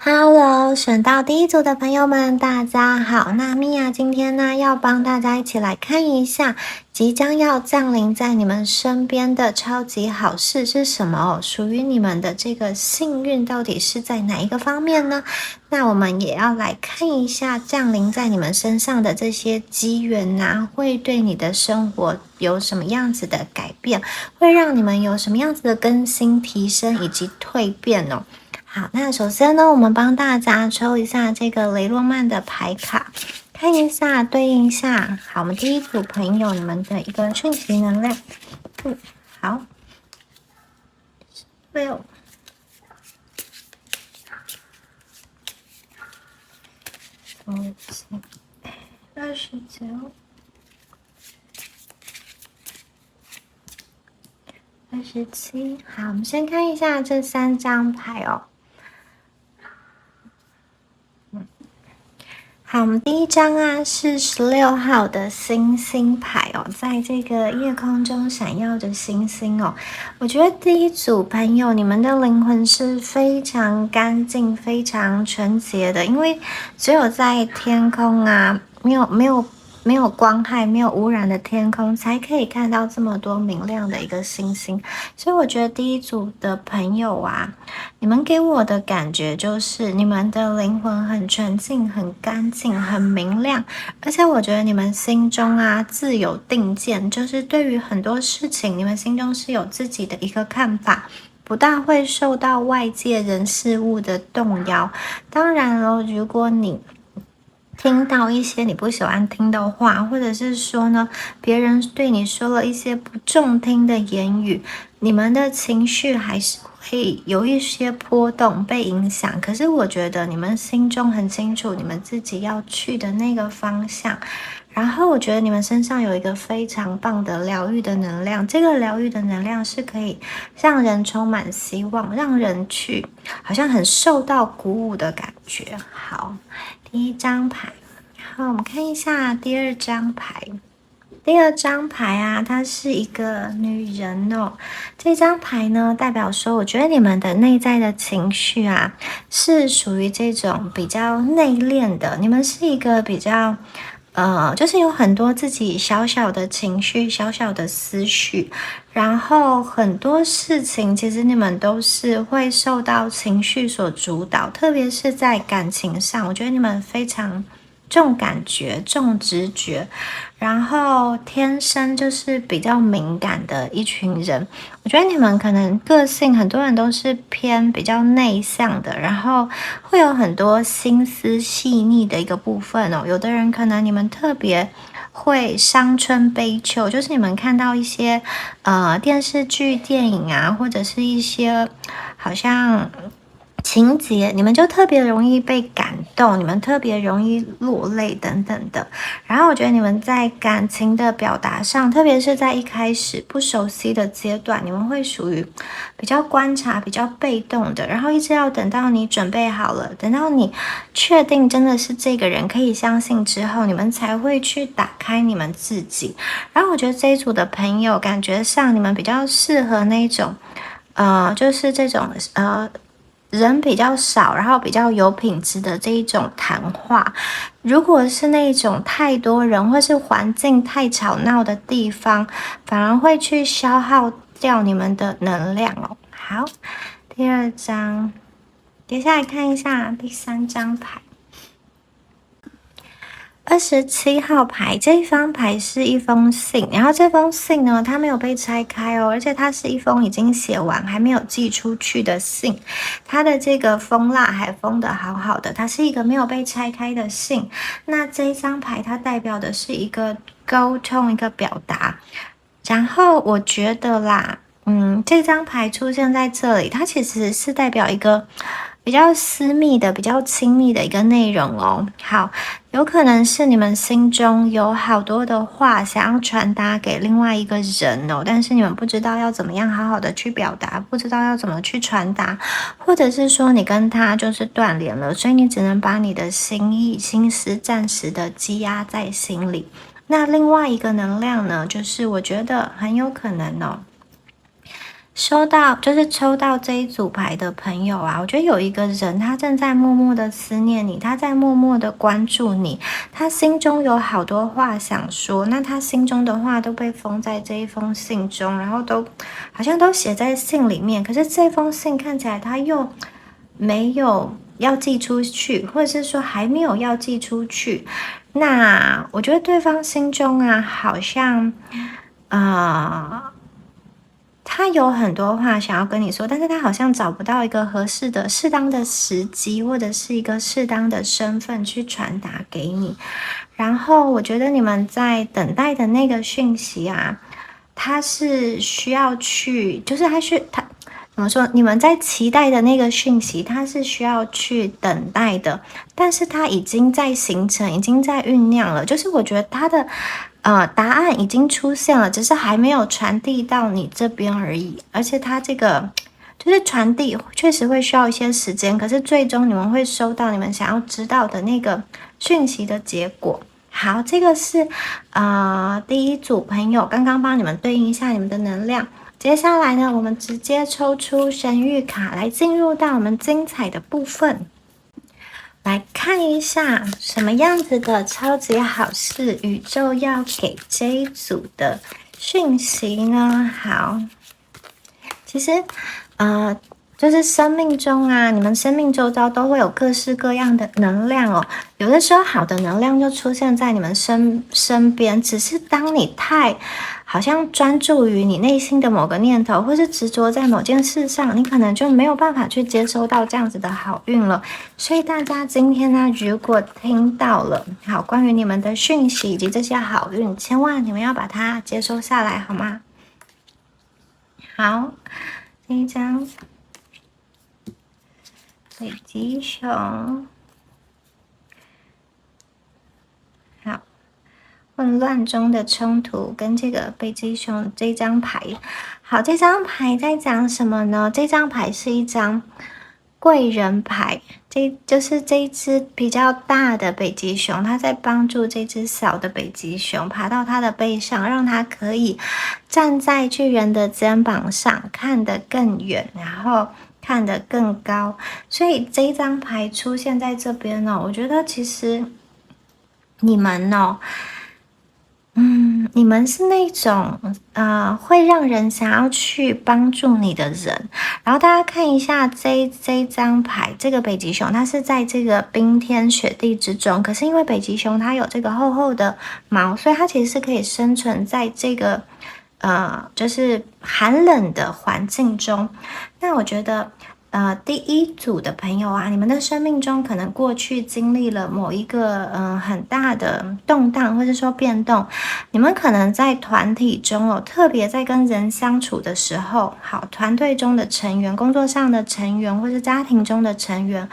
Hello，选到第一组的朋友们，大家好。那米娅今天呢，要帮大家一起来看一下，即将要降临在你们身边的超级好事是什么哦？属于你们的这个幸运到底是在哪一个方面呢？那我们也要来看一下降临在你们身上的这些机缘啊，会对你的生活有什么样子的改变，会让你们有什么样子的更新、提升以及蜕变哦。好，那首先呢，我们帮大家抽一下这个雷诺曼的牌卡，看一下对应一下。好，我们第一组朋友你们的一个讯息能量。好，6、29、27。好，我们先看一下这3张牌哦。好，我们第一张啊是16号的星星牌哦，在这个夜空中闪耀着星星哦。我觉得第一组朋友，你们的灵魂是非常干净、非常纯洁的，因为只有在天空啊，没有光害、没有污染的天空，才可以看到这么多明亮的一个星星。所以我觉得第一组的朋友啊，你们给我的感觉就是你们的灵魂很纯净、很干净、很明亮，而且我觉得你们心中啊自有定见，就是对于很多事情，你们心中是有自己的一个看法。不大会受到外界人事物的动摇。当然了，如果你听到一些你不喜欢听的话，或者是说呢，别人对你说了一些不中听的言语，你们的情绪还是会有一些波动被影响。可是我觉得你们心中很清楚你们自己要去的那个方向。然后我觉得你们身上有一个非常棒的疗愈的能量，这个疗愈的能量是可以让人充满希望，让人去好像很受到鼓舞的感觉。好，第一张牌。好，我们看一下第二张牌。第二张牌啊，它是一个女人哦。这张牌呢，代表说，我觉得你们的内在的情绪啊，是属于这种比较内敛的。你们是一个比较，就是有很多自己小小的情绪、小小的思绪，然后很多事情其实你们都是会受到情绪所主导，特别是在感情上，我觉得你们非常重感觉、重直觉，然后天生就是比较敏感的一群人。我觉得你们可能个性，很多人都是偏比较内向的，然后会有很多心思细腻的一个部分哦。有的人可能你们特别会伤春悲秋，就是你们看到一些电视剧、电影啊，或者是一些好像情节，你们就特别容易被感动，你们特别容易落泪等等的。然后我觉得你们在感情的表达上，特别是在一开始不熟悉的阶段，你们会属于比较观察、比较被动的，然后一直要等到你准备好了，等到你确定真的是这个人可以相信之后，你们才会去打开你们自己。然后我觉得这一组的朋友，感觉上你们比较适合那一种，就是这种人比较少，然后比较有品质的这一种谈话。如果是那种太多人或是环境太吵闹的地方，反而会去消耗掉你们的能量哦。好，第二张，接下来看一下第3张牌。27号牌，这一张牌是一封信，然后这封信呢，它没有被拆开哦，而且它是一封已经写完还没有寄出去的信，它的这个封蜡还封得好好的，它是一个没有被拆开的信。那这一张牌它代表的是一个沟通，一个表达。然后我觉得啦，这张牌出现在这里，它其实是代表一个比较私密的、比较亲密的一个内容哦。好，有可能是你们心中有好多的话想要传达给另外一个人哦，但是你们不知道要怎么样好好的去表达，不知道要怎么去传达，或者是说你跟他就是断联了，所以你只能把你的心意、心思暂时的积压在心里。那另外一个能量呢，就是我觉得很有可能哦，收到就是抽到这一组牌的朋友啊，我觉得有一个人他正在默默的思念你，他在默默的关注你，他心中有好多话想说，那他心中的话都被封在这一封信中，然后都好像都写在信里面，可是这封信看起来他又没有要寄出去，或者是说还没有要寄出去，那我觉得对方心中啊好像他有很多话想要跟你说，但是他好像找不到一个合适的、适当的时机，或者是一个适当的身份去传达给你。然后我觉得你们在等待的那个讯息啊，他是需要去，就是他怎么说？你们在期待的那个讯息，它是需要去等待的，但是它已经在形成，已经在酝酿了。就是我觉得它的答案已经出现了，只是还没有传递到你这边而已。而且它这个就是传递，确实会需要一些时间，可是最终你们会收到你们想要知道的那个讯息的结果。好，这个是第一组朋友，刚刚帮你们对应一下你们的能量。接下来呢，我们直接抽出神谕卡来进入到我们精彩的部分，来看一下什么样子的超级好事宇宙要给这一组的讯息呢？好，其实就是生命中啊，你们生命周遭都会有各式各样的能量哦。有的时候好的能量就出现在你们身边，只是当你好像专注于你内心的某个念头，或是执着在某件事上，你可能就没有办法去接收到这样子的好运了。所以大家今天呢，如果听到了好关于你们的讯息以及这些好运，千万你们要把它接收下来，好吗？好，这一张北极熊，好，混乱中的冲突跟这个北极熊这张牌，好，这张牌在讲什么呢？这张牌是一张贵人牌，就是这一只比较大的北极熊，它在帮助这只小的北极熊爬到它的背上，让它可以站在巨人的肩膀上，看得更远，然后看得更高。所以这一张牌出现在这边呢，我觉得其实你们呢，你们是那种会让人想要去帮助你的人。然后大家看一下这张牌，这个北极熊它是在这个冰天雪地之中，可是因为北极熊它有这个厚厚的毛，所以它其实是可以生存在这个就是寒冷的环境中。那我觉得第一组的朋友啊，你们的生命中可能过去经历了某一个很大的动荡，或者说变动，你们可能在团体中哦，特别在跟人相处的时候，好，团队中的成员、工作上的成员，或是家庭中的成员，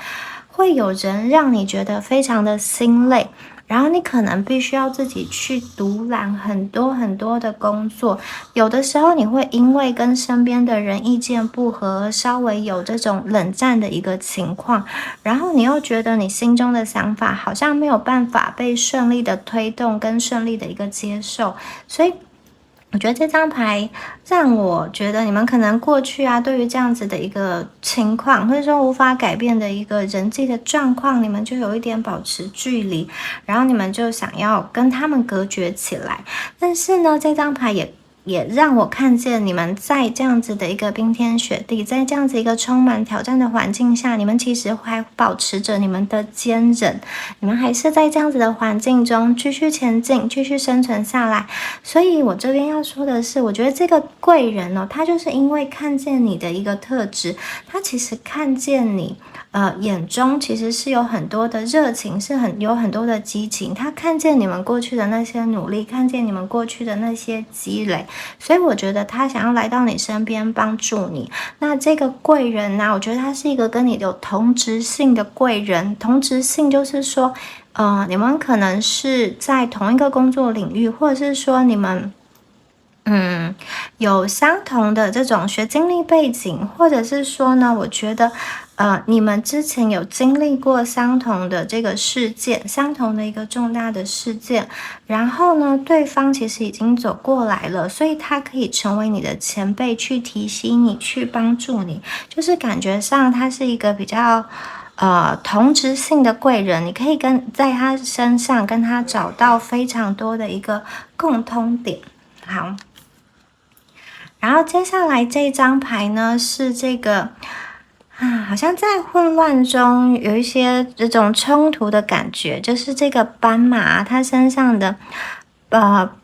会有人让你觉得非常的心累。然后你可能必须要自己去独揽很多很多的工作，有的时候你会因为跟身边的人意见不合，稍微有这种冷战的一个情况，然后你又觉得你心中的想法好像没有办法被顺利的推动跟顺利的一个接受，所以我觉得这张牌让我觉得你们可能过去啊，对于这样子的一个情况，或者说无法改变的一个人际的状况，你们就有一点保持距离，然后你们就想要跟他们隔绝起来。但是呢，这张牌也让我看见你们在这样子的一个冰天雪地，在这样子一个充满挑战的环境下，你们其实还保持着你们的坚韧，你们还是在这样子的环境中继续前进，继续生存下来。所以我这边要说的是，我觉得这个贵人哦，他就是因为看见你的一个特质，他其实看见你眼中其实是有很多的热情，有很多的激情，他看见你们过去的那些努力，看见你们过去的那些积累，所以我觉得他想要来到你身边帮助你。那这个贵人呢，我觉得他是一个跟你有同质性的贵人。同质性就是说你们可能是在同一个工作领域，或者是说你们有相同的这种学经历背景，或者是说呢，我觉得你们之前有经历过相同的这个事件，相同的一个重大的事件，然后呢，对方其实已经走过来了，所以他可以成为你的前辈，去提醒你，去帮助你，就是感觉上他是一个比较同质性的贵人，你可以在他身上跟他找到非常多的一个共通点。好，然后接下来这张牌呢是这个。好像在混乱中有一些这种冲突的感觉，就是这个斑马它身上的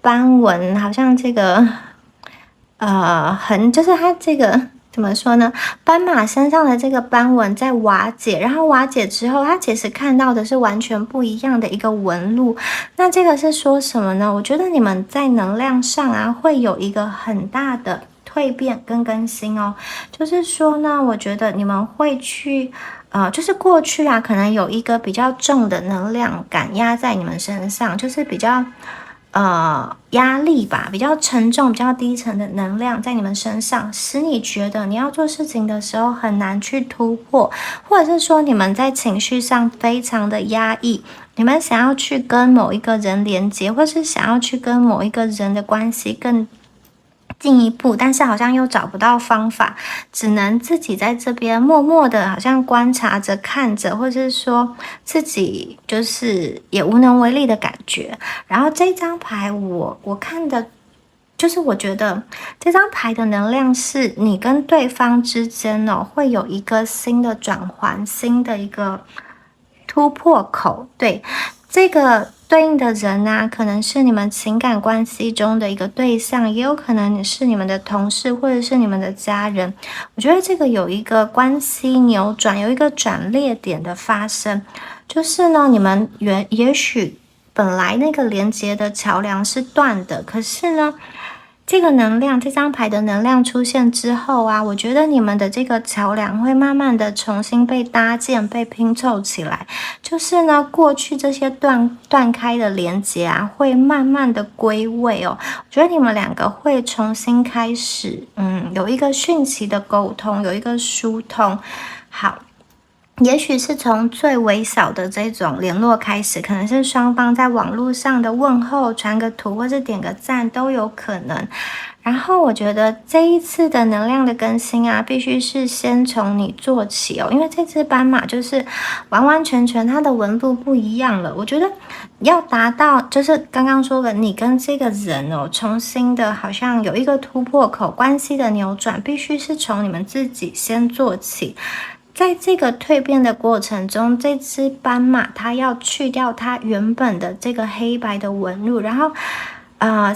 斑纹，好像这个就是它这个怎么说呢？斑马身上的这个斑纹在瓦解，然后瓦解之后，它其实看到的是完全不一样的一个纹路。那这个是说什么呢？我觉得你们在能量上啊，会有一个很大的蜕变跟更新哦，就是说呢，我觉得你们会去，就是过去啊，可能有一个比较重的能量感压在你们身上，就是比较压力吧，比较沉重、比较低沉的能量在你们身上，使你觉得你要做事情的时候很难去突破，或者是说你们在情绪上非常的压抑。你们想要去跟某一个人连接，或是想要去跟某一个人的关系更进一步，但是好像又找不到方法，只能自己在这边默默的，好像观察着、看着，或者是说自己就是也无能为力的感觉。然后这张牌我看的，就是我觉得这张牌的能量是你跟对方之间哦，会有一个新的转换，新的一个突破口。对，这个对应的人啊，可能是你们情感关系中的一个对象，也有可能是你们的同事或者是你们的家人。我觉得这个有一个关系扭转，有一个转捩点的发生，就是呢，你们也许本来那个连接的桥梁是断的，可是呢，这个能量，这张牌的能量出现之后啊，我觉得你们的这个桥梁会慢慢的重新被搭建、被拼凑起来。就是呢，过去这些断开的连接啊，会慢慢的归位哦。我觉得你们两个会重新开始，有一个讯息的沟通，有一个疏通。好。也许是从最微小的这种联络开始，可能是双方在网络上的问候，传个图或者点个赞都有可能。然后我觉得这一次的能量的更新啊，必须是先从你做起哦，因为这只斑马就是完完全全它的纹路不一样了。我觉得要达到，就是刚刚说的，你跟这个人哦，重新的好像有一个突破口，关系的扭转，必须是从你们自己先做起。在这个蜕变的过程中，这只斑马它要去掉它原本的这个黑白的纹路，然后，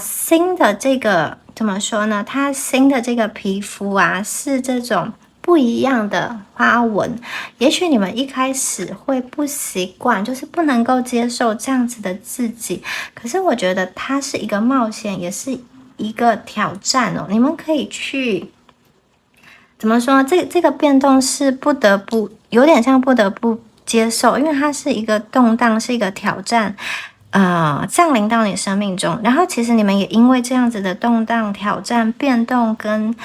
新的这个怎么说呢？它新的这个皮肤啊，是这种不一样的花纹。也许你们一开始会不习惯，就是不能够接受这样子的自己。可是我觉得它是一个冒险，也是一个挑战哦。你们可以去。怎么说？这个变动是不得不，有点像不得不接受，因为它是一个动荡，是一个挑战，降临到你生命中。然后其实你们也因为这样子的动荡、挑战、变动跟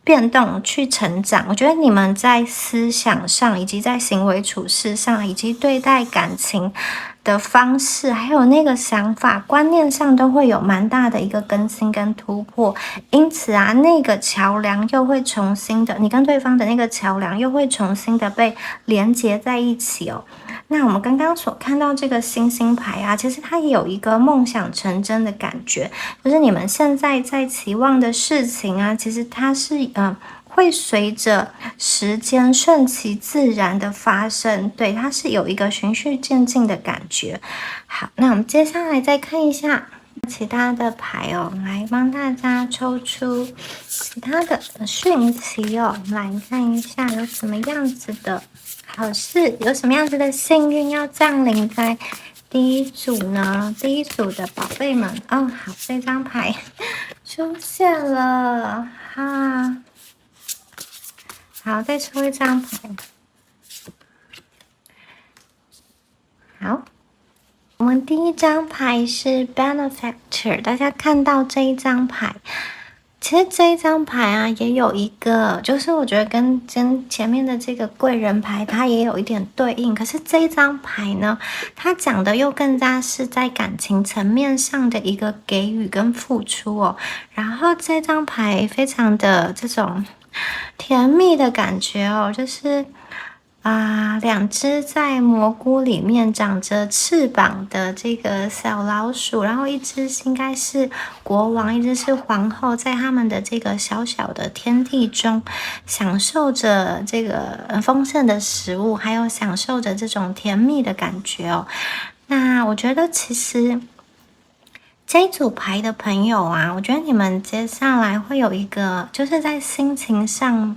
变动去成长。我觉得你们在思想上，以及在行为处事上，以及对待感情的方式，还有那个想法、观念上，都会有蛮大的一个更新跟突破。因此啊，那个桥梁又会重新的，你跟对方的那个桥梁又会重新的被连接在一起哦。那我们刚刚所看到这个星星牌啊，其实它也有一个梦想成真的感觉，就是你们现在在期望的事情啊，其实它是会随着时间顺其自然的发生，对，它是有一个循序渐进的感觉。好，那我们接下来再看一下其他的牌哦，来帮大家抽出其他的讯息哦，来看一下有什么样子的好事，有什么样子的幸运要降临在第一组呢？第一组的宝贝们哦，好，这张牌出现了哈。好，再抽一张牌。好，我们第一张牌是 Benefactor， 大家看到这一张牌，其实这一张牌啊，也有一个，就是我觉得跟前面的这个贵人牌，它也有一点对应。可是这一张牌呢，它讲的又更加是在感情层面上的一个给予跟付出哦。然后这张牌非常的这种甜蜜的感觉哦，就是两只在蘑菇里面长着翅膀的这个小老鼠，然后一只应该是国王，一只是皇后，在他们的这个小小的天地中，享受着这个丰盛的食物，还有享受着这种甜蜜的感觉哦。那我觉得其实这一组牌的朋友啊，我觉得你们接下来会有一个，就是在心情上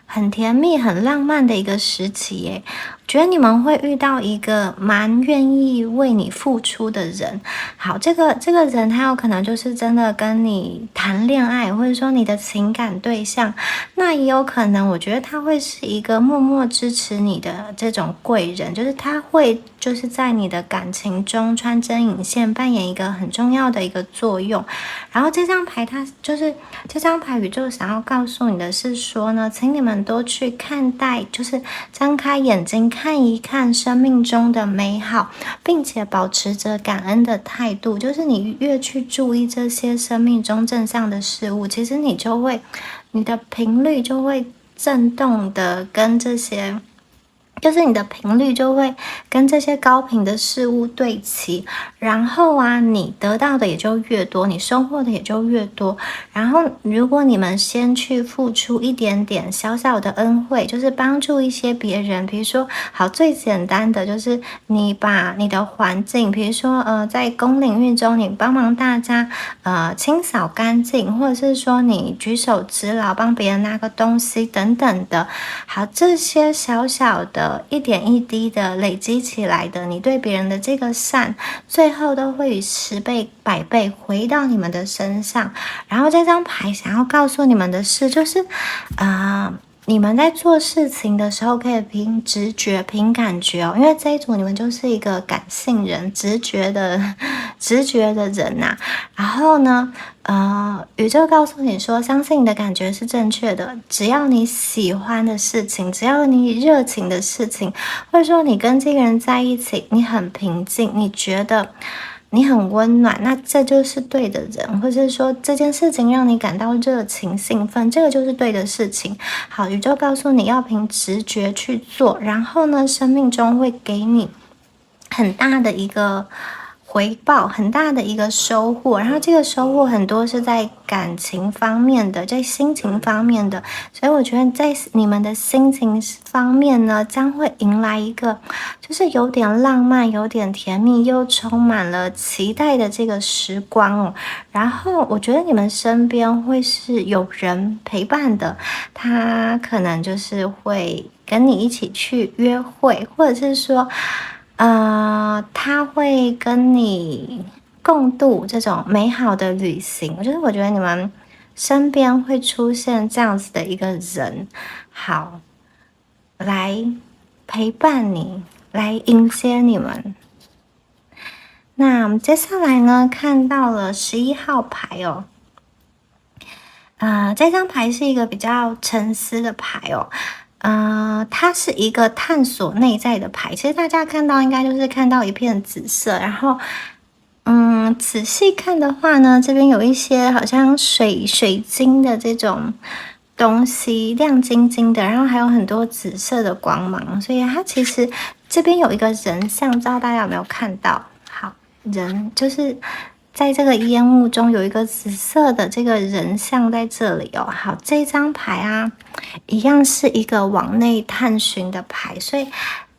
很甜蜜、很浪漫的一个时期耶。觉得你们会遇到一个蛮愿意为你付出的人。好，这个人他有可能就是真的跟你谈恋爱，或者说你的情感对象。那也有可能，我觉得他会是一个默默支持你的这种贵人，就是他会就是在你的感情中穿针引线，扮演一个很重要的一个作用。然后这张牌它就是这张牌宇宙想要告诉你的是说呢，请你们多去看待，就是张开眼睛看一看生命中的美好，并且保持着感恩的态度。就是你越去注意这些生命中正向的事物，其实你的频率就会震动的跟这些。就是你的频率就会跟这些高频的事物对齐，然后啊，你得到的也就越多，你收获的也就越多。然后，如果你们先去付出一点点小小的恩惠，就是帮助一些别人，比如说，好，最简单的就是你把你的环境，比如说在公领域中，你帮忙大家清扫干净，或者是说你举手之劳帮别人拿个东西等等的，好，这些小小的。一点一滴的累积起来的，你对别人的这个善，最后都会以10倍、100倍回到你们的身上。然后这张牌想要告诉你们的是，就是你们在做事情的时候可以凭直觉、凭感觉哦，因为这一组你们就是一个感性人、直觉的人呐。然后呢，宇宙告诉你说，相信你的感觉是正确的。只要你喜欢的事情，只要你热情的事情，或者说你跟这个人在一起，你很平静，你觉得你很温暖，那这就是对的人，或者是说这件事情让你感到热情兴奋，这个就是对的事情。好，宇宙告诉你要凭直觉去做，然后呢，生命中会给你很大的一个回报，很大的一个收获，然后这个收获很多是在感情方面的，在心情方面的，所以我觉得在你们的心情方面呢，将会迎来一个就是有点浪漫、有点甜蜜，又充满了期待的这个时光哦。然后我觉得你们身边会是有人陪伴的，他可能就是会跟你一起去约会，或者是说他会跟你共度这种美好的旅行。我觉得你们身边会出现这样子的一个人，好，来陪伴你，来迎接你们。那我们接下来呢，看到了11号牌哦。这张牌是一个比较沉思的牌哦。它是一个探索内在的牌。其实大家看到应该就是看到一片紫色，然后，仔细看的话呢，这边有一些好像水晶的这种东西，亮晶晶的，然后还有很多紫色的光芒，所以它其实这边有一个人像，不知道大家有没有看到？好，人就是在这个烟雾中有一个紫色的这个人像在这里哦。好，这张牌啊，一样是一个往内探寻的牌，所以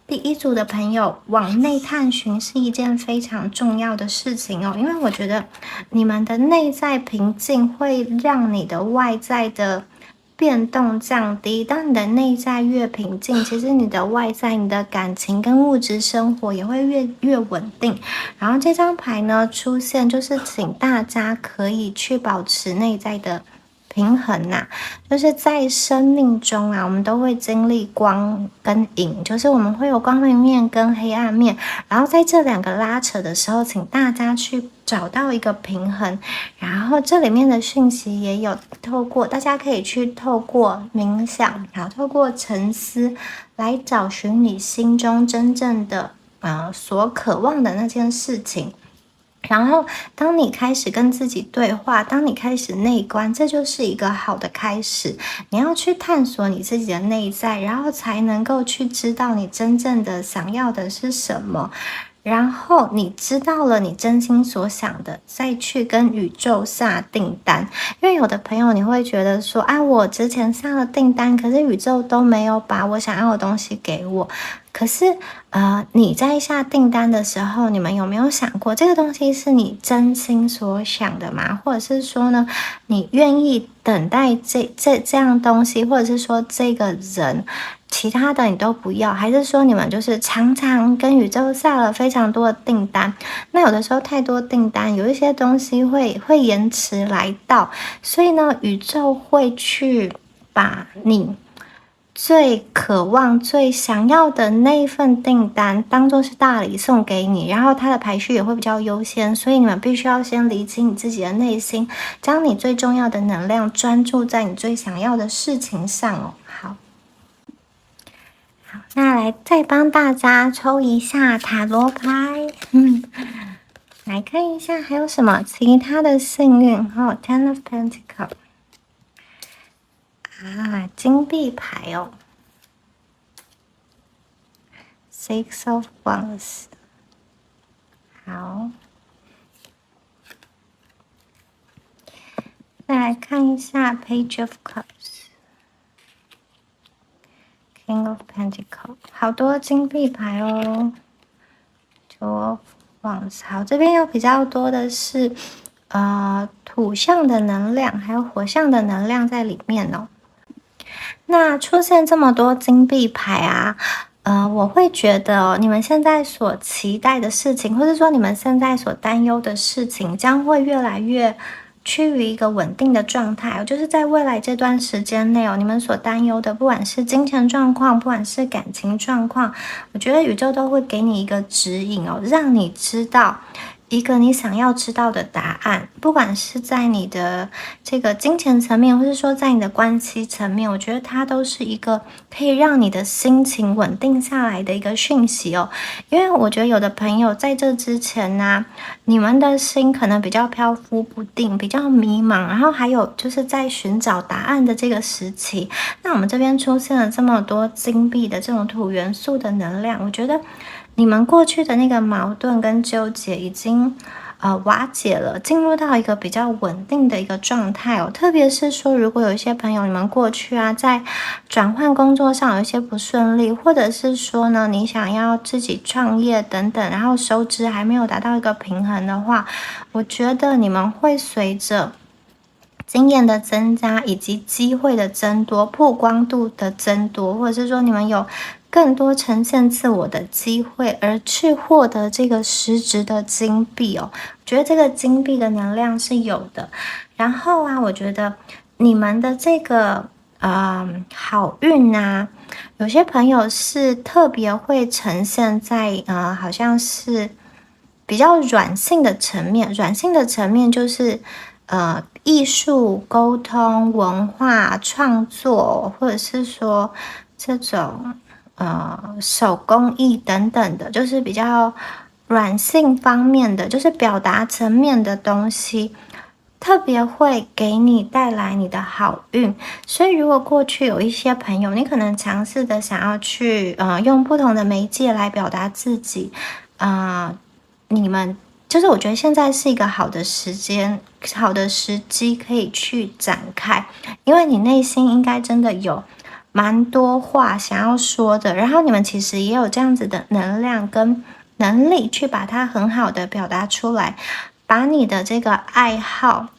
第一组的朋友往内探寻是一件非常重要的事情哦，因为我觉得你们的内在平静会让你的外在的变动降低。当你的内在越平静，其实你的外在、你的感情跟物质生活也会越稳定。然后这张牌呢出现，就是请大家可以去保持内在的平衡啊，就是在生命中啊，我们都会经历光跟影，就是我们会有光明面跟黑暗面，然后在这两个拉扯的时候，请大家去找到一个平衡。然后这里面的讯息也有大家可以去透过冥想，然后透过沉思来找寻你心中真正的所渴望的那件事情。然后当你开始跟自己对话，当你开始内观，这就是一个好的开始。你要去探索你自己的内在，然后才能够去知道你真正的想要的是什么。然后你知道了你真心所想的，再去跟宇宙下订单。因为有的朋友你会觉得说，我之前下了订单，可是宇宙都没有把我想要的东西给我。可是你在下订单的时候，你们有没有想过这个东西是你真心所想的吗？或者是说呢，你愿意等待这样东西，或者是说这个人，其他的你都不要，还是说你们就是常常跟宇宙下了非常多的订单？那有的时候太多订单，有一些东西会延迟来到，所以呢，宇宙会去把你最渴望、最想要的那一份订单当作是大礼送给你，然后它的排序也会比较优先，所以你们必须要先理清你自己的内心，将你最重要的能量专注在你最想要的事情上哦。好，那来再帮大家抽一下塔罗牌，来看一下还有什么其他的幸运Ten of Pentacles。金币牌哦 ，Six of Wands。好，再来看一下 Page of Cups、King of Pentacles， 好多金币牌哦。Two of Wands， 好，这边有比较多的是土象的能量，还有火象的能量在里面哦。那出现这么多金币牌我会觉得你们现在所期待的事情，或者说你们现在所担忧的事情，将会越来越趋于一个稳定的状态。就是在未来这段时间内你们所担忧的，不管是金钱状况，不管是感情状况，我觉得宇宙都会给你一个指引让你知道一个你想要知道的答案，不管是在你的这个金钱层面，或是说在你的关系层面，我觉得它都是一个可以让你的心情稳定下来的一个讯息因为我觉得有的朋友在这之前你们的心可能比较飘忽不定，比较迷茫，然后还有就是在寻找答案的这个时期。那我们这边出现了这么多金币的这种土元素的能量，我觉得你们过去的那个矛盾跟纠结已经瓦解了，进入到一个比较稳定的一个状态特别是说，如果有一些朋友你们过去在转换工作上有一些不顺利，或者是说呢你想要自己创业等等，然后收支还没有达到一个平衡的话，我觉得你们会随着经验的增加，以及机会的增多，曝光度的增多，或者是说你们有更多呈现自我的机会，而去获得这个实质的金币我觉得这个金币的能量是有的。然后我觉得你们的这个好运有些朋友是特别会呈现在好像是比较软性的层面。软性的层面就是艺术、沟通、文化、创作，或者是说这种手工艺等等的，就是比较软性方面的，就是表达层面的东西，特别会给你带来你的好运。所以如果过去有一些朋友，你可能尝试的想要去用不同的媒介来表达自己你们就是我觉得现在是一个好的时间、好的时机可以去展开，因为你内心应该真的有蛮多话想要说的，然后你们其实也有这样子的能量跟能力去把它很好的表达出来，把你的这个爱好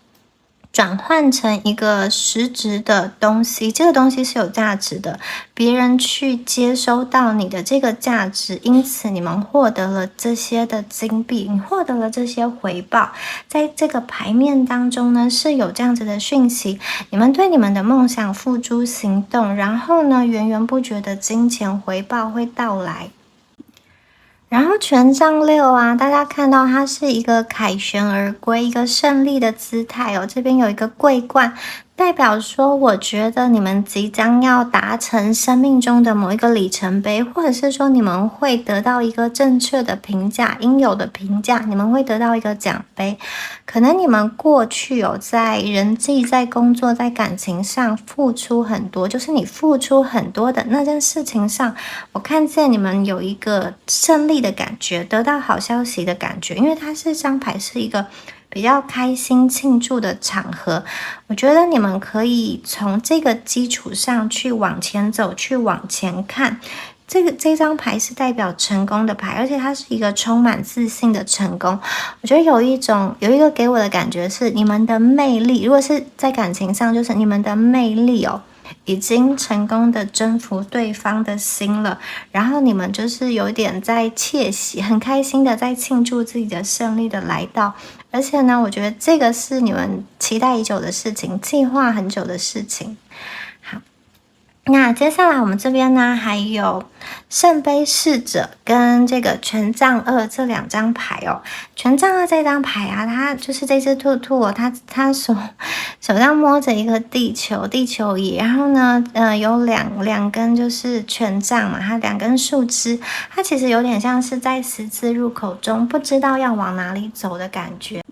转换成一个实质的东西，这个东西是有价值的，别人去接收到你的这个价值，因此你们获得了这些的金币，你获得了这些回报。在这个牌面当中呢，是有这样子的讯息，你们对你们的梦想付诸行动，然后呢，源源不绝的金钱回报会到来。然后权杖六啊，大家看到它是一个凯旋而归，一个胜利的姿态哦。这边有一个桂冠，代表说，我觉得你们即将要达成生命中的某一个里程碑，或者是说你们会得到一个正确的评价，应有的评价，你们会得到一个奖杯。可能你们过去有在人际、在工作、在感情上付出很多，就是你付出很多的那件事情上，我看见你们有一个胜利的感觉，得到好消息的感觉，因为它这张牌是一个比较开心庆祝的场合，我觉得你们可以从这个基础上去往前走，去往前看。这张牌是代表成功的牌，而且它是一个充满自信的成功。我觉得有一个给我的感觉是你们的魅力，如果是在感情上，就是你们的魅力哦，已经成功的征服对方的心了，然后你们就是有点在窃喜，很开心的在庆祝自己的胜利的来到。而且呢，我觉得这个是你们期待已久的事情，计划很久的事情。好，那接下来我们这边呢，还有圣杯侍者跟这个权杖二这两张牌哦。权杖二这张牌啊，它就是这只兔兔哦，它手上摸着一个地球仪，然后呢，有两根就是权杖嘛，它两根树枝，它其实有点像是在十字路口中不知道要往哪里走的感觉。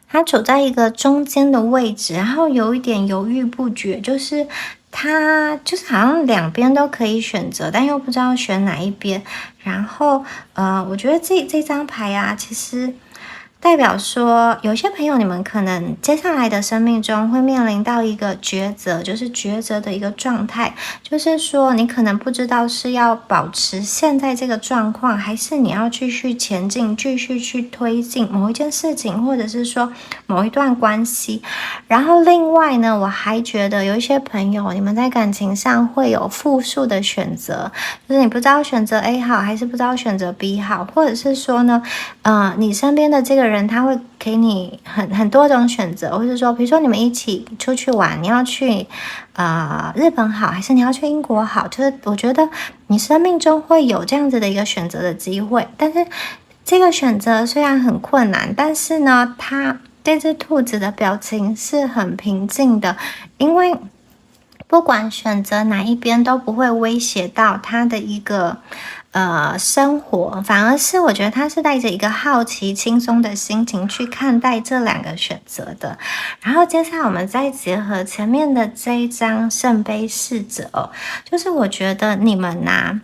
它处在一个中间的位置，然后有一点犹豫不决，就是它就是好像两边都可以选择，但又不知道选哪一边。然后我觉得这张牌啊，其实代表说，有些朋友你们可能接下来的生命中会面临到一个抉择，就是抉择的一个状态，就是说你可能不知道是要保持现在这个状况，还是你要继续前进，继续去推进某一件事情，或者是说某一段关系。然后另外呢，我还觉得有一些朋友，你们在感情上会有复数的选择，就是你不知道选择 A 好，还是不知道选择 B 好，或者是说呢，你身边的这个人他会给你很多种选择，或者说，比如说你们一起出去玩，你要去日本好，还是你要去英国好？就是我觉得你生命中会有这样子的一个选择的机会，但是这个选择虽然很困难，但是呢，这只兔子的表情是很平静的，因为不管选择哪一边都不会威胁到他的一个生活，反而是我觉得他是带着一个好奇轻松的心情去看待这两个选择的。然后接下来我们再结合前面的这一张圣杯侍者就是我觉得你们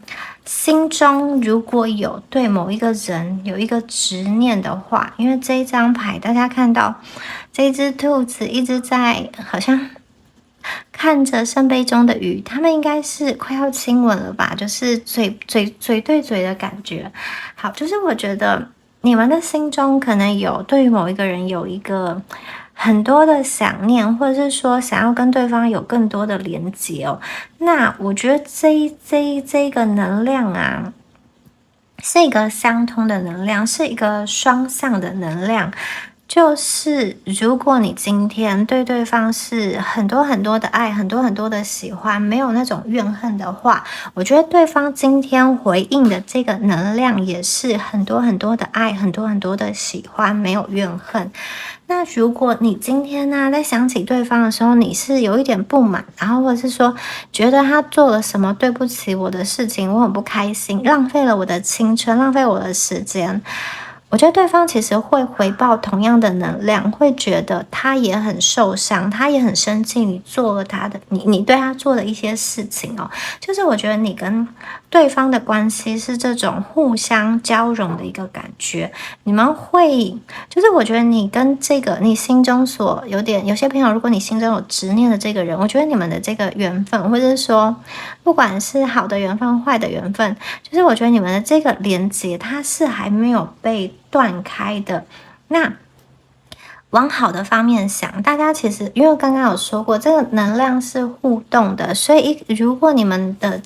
心中如果有对某一个人有一个执念的话，因为这一张牌大家看到这只兔子一直在好像看着圣杯中的鱼，他们应该是快要亲吻了吧，就是嘴对嘴的感觉。好，就是我觉得你们的心中可能有对于某一个人有一个很多的想念，或者是说想要跟对方有更多的连结哦。那我觉得这个能量啊，是一个相通的能量，是一个双向的能量。就是如果你今天对对方是很多很多的爱，很多很多的喜欢，没有那种怨恨的话，我觉得对方今天回应的这个能量也是很多很多的爱，很多很多的喜欢，没有怨恨。那如果你今天在想起对方的时候，你是有一点不满，然后或者是说觉得他做了什么对不起我的事情，我很不开心，浪费了我的青春，浪费我的时间，我觉得对方其实会回报同样的能量，会觉得他也很受伤，他也很生气，你做了你对他做的一些事情哦。就是我觉得你跟对方的关系是这种互相交融的一个感觉，你们会就是我觉得你跟这个你心中所有些朋友，如果你心中有执念的这个人，我觉得你们的这个缘分，或者是说不管是好的缘分坏的缘分，就是我觉得你们的这个连接它是还没有被断开的。那往好的方面想，大家其实因为刚刚有说过，这个能量是互动的，所以如果你们的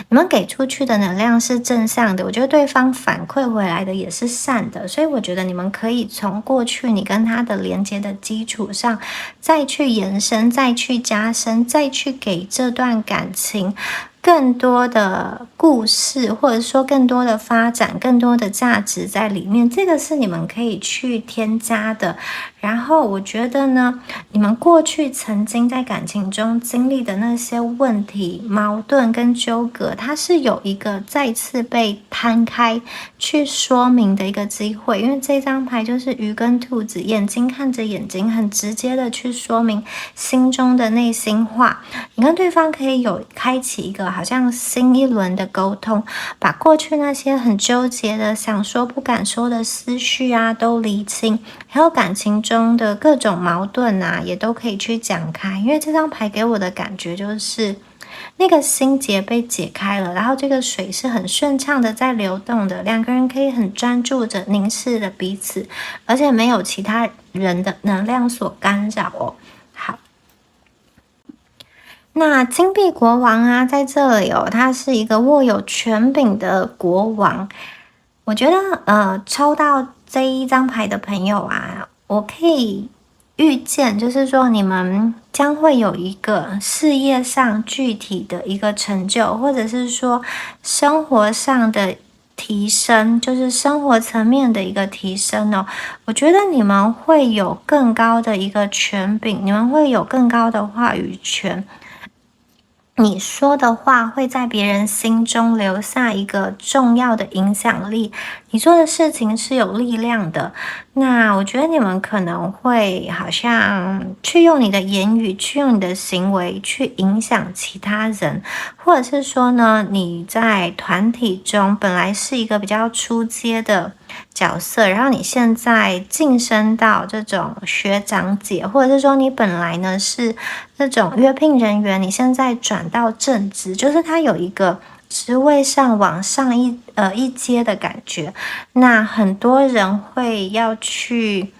你们给出去的能量是正向的，我觉得对方反馈回来的也是善的，所以我觉得你们可以从过去你跟他的连接的基础上，再去延伸，再去加深，再去给这段感情更多的故事，或者说更多的发展，更多的价值在里面，这个是你们可以去添加的。然后我觉得呢，你们过去曾经在感情中经历的那些问题、矛盾跟纠葛，它是有一个再次被摊开去说明的一个机会。因为这张牌就是鱼跟兔子，眼睛看着眼睛，很直接的去说明心中的内心话。你跟对方可以有开启一个好像新一轮的沟通，把过去那些很纠结的想说不敢说的思绪啊都理清，还有感情中的各种矛盾啊也都可以去讲开。因为这张牌给我的感觉就是那个心结被解开了，然后这个水是很顺畅的在流动的，两个人可以很专注着凝视着彼此，而且没有其他人的能量所干扰哦。好，那金币国王啊，在这里哦，他是一个握有权柄的国王。我觉得抽到这一张牌的朋友啊，我可以预见，就是说你们将会有一个事业上具体的一个成就，或者是说生活上的提升，就是生活层面的一个提升哦。我觉得你们会有更高的一个权柄，你们会有更高的话语权。你说的话会在别人心中留下一个重要的影响力，你做的事情是有力量的。那我觉得你们可能会好像去用你的言语，去用你的行为去影响其他人，或者是说呢，你在团体中本来是一个比较出阶的角色，然后你现在晋升到这种学长姐，或者是说你本来呢是这种约聘人员，你现在转到正职，就是他有一个职位上往上一阶的感觉。那很多人会要去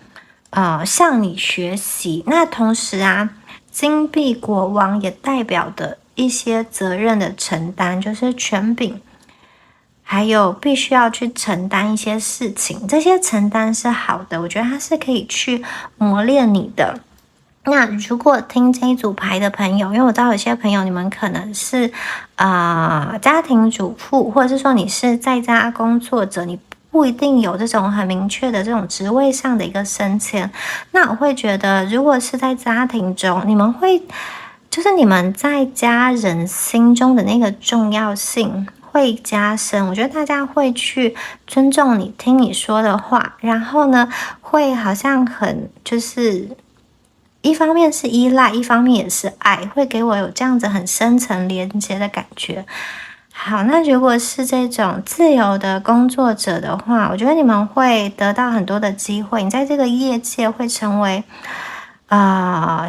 向你学习。那同时啊，金币国王也代表的一些责任的承担，就是权柄。还有必须要去承担一些事情，这些承担是好的，我觉得它是可以去磨练你的。那如果听这一组牌的朋友，因为我知道有些朋友你们可能是家庭主妇，或者是说你是在家工作者，你不一定有这种很明确的这种职位上的一个升迁。那我会觉得，如果是在家庭中，你们会就是你们在家人心中的那个重要性会加深，我觉得大家会去尊重你，听你说的话，然后呢，会好像很就是一方面是依赖，一方面也是爱，会给我有这样子很深层连接的感觉。好，那如果是这种自由的工作者的话，我觉得你们会得到很多的机会，你在这个业界会成为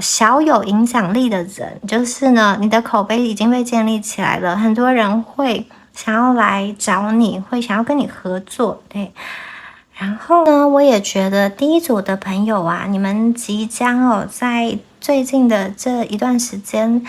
小有影响力的人，就是呢，你的口碑已经被建立起来了，很多人会想要来找你，会想要跟你合作，对。然后呢，我也觉得第一组的朋友啊，你们即将在最近的这一段时间，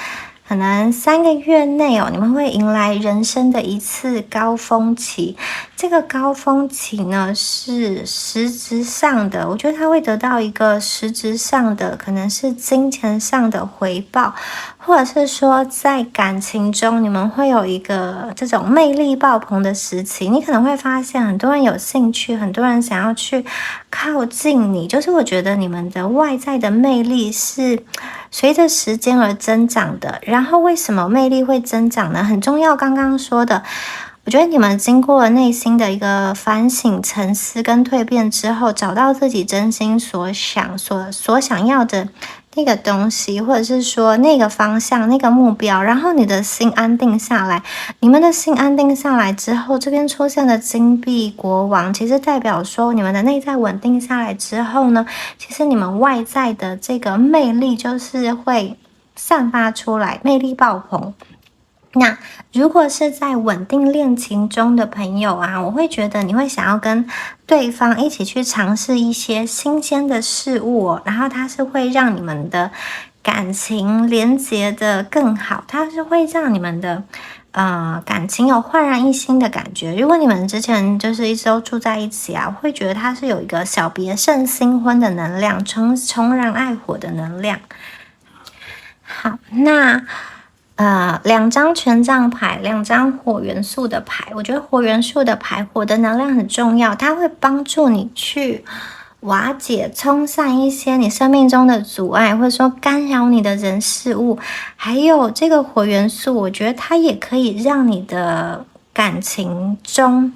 可能3个月内你们会迎来人生的一次高峰期。这个高峰期呢，是实质上的，我觉得他会得到一个实质上的，可能是金钱上的回报，或者是说在感情中你们会有一个这种魅力爆棚的时期。你可能会发现很多人有兴趣，很多人想要去靠近你，就是我觉得你们的外在的魅力是随着时间而增长的。然后为什么魅力会增长呢？很重要，刚刚说的，我觉得你们经过了内心的一个反省、沉思跟蜕变之后，找到自己真心所想要的那个东西，或者是说那个方向、那个目标，然后你的心安定下来。你们的心安定下来之后，这边出现的金币国王，其实代表说你们的内在稳定下来之后呢，其实你们外在的这个魅力就是会散发出来，魅力爆棚。那如果是在稳定恋情中的朋友啊，我会觉得你会想要跟对方一起去尝试一些新鲜的事物哦，然后它是会让你们的感情连结的更好，它是会让你们的感情有焕然一新的感觉。如果你们之前就是一直都住在一起啊，我会觉得它是有一个小别胜新婚的能量，重燃爱火的能量。好，那2张权杖牌，2张火元素的牌，我觉得火元素的牌，火的能量很重要，它会帮助你去瓦解、冲散一些你生命中的阻碍，或者说干扰你的人事物。还有这个火元素，我觉得它也可以让你的感情中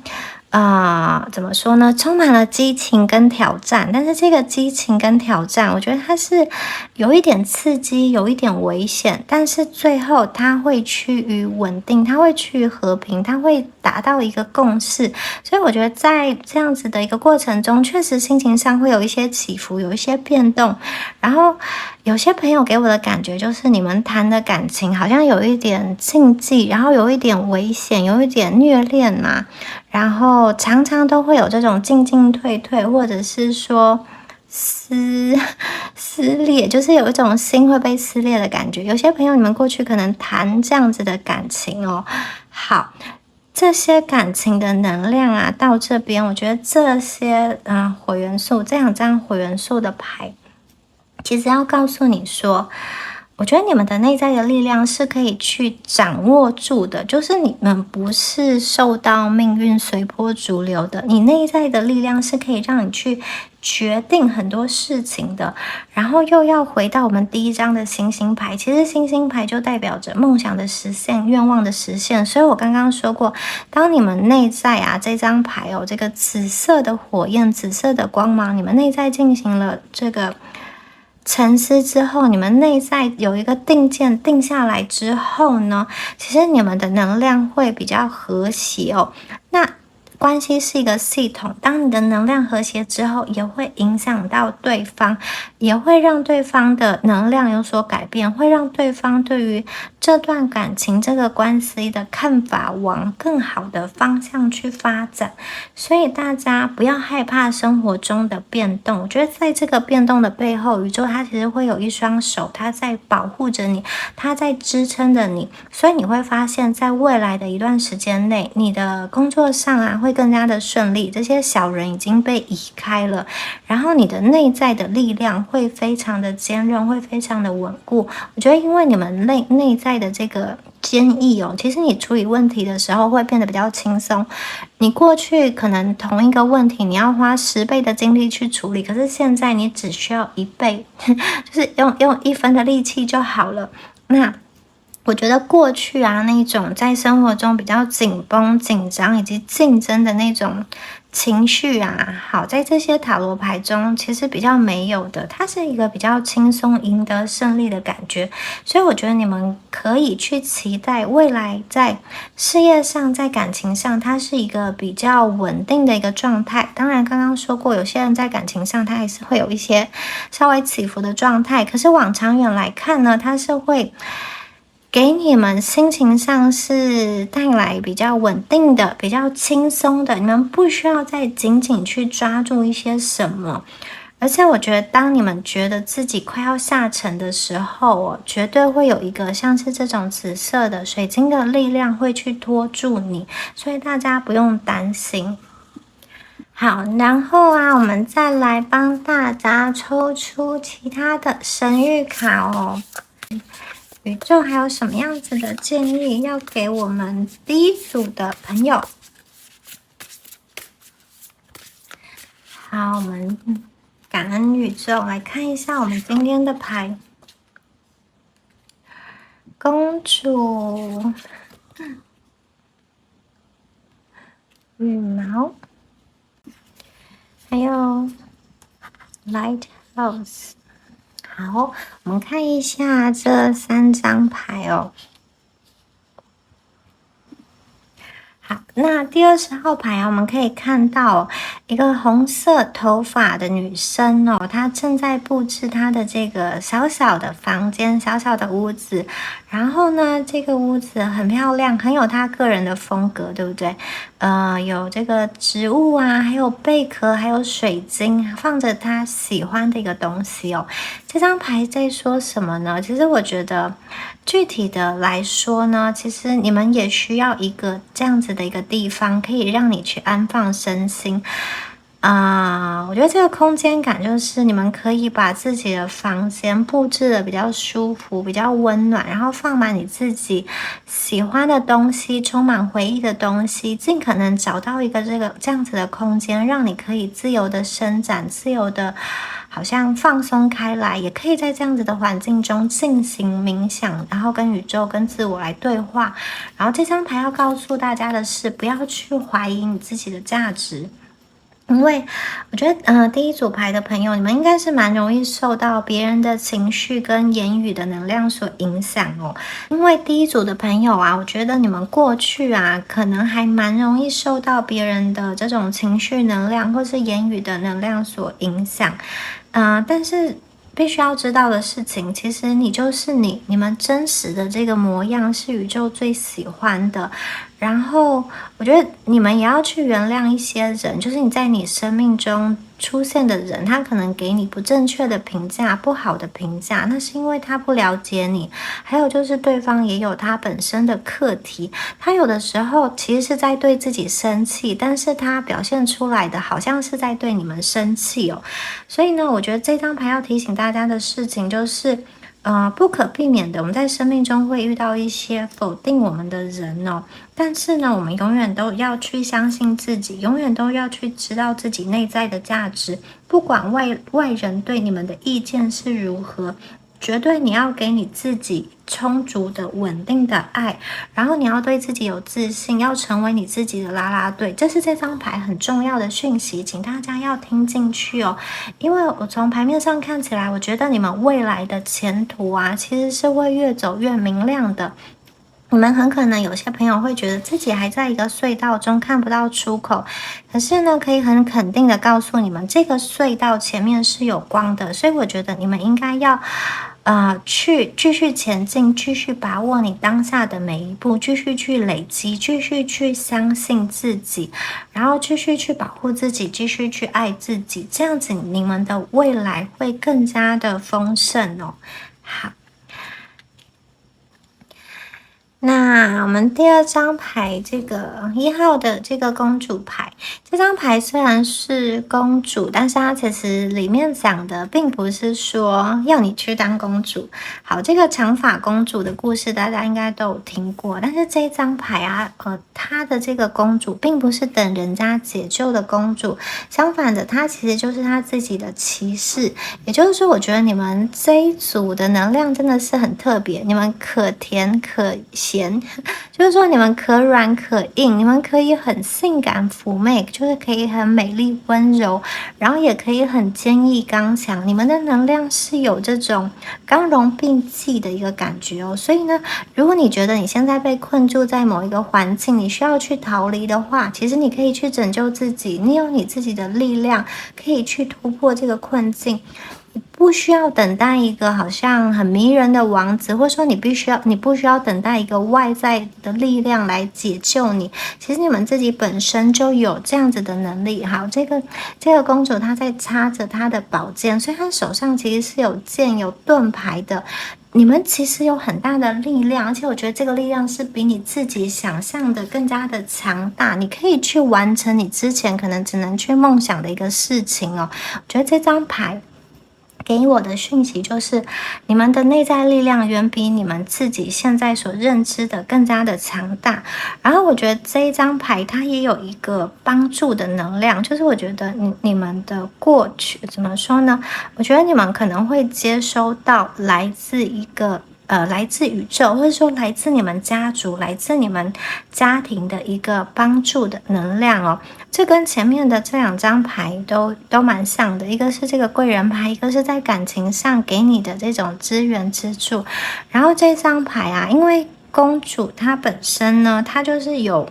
怎么说呢？充满了激情跟挑战，但是这个激情跟挑战，我觉得它是有一点刺激，有一点危险，但是最后它会趋于稳定，它会趋于和平，它会达到一个共识。所以我觉得在这样子的一个过程中，确实心情上会有一些起伏，有一些变动。然后有些朋友给我的感觉就是，你们谈的感情好像有一点禁忌，然后有一点危险，有一点虐恋嘛。然后常常都会有这种进进退退，或者是说撕裂，就是有一种心会被撕裂的感觉。有些朋友，你们过去可能谈这样子的感情哦。好，这些感情的能量啊，到这边，我觉得这些火元素，这2张火元素的牌，其实要告诉你说，我觉得你们的内在的力量是可以去掌握住的，就是你们不是受到命运随波逐流的，你内在的力量是可以让你去决定很多事情的。然后又要回到我们第1张的星星牌，其实星星牌就代表着梦想的实现、愿望的实现。所以我刚刚说过，当你们内在这张牌这个紫色的火焰、紫色的光芒，你们内在进行了这个沉思之后，你们内在有一个定见定下来之后呢，其实你们的能量会比较和谐哦。那关系是一个系统，当你的能量和谐之后，也会影响到对方，也会让对方的能量有所改变，会让对方对于这段感情、这个关系的看法往更好的方向去发展。所以大家不要害怕生活中的变动，我觉得在这个变动的背后，宇宙它其实会有一双手，它在保护着你，它在支撑着你。所以你会发现在未来的一段时间内，你的工作上会更加的顺利，这些小人已经被移开了，然后你的内在的力量会非常的坚韧，会非常的稳固。我觉得因为你们内在的这个坚毅其实你处理问题的时候会变得比较轻松。你过去可能同一个问题你要花10倍的精力去处理，可是现在你只需要1倍，就是用1分的力气就好了。那我觉得过去那种在生活中比较紧绷、紧张以及竞争的那种情绪好，在这些塔罗牌中其实比较没有的，它是一个比较轻松、赢得胜利的感觉。所以我觉得你们可以去期待未来在事业上、在感情上，它是一个比较稳定的一个状态。当然，刚刚说过，有些人在感情上他还是会有一些稍微起伏的状态，可是往长远来看呢，它是会给你们心情上是带来比较稳定的、比较轻松的，你们不需要再紧紧去抓住一些什么。而且我觉得当你们觉得自己快要下沉的时候绝对会有一个像是这种紫色的水晶的力量会去拖住你，所以大家不用担心。好，然后我们再来帮大家抽出其他的神谕卡宇宙还有什么样子的建议要给我们第一组的朋友？好，我们感恩宇宙，来看一下我们今天的牌。公主，羽毛，还有 Lighthouse。好，我们看一下这3张牌好，那第20号牌啊，我们可以看到一个红色头发的女生哦，她正在布置她的这个小小的房间、小小的屋子。然后呢，这个屋子很漂亮，很有她个人的风格，对不对？有这个植物啊，还有贝壳，还有水晶，放着她喜欢的一个东西哦。这张牌在说什么呢？其实我觉得，具体的来说呢，其实你们也需要一个这样子的一个地方，可以让你去安放身心。我觉得这个空间感就是你们可以把自己的房间布置的比较舒服、比较温暖，然后放满你自己喜欢的东西，充满回忆的东西，尽可能找到一个这样子的空间，让你可以自由的伸展、自由的，好像放松开来，也可以在这样子的环境中进行冥想，然后跟宇宙、跟自我来对话。然后这张牌要告诉大家的是，不要去怀疑你自己的价值。因为我觉得，第一组牌的朋友，你们应该是蛮容易受到别人的情绪跟言语的能量所影响哦。因为第一组的朋友啊，我觉得你们过去啊，可能还蛮容易受到别人的这种情绪能量或是言语的能量所影响。但是必须要知道的事情，其实你就是你，你们真实的这个模样是宇宙最喜欢的。然后我觉得你们也要去原谅一些人，就是你在你生命中出现的人，他可能给你不正确的评价、不好的评价，那是因为他不了解你。还有就是对方也有他本身的课题，他有的时候其实是在对自己生气，但是他表现出来的好像是在对你们生气哦。所以呢，我觉得这张牌要提醒大家的事情就是，不可避免的，我们在生命中会遇到一些否定我们的人哦。但是呢，我们永远都要去相信自己，永远都要去知道自己内在的价值，不管外人对你们的意见是如何。绝对你要给你自己充足的稳定的爱，然后你要对自己有自信，要成为你自己的啦啦队，这是这张牌很重要的讯息，请大家要听进去哦。因为我从牌面上看起来，我觉得你们未来的前途啊，其实是会越走越明亮的。你们很可能有些朋友会觉得自己还在一个隧道中看不到出口，可是呢，可以很肯定的告诉你们，这个隧道前面是有光的，所以我觉得你们应该要去继续前进，继续把握你当下的每一步，继续去累积，继续去相信自己，然后继续去保护自己，继续去爱自己，这样子你们的未来会更加的丰盛哦。好。那我们第2张牌，这个1号的这个公主牌，这张牌虽然是公主，但是它其实里面讲的并不是说要你去当公主。好，这个长发公主的故事大家应该都有听过，但是这张牌啊，她的这个公主并不是等人家解救的公主，相反的，她其实就是她自己的骑士。也就是说，我觉得你们这一组的能量真的是很特别，你们可甜可咸，就是说你们可软可硬，你们可以很性感妩媚，就是可以很美丽温柔，然后也可以很坚毅刚强。你们的能量是有这种刚柔并济的一个感觉哦。所以呢，如果你觉得你现在被困住在某一个环境，你需要去逃离的话，其实你可以去拯救自己，你有你自己的力量，可以去突破这个困境。你不需要等待一个好像很迷人的王子，或者说你不需要等待一个外在的力量来解救你。其实你们自己本身就有这样子的能力。好，这个公主她在插着她的宝剑，所以她手上其实是有剑有盾牌的。你们其实有很大的力量，而且我觉得这个力量是比你自己想象的更加的强大。你可以去完成你之前可能只能去梦想的一个事情哦。我觉得这张牌给我的讯息就是，你们的内在力量远比你们自己现在所认知的更加的强大。然后我觉得这一张牌它也有一个帮助的能量，就是我觉得你们的过去怎么说呢？我觉得你们可能会接收到来自宇宙，或者说来自你们家族、来自你们家庭的一个帮助的能量哦。这跟前面的这2张牌都蛮像的，一个是这个贵人牌，一个是在感情上给你的这种资源支柱。然后这张牌啊，因为公主她本身呢，她就是有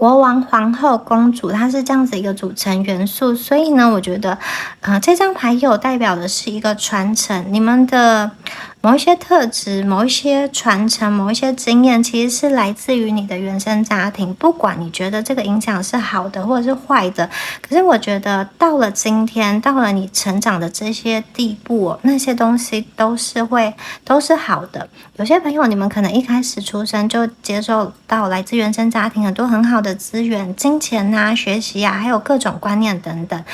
国王、皇后、公主，它是这样子一个组成元素。所以呢，我觉得，这张牌有代表的是一个传承，你们的某一些特质、某一些传承、某一些经验，其实是来自于你的原生家庭。不管你觉得这个影响是好的或者是坏的，可是我觉得到了今天，到了你成长的这些地步，那些东西都是好的。有些朋友，你们可能一开始出生就接受到来自原生家庭很多很好的资源、金钱啊、学习啊，还有各种观念等等。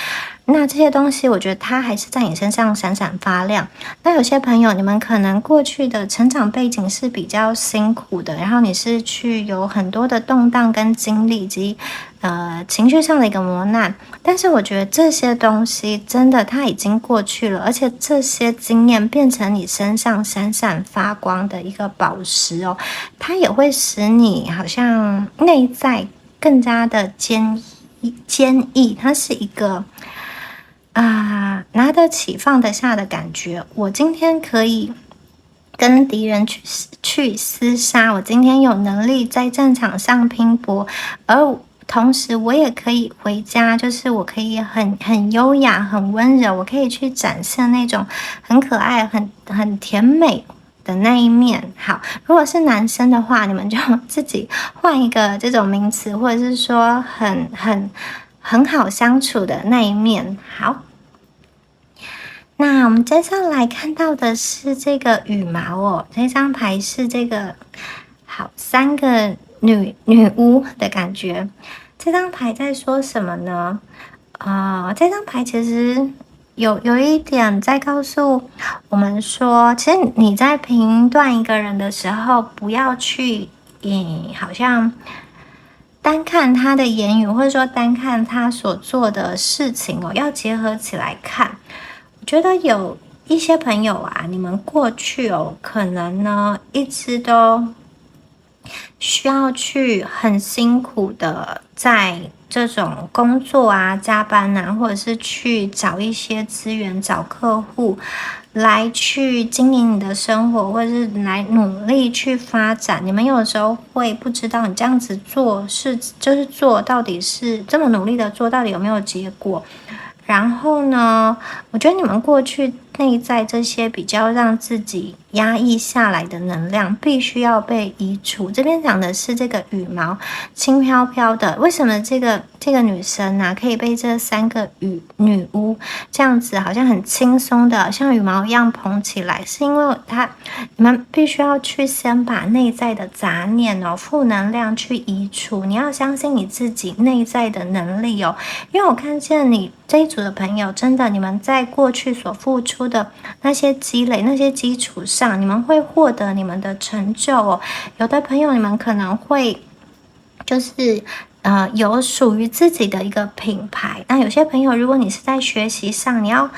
那这些东西，我觉得它还是在你身上闪闪发亮。那有些朋友，你们可能过去的成长背景是比较辛苦的，然后你是去有很多的动荡跟经历及情绪上的一个磨难。但是我觉得这些东西真的它已经过去了，而且这些经验变成你身上闪闪发光的一个宝石哦，它也会使你好像内在更加的坚毅，它是一个拿得起放得下的感觉。我今天可以跟敌人去厮杀，我今天有能力在战场上拼搏，而同时我也可以回家，就是我可以很优雅、很温柔，我可以去展现那种很可爱、很甜美的那一面。好，如果是男生的话，你们就自己换一个这种名词，或者是说很好相处的那一面。好。那我们接下来看到的是这个羽毛哦，这张牌是这个三个女巫的感觉。这张牌在说什么呢？这张牌其实有一点在告诉我们说，其实你在评断一个人的时候，不要去好像单看他的言语，或者说单看他所做的事情哦，要结合起来看。我觉得有一些朋友啊，你们过去哦，可能呢一直都需要去很辛苦的在这种工作啊、加班啊，或者是去找一些资源、找客户来去经营你的生活，或者是来努力去发展。你们有时候会不知道你这样子做就是做到底是这么努力的做，到底有没有结果？然后呢，我觉得你们过去内在这些比较让自己压抑下来的能量，必须要被移除。这边讲的是这个羽毛轻飘飘的，为什么这个女生可以被这三个女巫这样子好像很轻松的像羽毛一样捧起来，是因为你们必须要去先把内在的杂念负能量去移除。你要相信你自己内在的能力哦，因为我看见你这一组的朋友，真的，你们在过去所付出的那些积累、那些基础上，你们会获得你们的成就哦。有的朋友，你们可能会就是有属于自己的一个品牌。那有些朋友，如果你是在学习上，你要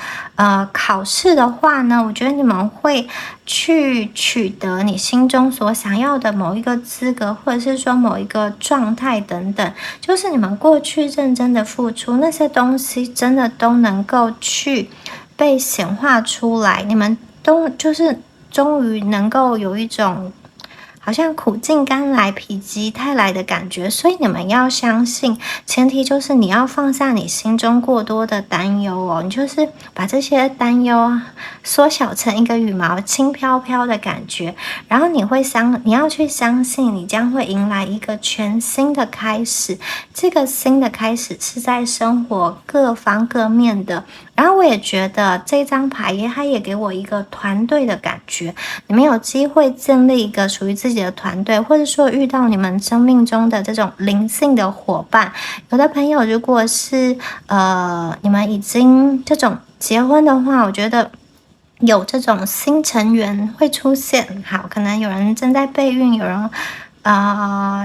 考试的话呢，我觉得你们会去取得你心中所想要的某一个资格，或者是说某一个状态等等。就是你们过去认真的付出，那些东西真的都能够去被显化出来。你们都就是终于能够有一种好像苦尽甘来、否极泰来的感觉。所以你们要相信，前提就是你要放下你心中过多的担忧哦。你就是把这些担忧缩小成一个羽毛，轻飘飘的感觉。然后你要去相信，你将会迎来一个全新的开始。这个新的开始是在生活各方各面的。然后我也觉得这张牌它也给我一个团队的感觉。你们有机会建立一个属于自己的团队，或者说遇到你们生命中的这种灵性的伙伴。有的朋友如果是你们已经这种结婚的话，我觉得有这种新成员会出现。好，可能有人正在备孕，有人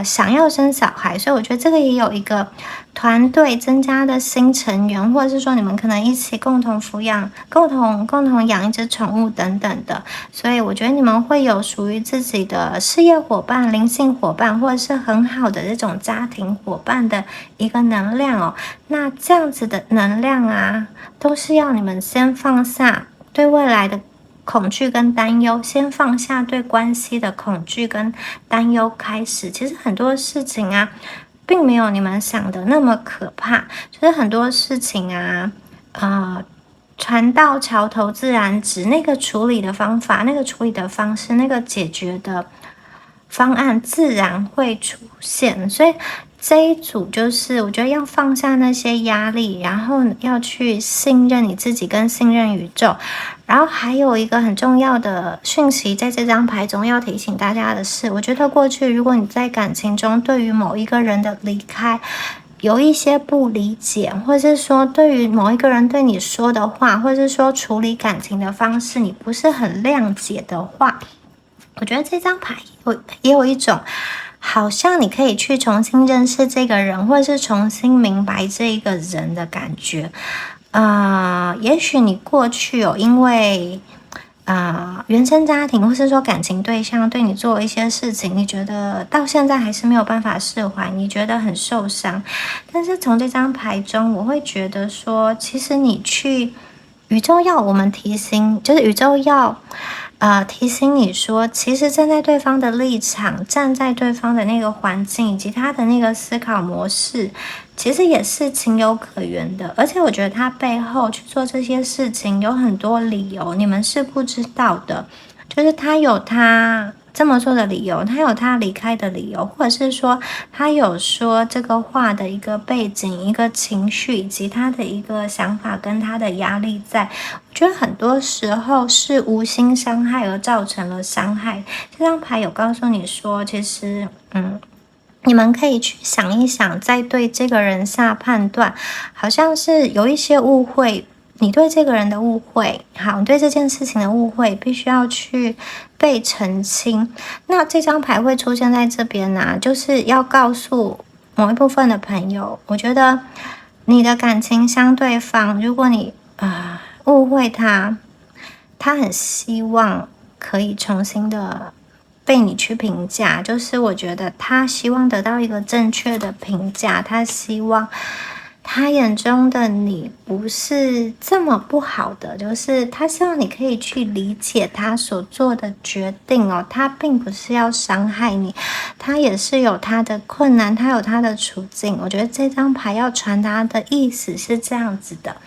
想要生小孩，所以我觉得这个也有一个团队增加的新成员，或者是说你们可能一起共同抚养、共同养一只宠物等等的。所以我觉得你们会有属于自己的事业伙伴、灵性伙伴，或者是很好的这种家庭伙伴的一个能量哦。那这样子的能量都是要你们先放下对未来的恐惧跟担忧，先放下对关系的恐惧跟担忧开始。其实很多事情并没有你们想的那么可怕，就是很多事情啊，船到桥头自然直，那个处理的方法，那个处理的方式，那个解决的方案自然会出现。所以这一组就是我觉得要放下那些压力，然后要去信任你自己跟信任宇宙。然后还有一个很重要的讯息，在这张牌中要提醒大家的是，我觉得过去如果你在感情中对于某一个人的离开有一些不理解，或者是说对于某一个人对你说的话，或者是说处理感情的方式你不是很谅解的话，我觉得这张牌也有一种好像你可以去重新认识这个人，或者是重新明白这一个人的感觉。也许你过去有因为原生家庭或是说感情对象对你做了一些事情，你觉得到现在还是没有办法释怀，你觉得很受伤。但是从这张牌中，我会觉得说，其实你去宇宙要我们提醒，就是宇宙要提醒你说，其实站在对方的立场，站在对方的那个环境以及他的那个思考模式，其实也是情有可原的。而且我觉得他背后去做这些事情有很多理由，你们是不知道的。就是他有他这么做的理由，他有他离开的理由，或者是说他有说这个话的一个背景、一个情绪，以及他的一个想法跟他的压力在。我觉得很多时候是无心伤害而造成了伤害。这张牌有告诉你说，其实你们可以去想一想，再对这个人下判断，好像是有一些误会，你对这个人的误会，好，你对这件事情的误会，必须要去被澄清。那这张牌会出现在这边呢，就是要告诉某一部分的朋友，我觉得你的感情相对方，如果你误会他，他很希望可以重新的被你去评价，就是我觉得他希望得到一个正确的评价，他希望他眼中的你不是这么不好的，就是他希望你可以去理解他所做的决定哦，他并不是要伤害你，他也是有他的困难，他有他的处境。我觉得这张牌要传达的意思是这样子的。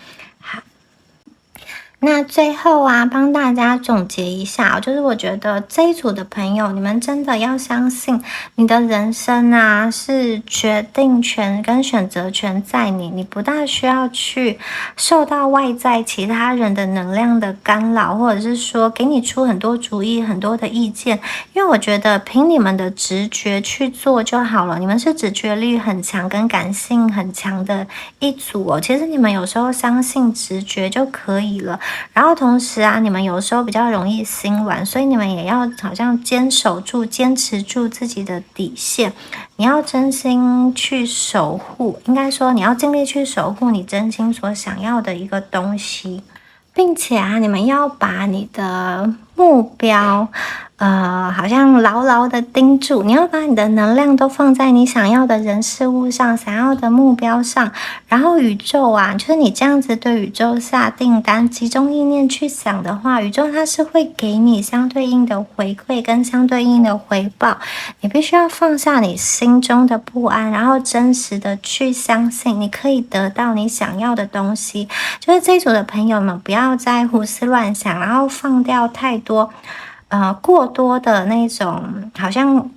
那最后帮大家总结一下，就是我觉得这一组的朋友，你们真的要相信，你的人生是决定权跟选择权在你，你不大需要去受到外在其他人的能量的干扰，或者是说给你出很多主意、很多的意见，因为我觉得凭你们的直觉去做就好了。你们是直觉力很强跟感性很强的一组哦，其实你们有时候相信直觉就可以了。然后同时你们有时候比较容易心软，所以你们也要好像坚持住自己的底线，你要真心去守护，应该说你要尽力去守护你真心所想要的一个东西，并且你们要把你的目标好像牢牢的盯住，你要把你的能量都放在你想要的人事物上，想要的目标上，然后宇宙就是你这样子对宇宙下订单，集中意念去想的话，宇宙它是会给你相对应的回馈跟相对应的回报。你必须要放下你心中的不安，然后真实的去相信你可以得到你想要的东西。就是这一组的朋友们不要再胡思乱想，然后放掉太多过多的那种好像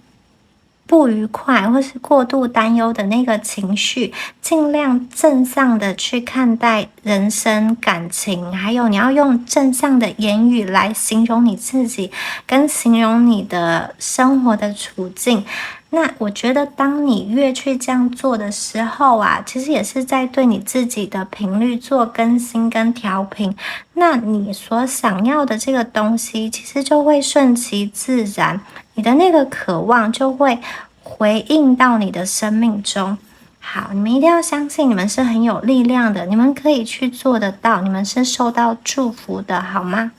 不愉快或是过度担忧的那个情绪，尽量正向的去看待人生感情，还有你要用正向的言语来形容你自己跟形容你的生活的处境。那我觉得当你越去这样做的时候其实也是在对你自己的频率做更新跟调频，那你所想要的这个东西其实就会顺其自然，你的那个渴望就会回应到你的生命中。好，你们一定要相信你们是很有力量的，你们可以去做得到，你们是受到祝福的，好吗？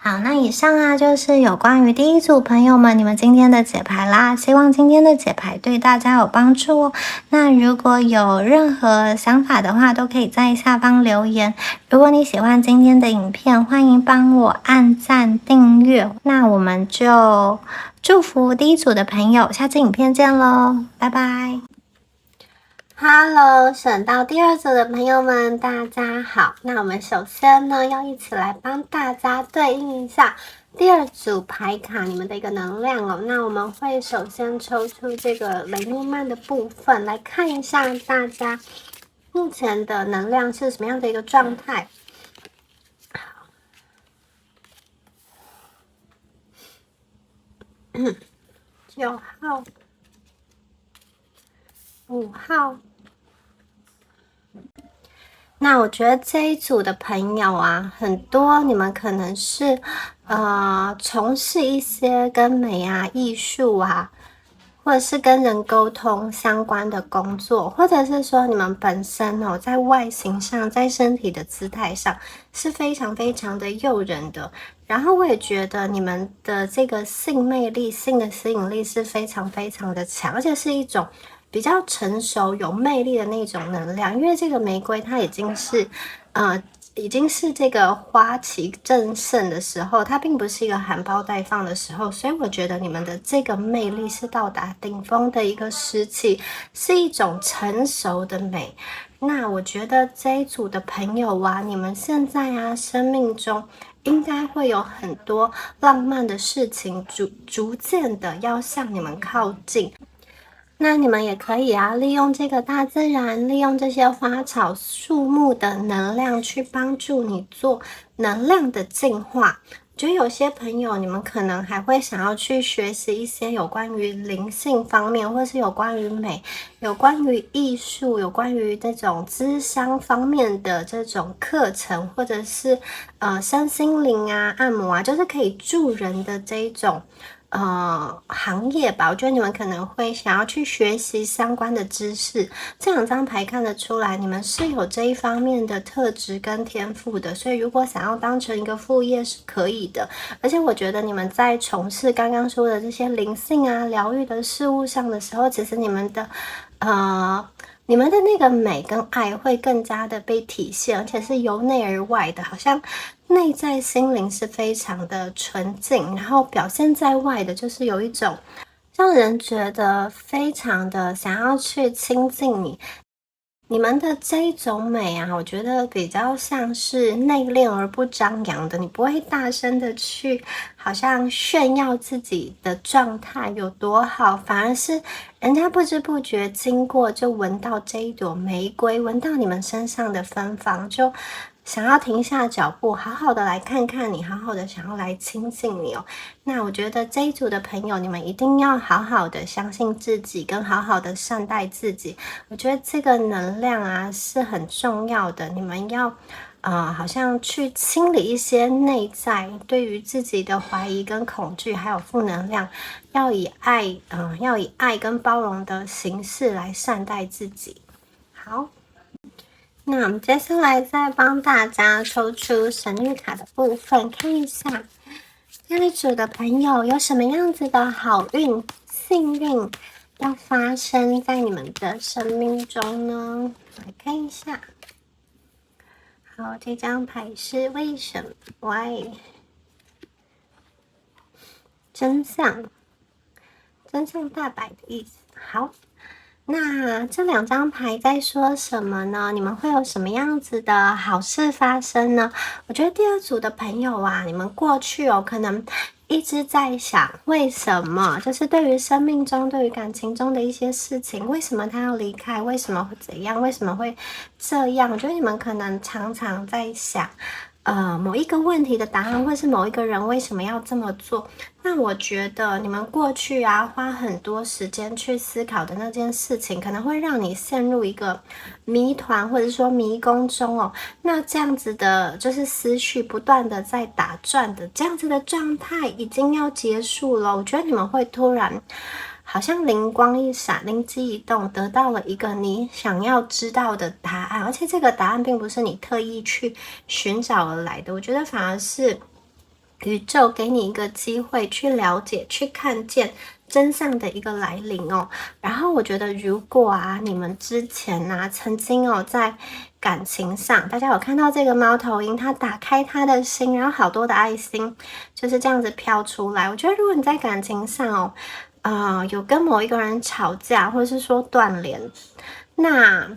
好，那以上就是有关于第一组朋友们你们今天的解牌啦，希望今天的解牌对大家有帮助哦。那如果有任何想法的话，都可以在下方留言。如果你喜欢今天的影片，欢迎帮我按赞订阅。那我们就祝福第一组的朋友，下次影片见咯，拜拜。Hello，选到第二组的朋友们，大家好。那我们首先呢，要一起来帮大家对应一下第二组牌卡你们的一个能量哦。那我们会首先抽出这个雷诺曼的部分，来看一下大家目前的能量是什么样的一个状态。好，9号、5号。那我觉得这一组的朋友啊，很多你们可能是从事一些跟美啊、艺术啊，或者是跟人沟通相关的工作，或者是说你们本身哦，在外形上、在身体的姿态上是非常非常的诱人的。然后我也觉得你们的这个性魅力、性的吸引力是非常非常的强，而且是一种比较成熟、有魅力的那种能量。因为这个玫瑰它已经是这个花期正盛的时候，它并不是一个含苞待放的时候，所以我觉得你们的这个魅力是到达顶峰的一个时期，是一种成熟的美。那我觉得这一组的朋友啊，你们现在啊，生命中应该会有很多浪漫的事情逐渐的要向你们靠近。那你们也可以啊，利用这个大自然，利用这些花草树木的能量去帮助你做能量的净化。我觉得有些朋友，你们可能还会想要去学习一些有关于灵性方面，或是有关于美、有关于艺术、有关于这种咨商方面的这种课程，或者是身心灵啊、按摩啊，就是可以助人的这一种行业吧。我觉得你们可能会想要去学习相关的知识。这两张牌看得出来，你们是有这一方面的特质跟天赋的，所以如果想要当成一个副业是可以的。而且我觉得你们在从事刚刚说的这些灵性啊、疗愈的事物上的时候，其实你们的那个美跟爱会更加的被体现，而且是由内而外的，好像内在心灵是非常的纯净，然后表现在外的就是有一种让人觉得非常的想要去亲近你。你们的这一种美啊，我觉得比较像是内敛而不张扬的，你不会大声的去好像炫耀自己的状态有多好，反而是人家不知不觉经过就闻到这一朵玫瑰，闻到你们身上的芬芳，就想要停下脚步，好好的来看看你，好好的想要来亲近你哦。那我觉得这一组的朋友，你们一定要好好的相信自己，跟好好的善待自己。我觉得这个能量啊是很重要的，你们要好像去清理一些内在对于自己的怀疑跟恐惧，还有负能量，要以爱跟包容的形式来善待自己。好。那我们接下来再帮大家抽出神谕卡的部分，看一下这一组的朋友有什么样子的好运、幸运要发生在你们的生命中呢？来看一下。好，这张牌是为什么 ？Why？ 真相大白的意思。好。那这两张牌在说什么呢？你们会有什么样子的好事发生呢？我觉得第二组的朋友啊，你们过去可能一直在想为什么，就是对于生命中、对于感情中的一些事情，为什么他要离开？为什么会怎样？为什么会这样？我觉得你们可能常常在想某一个问题的答案，或是某一个人为什么要这么做。那我觉得你们过去啊花很多时间去思考的那件事情，可能会让你陷入一个谜团或者说迷宫中哦。那这样子的就是思绪不断的在打转的这样子的状态已经要结束了。我觉得你们会突然好像灵光一闪，灵机一动，得到了一个你想要知道的答案，而且这个答案并不是你特意去寻找而来的，我觉得反而是宇宙给你一个机会去了解、去看见真相的一个来临哦。然后我觉得如果你们之前曾经在感情上，大家有看到这个猫头鹰它打开它的心，然后好多的爱心就是这样子飘出来。我觉得如果你在感情上有跟某一个人吵架，或者是说断联，那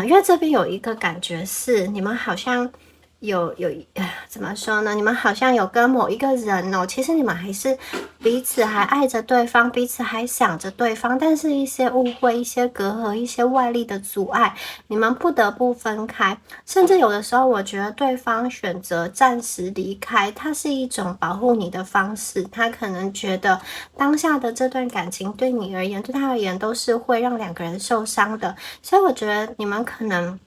因为这边有一个感觉是你们好像怎么说呢？你们好像有跟某一个人其实你们还是彼此还爱着对方，彼此还想着对方，但是一些误会、一些隔阂、一些外力的阻碍，你们不得不分开。甚至有的时候，我觉得对方选择暂时离开，它是一种保护你的方式。他可能觉得当下的这段感情对你而言，对他而言都是会让两个人受伤的。所以我觉得你们可能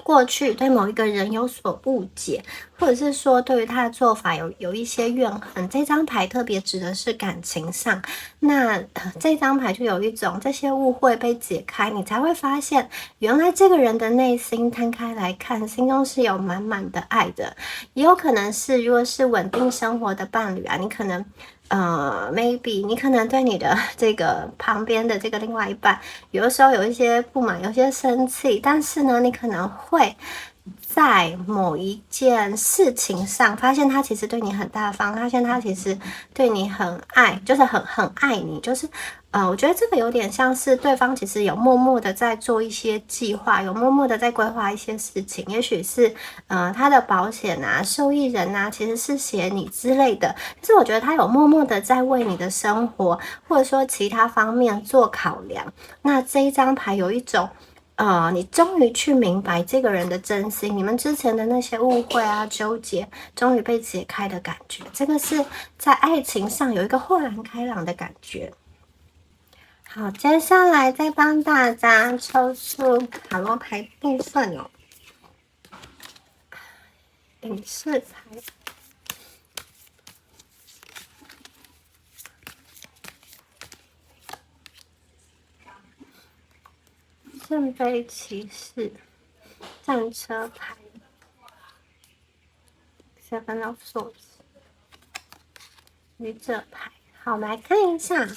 过去对某一个人有所误解，或者是说对于他的做法有一些怨恨。这张牌特别指的是感情上，那这张牌就有一种这些误会被解开，你才会发现原来这个人的内心摊开来看，心中是有满满的爱的。也有可能是如果是稳定生活的伴侣你可能maybe 你可能对你的这个旁边的这个另外一半，有的时候有一些不满，有些生气，但是呢，你可能会在某一件事情上发现他其实对你很大方，发现他其实对你很爱，就是很爱你，就是我觉得这个有点像是对方其实有默默的在做一些计划，有默默的在规划一些事情，也许是他的保险受益人其实是写你之类的，但是我觉得他有默默的在为你的生活或者说其他方面做考量。那这一张牌有一种你终于去明白这个人的真心，你们之前的那些误会纠结终于被解开的感觉，这个是在爱情上有一个豁然开朗的感觉。好，接下来再帮大家抽出塔罗牌部分隐士牌，圣杯骑士，战车牌 ，Seven of Swords， 愚者牌。好，我们来看一下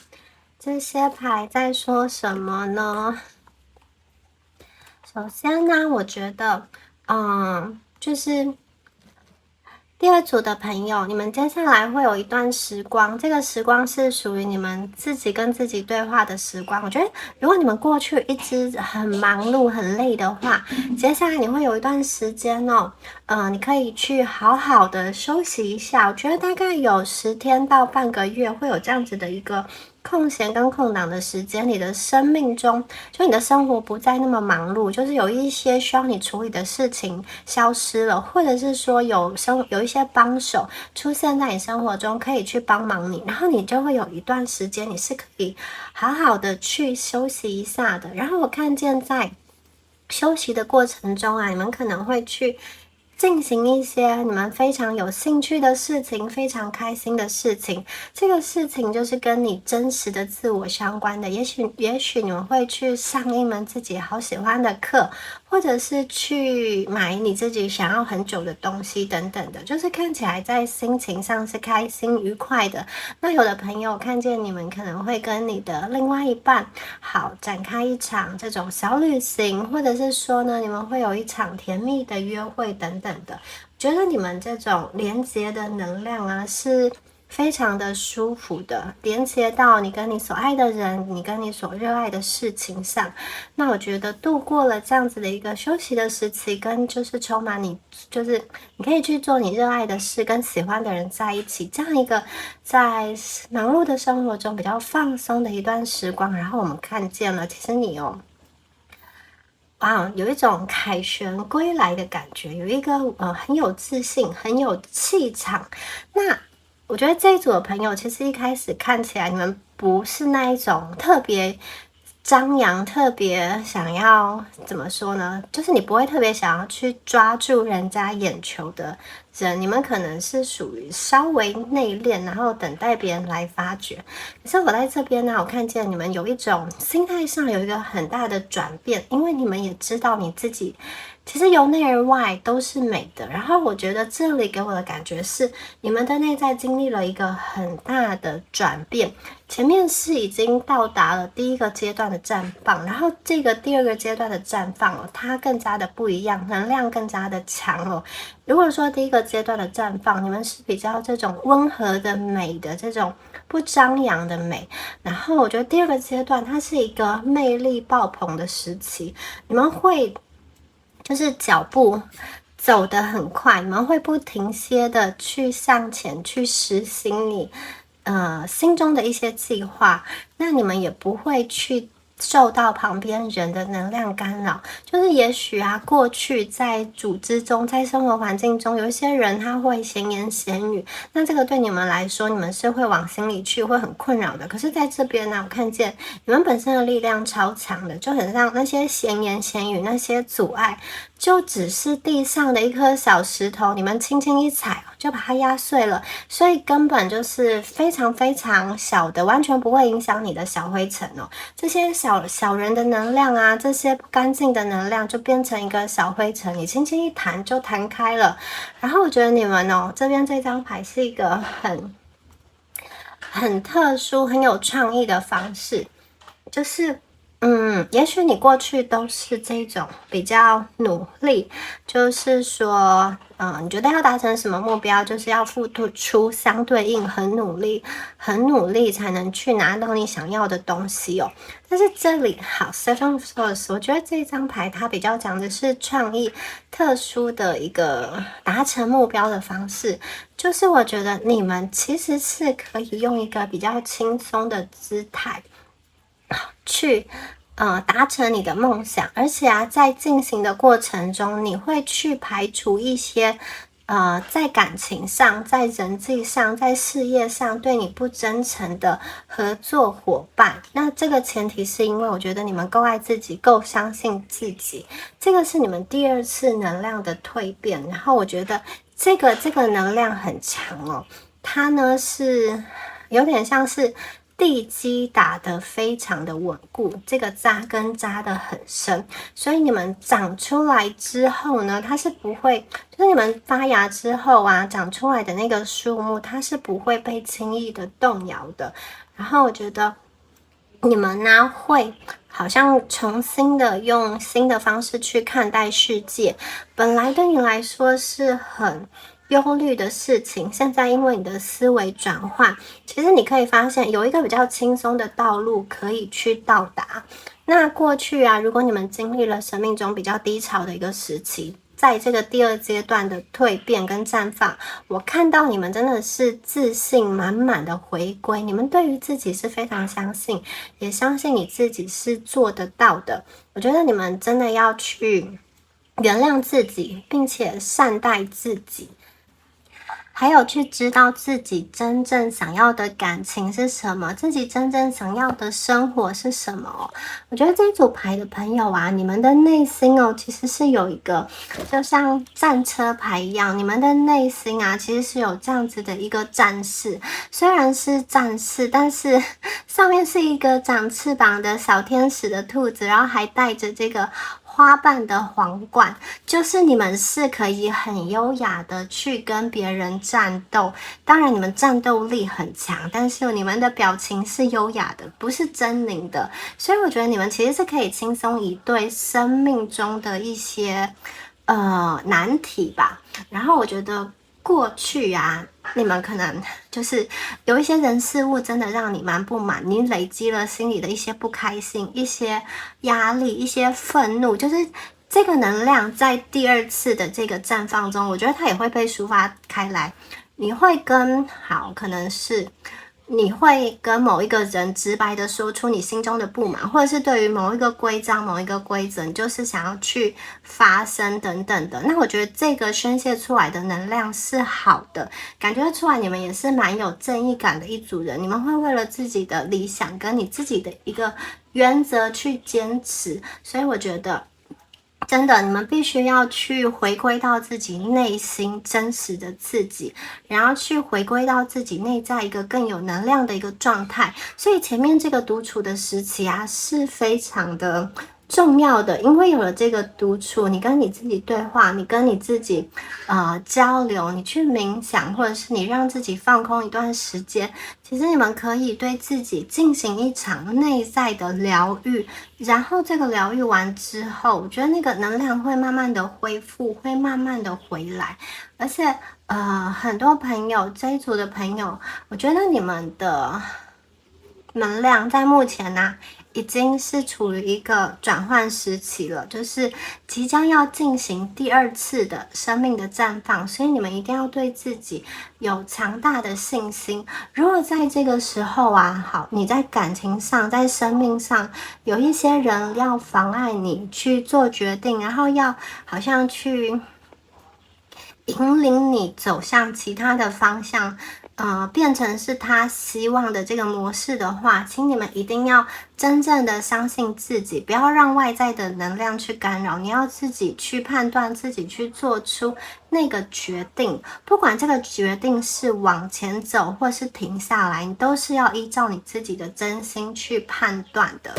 这些牌在说什么呢？首先呢，我觉得，就是第二组的朋友，你们接下来会有一段时光，这个时光是属于你们自己跟自己对话的时光。我觉得，如果你们过去一直很忙碌、很累的话，接下来你会有一段时间你可以去好好的休息一下。我觉得大概有10天到半个月会有这样子的一个空闲跟空档的时间，你的生命中，就你的生活不再那么忙碌，就是有一些需要你处理的事情消失了，或者是说有一些帮手出现在你生活中，可以去帮忙你，然后你就会有一段时间你是可以好好的去休息一下的。然后我看见在休息的过程中你们可能会去进行一些你们非常有兴趣的事情，非常开心的事情。这个事情就是跟你真实的自我相关的，也许你们会去上一门自己好喜欢的课，或者是去买你自己想要很久的东西等等的，就是看起来在心情上是开心愉快的。那有的朋友看见你们可能会跟你的另外一半好展开一场这种小旅行，或者是说呢，你们会有一场甜蜜的约会等等的。觉得你们这种连接的能量是非常的舒服的，连接到你跟你所爱的人，你跟你所热爱的事情上。那我觉得度过了这样子的一个休息的时期，跟就是充满你，就是你可以去做你热爱的事，跟喜欢的人在一起，这样一个在忙碌的生活中比较放松的一段时光。然后我们看见了，其实你有一种凯旋归来的感觉，有一个很有自信、很有气场。那我觉得这一组的朋友，其实一开始看起来你们不是那一种特别张扬、特别想要怎么说呢？就是你不会特别想要去抓住人家眼球的人，你们可能是属于稍微内敛，然后等待别人来发掘。可是我在这边呢，我看见你们有一种心态上有一个很大的转变，因为你们也知道你自己其实由内而外都是美的。然后我觉得这里给我的感觉是，你们的内在经历了一个很大的转变。前面是已经到达了第一个阶段的绽放，然后这个第二个阶段的绽放哦，它更加的不一样，能量更加的强哦。如果说第一个阶段的绽放，你们是比较这种温和的美的这种不张扬的美，然后我觉得第二个阶段它是一个魅力爆棚的时期，你们会就是脚步走得很快，你们会不停歇的去向前去实行你心中的一些计划，那你们也不会去受到旁边人的能量干扰。就是也许啊，过去在组织中，在生活环境中，有一些人他会闲言闲语，那这个对你们来说，你们是会往心里去，会很困扰的。可是在这边呢，我看见你们本身的力量超强的，就很像那些闲言闲语，那些阻碍，就只是地上的一颗小石头，你们轻轻一踩就把它压碎了，所以根本就是非常非常小的，完全不会影响你的小灰尘哦。这些小人的能量啊，这些不干净的能量就变成一个小灰尘，你轻轻一弹就弹开了。然后我觉得你们哦，这边这张牌是一个很特殊、很有创意的方式，就是也许你过去都是这种比较努力，就是说，你觉得要达成什么目标，就是要付出相对应，很努力才能去拿到你想要的东西哦。但是这里好 ，Seven of Swords， 我觉得这张牌它比较讲的是创意、特殊的一个达成目标的方式，就是我觉得你们其实是可以用一个比较轻松的姿态去达成你的梦想，而且啊，在进行的过程中，你会去排除一些在感情上、在人际上、在事业上对你不真诚的合作伙伴。那这个前提是因为我觉得你们够爱自己，够相信自己，这个是你们第二次能量的蜕变。然后我觉得这个能量很强哦，它呢是有点像是地基打得非常的稳固，这个扎根扎得很深，所以你们长出来之后呢，它是不会，就是你们发芽之后啊，长出来的那个树木，它是不会被轻易的动摇的。然后我觉得你们呢会好像重新的用新的方式去看待世界，本来对你来说是很忧虑的事情，现在因为你的思维转换，其实你可以发现有一个比较轻松的道路可以去到达。那过去啊，如果你们经历了生命中比较低潮的一个时期，在这个第二阶段的蜕变跟绽放，我看到你们真的是自信满满的回归，你们对于自己是非常相信，也相信你自己是做得到的。我觉得你们真的要去原谅自己，并且善待自己，还有去知道自己真正想要的感情是什么，自己真正想要的生活是什么哦。我觉得这一组牌的朋友啊，你们的内心哦，其实是有一个就像战车牌一样，你们的内心啊，其实是有这样子的一个战士，虽然是战士，但是上面是一个长翅膀的小天使的兔子，然后还带着这个花瓣的皇冠，就是你们是可以很优雅的去跟别人战斗，当然你们战斗力很强，但是你们的表情是优雅的，不是狰狞的，所以我觉得你们其实是可以轻松以对生命中的一些难题吧。然后我觉得过去啊，你们可能就是有一些人事物真的让你蛮不满，你累积了心里的一些不开心、一些压力、一些愤怒，就是这个能量在第二次的这个绽放中，我觉得它也会被抒发开来。你会可能是你会跟某一个人直白的说出你心中的不满，或者是对于某一个规章、某一个规则，你就是想要去发声等等的。那我觉得这个宣泄出来的能量是好的，感觉出来你们也是蛮有正义感的一组人，你们会为了自己的理想跟你自己的一个原则去坚持，所以我觉得真的，你们必须要去回归到自己内心真实的自己，然后去回归到自己内在一个更有能量的一个状态。所以前面这个独处的时期啊，是非常的重要的，因为有了这个独处，你跟你自己对话，你跟你自己交流，你去冥想，或者是你让自己放空一段时间，其实你们可以对自己进行一场内在的疗愈，然后这个疗愈完之后，我觉得那个能量会慢慢的恢复，会慢慢的回来，而且很多朋友，这一组的朋友，我觉得你们的能量在目前呢，已经是处于一个转换时期了，就是即将要进行第二次的生命的绽放，所以你们一定要对自己有强大的信心。如果在这个时候啊，好，你在感情上，在生命上有一些人要妨碍你去做决定，然后要好像去引领你走向其他的方向，变成是他希望的这个模式的话，请你们一定要真正的相信自己，不要让外在的能量去干扰，你要自己去判断，自己去做出那个决定，不管这个决定是往前走或是停下来，你都是要依照你自己的真心去判断的。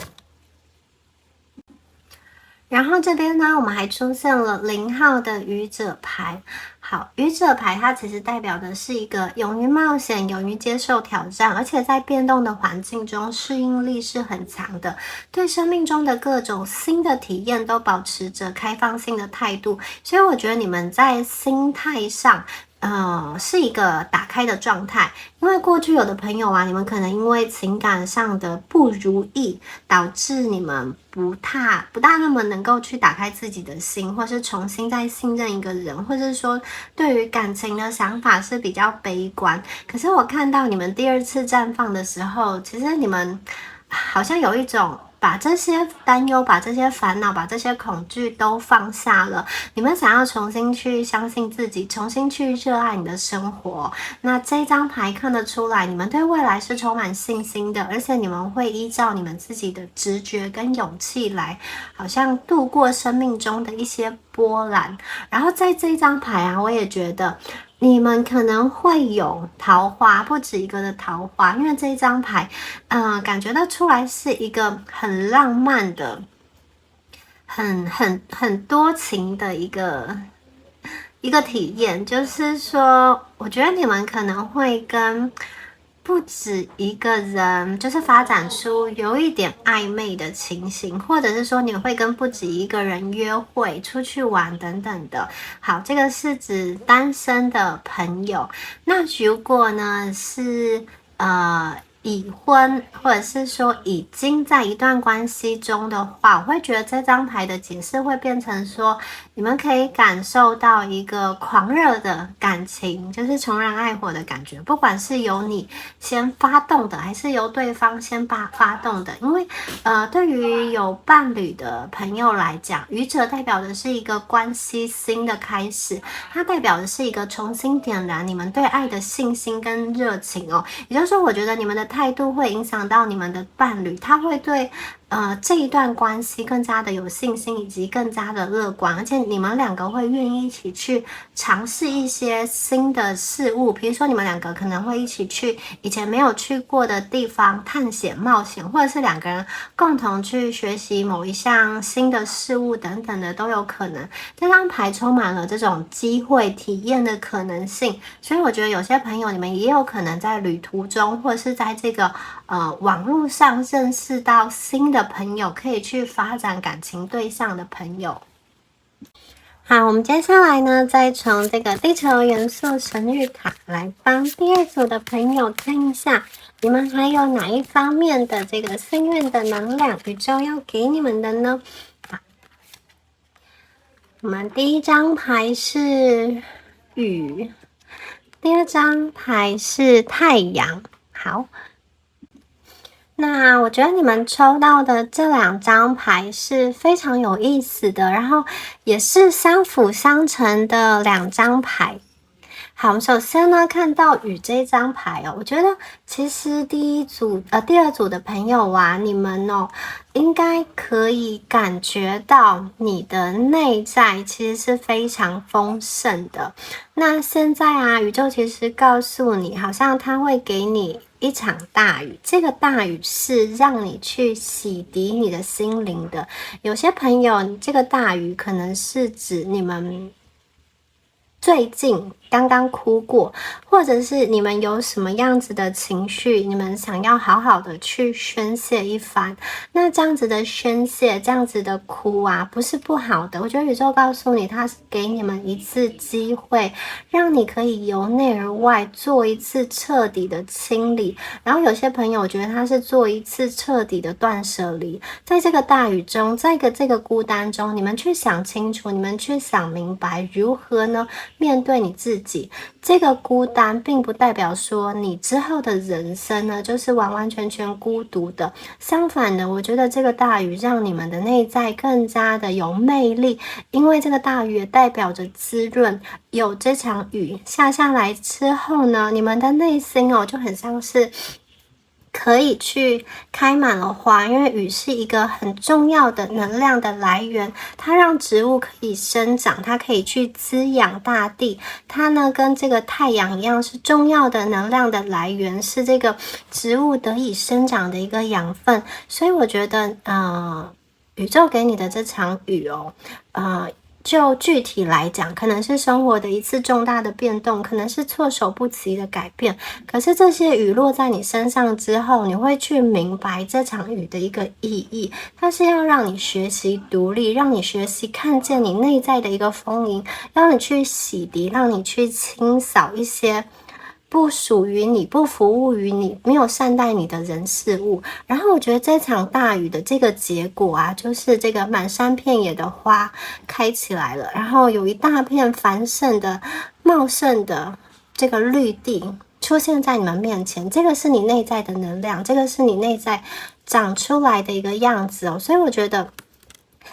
然后这边呢，我们还出现了0号的愚者牌。好，愚者牌它其实代表的是一个勇于冒险、勇于接受挑战，而且在变动的环境中适应力是很强的，对生命中的各种新的体验都保持着开放性的态度。所以我觉得你们在心态上是一个打开的状态，因为过去有的朋友啊，你们可能因为情感上的不如意，导致你们不大那么能够去打开自己的心，或是重新再信任一个人，或是说对于感情的想法是比较悲观。可是我看到你们第二次绽放的时候，其实你们好像有一种把这些担忧、把这些烦恼、把这些恐惧都放下了，你们想要重新去相信自己，重新去热爱你的生活。那这张牌看得出来，你们对未来是充满信心的，而且你们会依照你们自己的直觉跟勇气来，好像度过生命中的一些波澜。然后在这张牌啊，我也觉得你们可能会有桃花，不止一个的桃花，因为这一张牌感觉得出来是一个很浪漫的很多情的一个体验。就是说我觉得你们可能会跟不止一个人就是发展出有一点暧昧的情形，或者是说你会跟不止一个人约会、出去玩等等的。好，这个是指单身的朋友。那如果呢是已婚或者是说已经在一段关系中的话，我会觉得这张牌的解释会变成说，你们可以感受到一个狂热的感情，就是重燃爱火的感觉，不管是由你先发动的，还是由对方先发动的。因为对于有伴侣的朋友来讲，愚者代表的是一个关系新的开始，它代表的是一个重新点燃你们对爱的信心跟热情哦。也就是说，我觉得你们的态度会影响到你们的伴侣，他会对这一段关系更加的有信心，以及更加的乐观，而且你们两个会愿意一起去尝试一些新的事物，比如说你们两个可能会一起去以前没有去过的地方探险冒险，或者是两个人共同去学习某一项新的事物等等的都有可能。这张牌充满了这种机会体验的可能性，所以我觉得有些朋友你们也有可能在旅途中，或者是在这个网络上认识到新的朋友，可以去发展感情对象的朋友。好，我们接下来呢，再从这个地球元素神谕卡来帮第二组的朋友看一下，你们还有哪一方面的这个幸运的能量，宇宙要给你们的呢？好，我们第一张牌是雨，第二张牌是太阳。好，那我觉得你们抽到的这两张牌是非常有意思的，然后也是相辅相成的两张牌。好，首先呢，看到雨这张牌哦，我觉得其实第二组的朋友啊，你们应该可以感觉到你的内在其实是非常丰盛的。那现在啊，宇宙其实告诉你，好像它会给你一场大雨，这个大雨是让你去洗涤你的心灵的。有些朋友，这个大雨可能是指你们最近刚刚哭过，或者是你们有什么样子的情绪，你们想要好好的去宣泄一番。那这样子的宣泄，这样子的哭啊，不是不好的。我觉得宇宙告诉你，它是给你们一次机会，让你可以由内而外做一次彻底的清理。然后有些朋友，我觉得他是做一次彻底的断舍离。在这个大雨中，在这个孤单中，你们去想清楚，你们去想明白，如何呢面对你自己。这个孤单并不代表说你之后的人生呢就是完完全全孤独的，相反的，我觉得这个大雨让你们的内在更加的有魅力，因为这个大雨也代表着滋润。有这场雨下来之后呢，你们的内心就很像是可以去开满了花，因为雨是一个很重要的能量的来源，它让植物可以生长，它可以去滋养大地，它呢跟这个太阳一样是重要的能量的来源，是这个植物得以生长的一个养分。所以我觉得宇宙给你的这场雨就具体来讲，可能是生活的一次重大的变动，可能是措手不及的改变。可是这些雨落在你身上之后，你会去明白这场雨的一个意义，它是要让你学习独立，让你学习看见你内在的一个丰盈，让你去洗涤，让你去清扫一些不属于你、不服务于你、没有善待你的人事物。然后我觉得这场大雨的这个结果啊，就是这个满山遍野的花开起来了，然后有一大片繁盛的、茂盛的这个绿地出现在你们面前。这个是你内在的能量，这个是你内在长出来的一个样子所以我觉得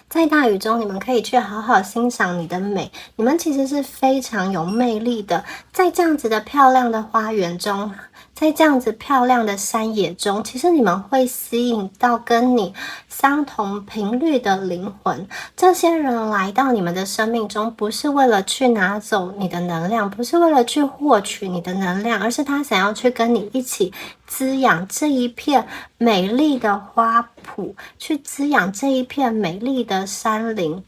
在大雨中，你们可以去好好欣赏你的美，你们其实是非常有魅力的。在这样子的漂亮的花园中，在这样子漂亮的山野中，其实你们会吸引到跟你相同频率的灵魂。这些人来到你们的生命中，不是为了去拿走你的能量，不是为了去获取你的能量，而是他想要去跟你一起滋养这一片美丽的花圃，去滋养这一片美丽的山林。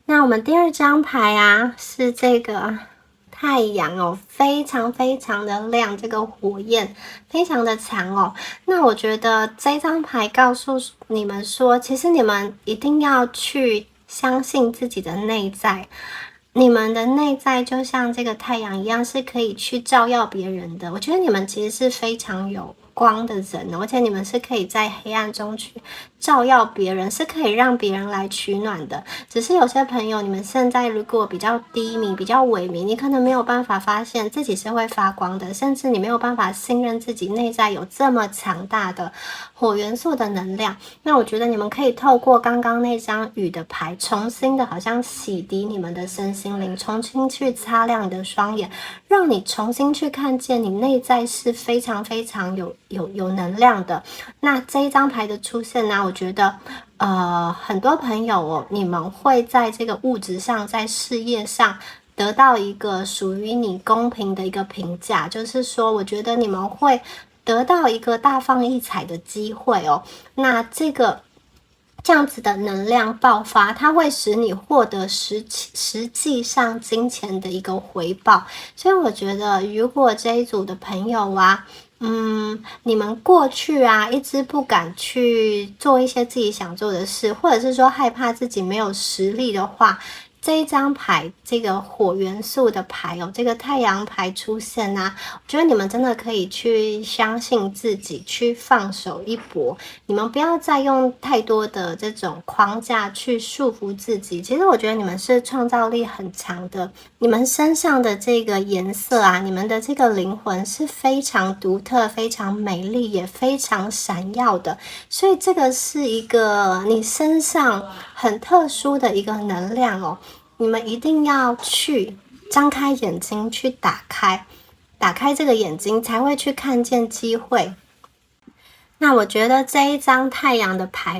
那我们第二张牌啊，是这个太阳非常非常的亮，这个火焰非常的强那我觉得这张牌告诉你们说，其实你们一定要去相信自己的内在，你们的内在就像这个太阳一样，是可以去照耀别人的。我觉得你们其实是非常有光的人而且你们是可以在黑暗中去照耀别人，是可以让别人来取暖的。只是有些朋友，你们现在如果比较低迷、比较萎靡，你可能没有办法发现自己是会发光的，甚至你没有办法信任自己内在有这么强大的火元素的能量。那我觉得你们可以透过刚刚那张雨的牌，重新的好像洗涤你们的身心灵，重新去擦亮你的双眼，让你重新去看见你内在是非常非常有能量的。那这一张牌的出现呢，我觉得很多朋友你们会在这个物质上，在事业上得到一个属于你公平的一个评价，就是说我觉得你们会得到一个大放异彩的机会那这样子的能量爆发，它会使你获得实际上金钱的一个回报。所以我觉得如果这一组的朋友啊你们过去一直不敢去做一些自己想做的事，或者是说害怕自己没有实力的话，这一张牌，这个火元素的牌这个太阳牌出现我觉得你们真的可以去相信自己，去放手一搏。你们不要再用太多的这种框架去束缚自己。其实我觉得你们是创造力很强的，你们身上的这个颜色你们的这个灵魂是非常独特、非常美丽，也非常闪耀的。所以这个是一个你身上很特殊的一个能量你们一定要去张开眼睛，去打开这个眼睛，才会去看见机会。那我觉得这一张太阳的牌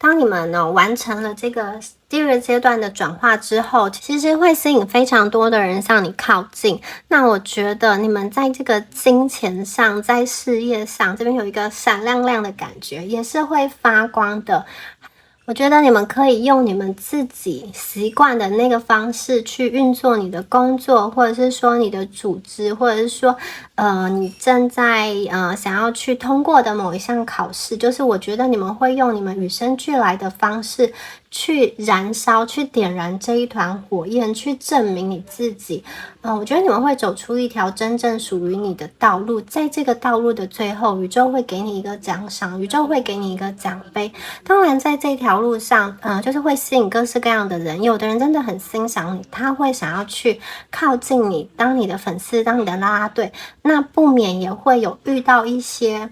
当你们呢完成了这个第二阶段的转化之后，其实会吸引非常多的人向你靠近。那我觉得你们在这个金钱上，在事业上，这边有一个闪亮亮的感觉，也是会发光的。我觉得你们可以用你们自己习惯的那个方式去运作你的工作，或者是说你的组织，或者是说你正在想要去通过的某一项考试，就是我觉得你们会用你们与生俱来的方式去燃烧，去点燃这一团火焰，去证明你自己。我觉得你们会走出一条真正属于你的道路，在这个道路的最后，宇宙会给你一个奖赏，宇宙会给你一个奖杯。当然在这条路上就是会吸引各式各样的人，有的人真的很欣赏你，他会想要去靠近你，当你的粉丝，当你的啦啦队，那不免也会有遇到一些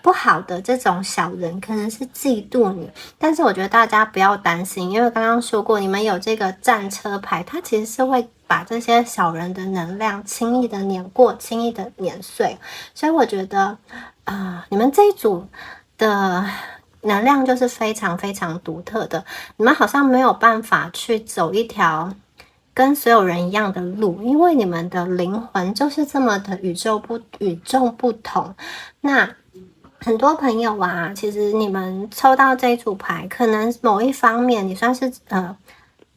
不好的这种小人，可能是嫉妒你，但是我觉得大家不要担心，因为刚刚说过，你们有这个战车牌，它其实是会把这些小人的能量轻易的碾过，轻易的碾碎，所以我觉得你们这一组的能量就是非常非常独特的，你们好像没有办法去走一条跟所有人一样的路，因为你们的灵魂就是这么的与众不同。那很多朋友啊，其实你们抽到这组牌，可能某一方面你算是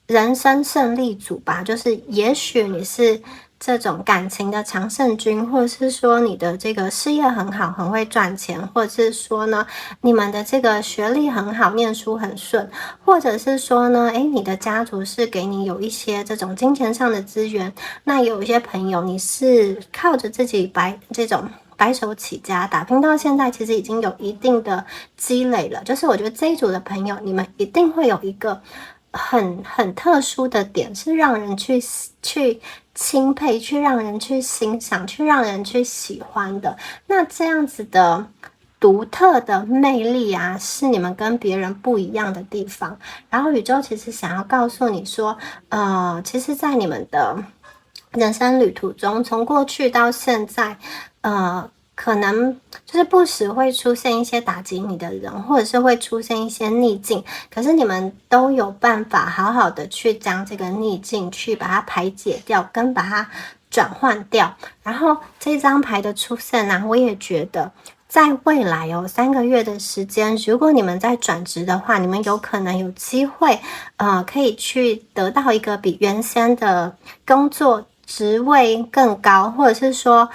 人生胜利组吧，就是也许你是这种感情的常胜军，或者是说你的这个事业很好，很会赚钱，或者是说呢，你们的这个学历很好，念书很顺，或者是说呢，你的家族是给你有一些这种金钱上的资源，那有一些朋友你是靠着自己这种白手起家打拼到现在，其实已经有一定的积累了，就是我觉得这一组的朋友，你们一定会有一个很特殊的点，是让人去钦佩，去让人去欣赏，去让人去喜欢的。那这样子的独特的魅力啊，是你们跟别人不一样的地方。然后宇宙其实想要告诉你说，其实在你们的人生旅途中，从过去到现在，可能就是不时会出现一些打击你的人，或者是会出现一些逆境，可是你们都有办法好好的去将这个逆境去把它排解掉，跟把它转换掉。然后这张牌的出现呢，我也觉得在未来3个月的时间，如果你们在转职的话，你们有可能有机会可以去得到一个比原先的工作职位更高，或者是说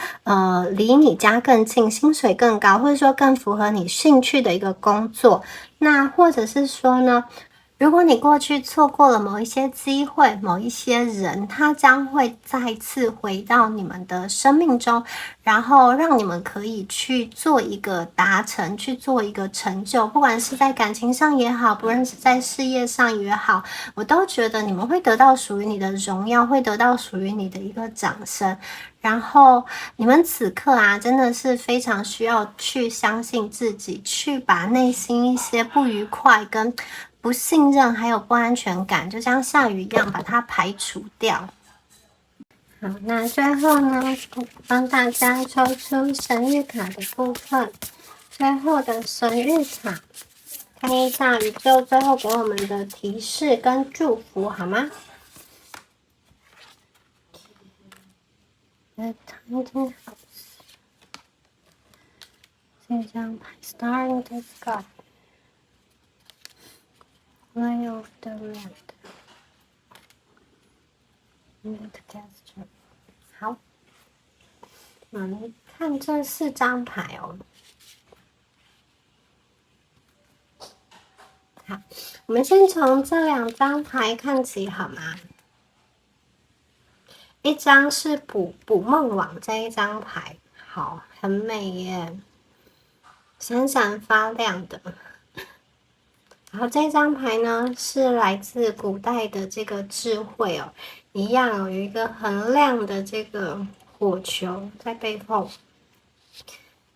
离你家更近，薪水更高，或者说更符合你兴趣的一个工作。那或者是说呢，如果你过去错过了某一些机会，某一些人，他将会再次回到你们的生命中，然后让你们可以去做一个达成，去做一个成就，不管是在感情上也好，不论是在事业上也好，我都觉得你们会得到属于你的荣耀，会得到属于你的一个掌声。然后你们此刻啊，真的是非常需要去相信自己，去把内心一些不愉快跟不信任还有不安全感，就像下雨一样把它排除掉。好，那最后呢，帮大家抽出神谕卡的部分，最后的神谕卡，看一下宇宙最后给我们的提示跟祝福，好吗？The Tiny House， 这张牌 Star in the Sky。Lay of the Land and Gesture。 好，我们看这4张牌哦。好，我们先从这2张牌看起好吗？一张是捕梦网这一张牌，好，很美耶，闪闪发亮的。然后这张牌呢，是来自古代的这个智慧哦，一样有一个很亮的这个火球在背后。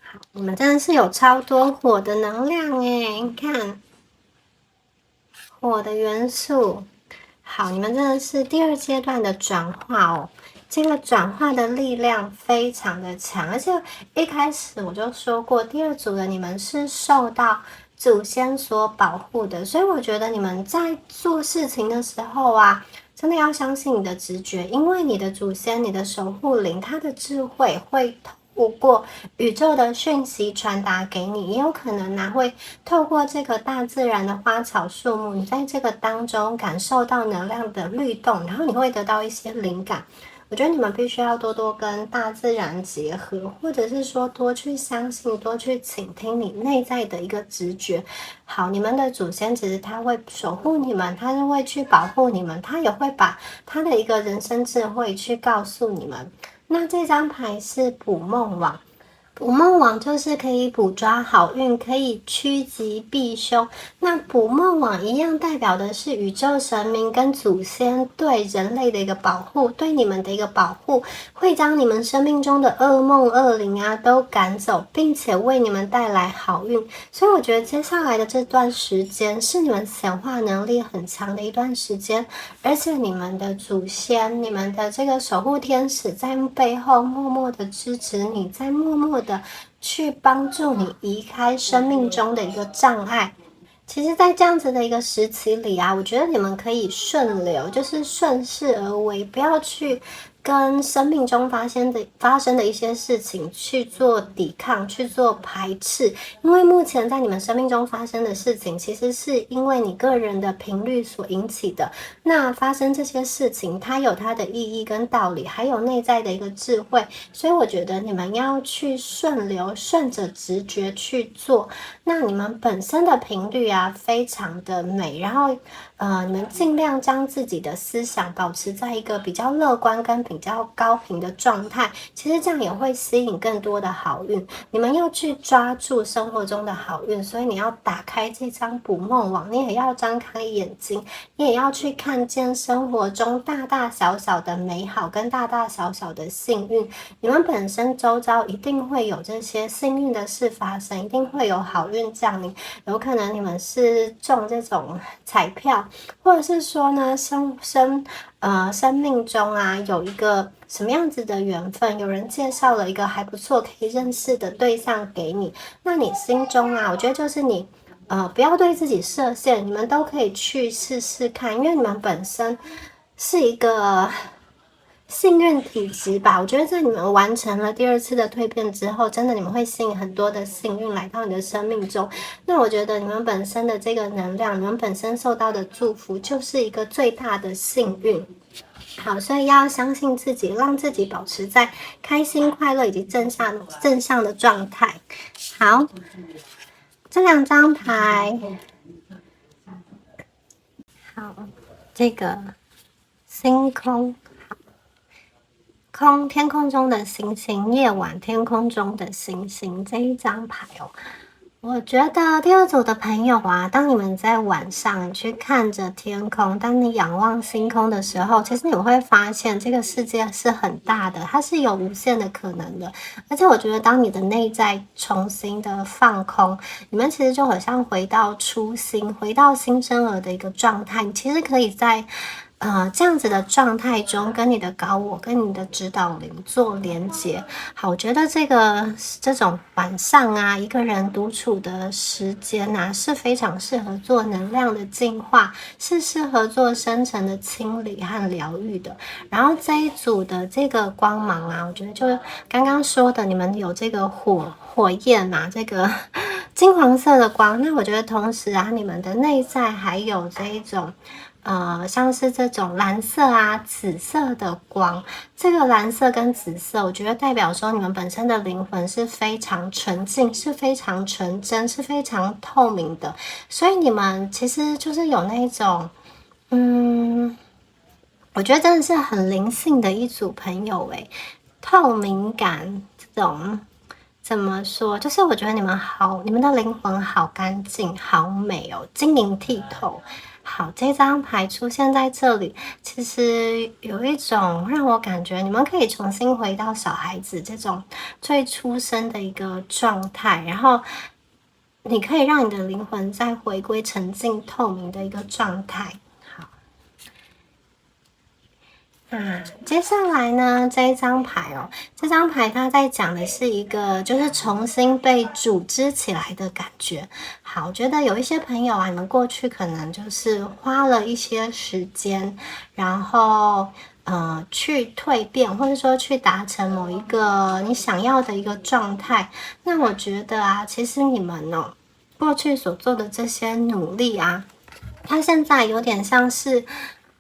好，你们真的是有超多火的能量耶，你看，火的元素。好，你们真的是第2阶段的转化哦，这个转化的力量非常的强，而且一开始我就说过，第2组的你们是受到祖先所保护的。所以我觉得你们在做事情的时候啊，真的要相信你的直觉，因为你的祖先、你的守护灵，他的智慧会透过宇宙的讯息传达给你，也有可能呢会透过这个大自然的花草树木，你在这个当中感受到能量的律动，然后你会得到一些灵感。我觉得你们必须要多多跟大自然结合，或者是说多去相信，多去倾听你内在的一个直觉。好，你们的祖先其实他会守护你们，他是会去保护你们，他也会把他的一个人生智慧去告诉你们。那这张牌是捕梦网。捕梦网就是可以捕抓好运，可以趋吉避凶。那捕梦网一样代表的是宇宙神明跟祖先对人类的一个保护，对你们的一个保护，会将你们生命中的噩梦恶灵啊都赶走，并且为你们带来好运。所以我觉得接下来的这段时间是你们显化能力很强的一段时间，而且你们的祖先、你们的这个守护天使在背后默默的支持你，在默默的去帮助你移开生命中的一个障碍。其实在这样子的一个时期里啊，我觉得你们可以顺流，就是顺势而为，不要去跟生命中发生的一些事情去做抵抗，去做排斥。因为目前在你们生命中发生的事情，其实是因为你个人的频率所引起的。那发生这些事情，它有它的意义跟道理，还有内在的一个智慧。所以我觉得你们要去顺流，顺着直觉去做。那你们本身的频率啊，非常的美，然后你们尽量将自己的思想保持在一个比较乐观跟比较高频的状态，其实这样也会吸引更多的好运。你们要去抓住生活中的好运，所以你要打开这张捕梦网，你也要张开眼睛，你也要去看见生活中大大小小的美好跟大大小小的幸运。你们本身周遭一定会有这些幸运的事发生，一定会有好运降临。有可能你们是中这种彩票，或者是说呢生命中啊有一个什么样子的缘分，有人介绍了一个还不错可以认识的对象给你，那你心中啊，我觉得就是你不要对自己设限，你们都可以去试试看，因为你们本身是一个幸运体质吧。我觉得在你们完成了第2次的蜕变之后，真的你们会吸引很多的幸运来到你的生命中。那我觉得你们本身的这个能量，你们本身受到的祝福就是一个最大的幸运。好，所以要相信自己，让自己保持在开心、快乐以及正向的状态。好，这2张牌，好，这个星空。天空中的星星，夜晚天空中的星星，这一张牌哦，我觉得第2组的朋友啊，当你们在晚上去看着天空，当你仰望星空的时候，其实你会发现这个世界是很大的，它是有无限的可能的。而且我觉得当你的内在重新的放空，你们其实就好像回到初心，回到新生儿的一个状态，你其实可以在这样子的状态中，跟你的高我、跟你的指导灵做连接。好，我觉得这种晚上啊，一个人独处的时间啊，是非常适合做能量的净化，是适合做深层的清理和疗愈的。然后这一组的这个光芒啊，我觉得就刚刚说的，你们有这个火焰嘛，这个金黄色的光，那我觉得同时啊，你们的内在还有这一种像是这种蓝色啊、紫色的光，这个蓝色跟紫色，我觉得代表说你们本身的灵魂是非常纯净，是非常纯真，是非常透明的，所以你们其实就是有那种，我觉得真的是很灵性的一组朋友诶，透明感这种。怎么说？就是我觉得你们的灵魂好干净、好美哦，晶莹剔透。好，这张牌出现在这里，其实有一种让我感觉你们可以重新回到小孩子这种最初生的一个状态，然后你可以让你的灵魂再回归沉静透明的一个状态。好，接下来呢，这一张牌哦，这张牌它在讲的是一个就是重新被组织起来的感觉。好，我觉得有一些朋友啊，你们过去可能就是花了一些时间，然后去蜕变，或者说去达成某一个你想要的一个状态。那我觉得啊，其实你们过去所做的这些努力啊，它现在有点像是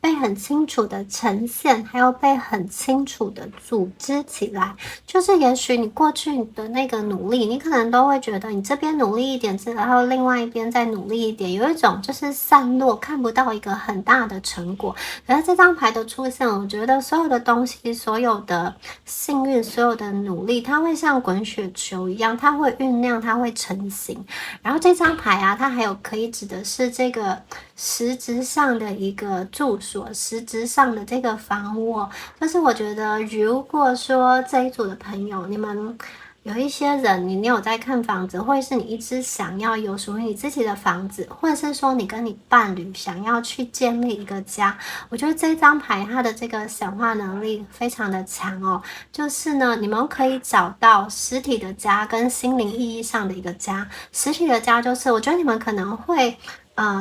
被很清楚的呈现，还有被很清楚的组织起来。就是也许你过去的那个努力，你可能都会觉得你这边努力一点，然后另外一边再努力一点，有一种就是散落，看不到一个很大的成果。可是这张牌的出现，我觉得所有的东西，所有的幸运，所有的努力，它会像滚雪球一样，它会酝酿，它会成型。然后这张牌啊，它还有可以指的是这个实质上的一个住所，实质上的这个房屋就是我觉得如果说这一组的朋友，你们有一些人你有在看房子，或者是你一直想要有属于你自己的房子，或者是说你跟你伴侣想要去建立一个家，我觉得这张牌它的这个显化能力非常的强哦。就是呢，你们可以找到实体的家跟心灵意义上的一个家。实体的家就是我觉得你们可能会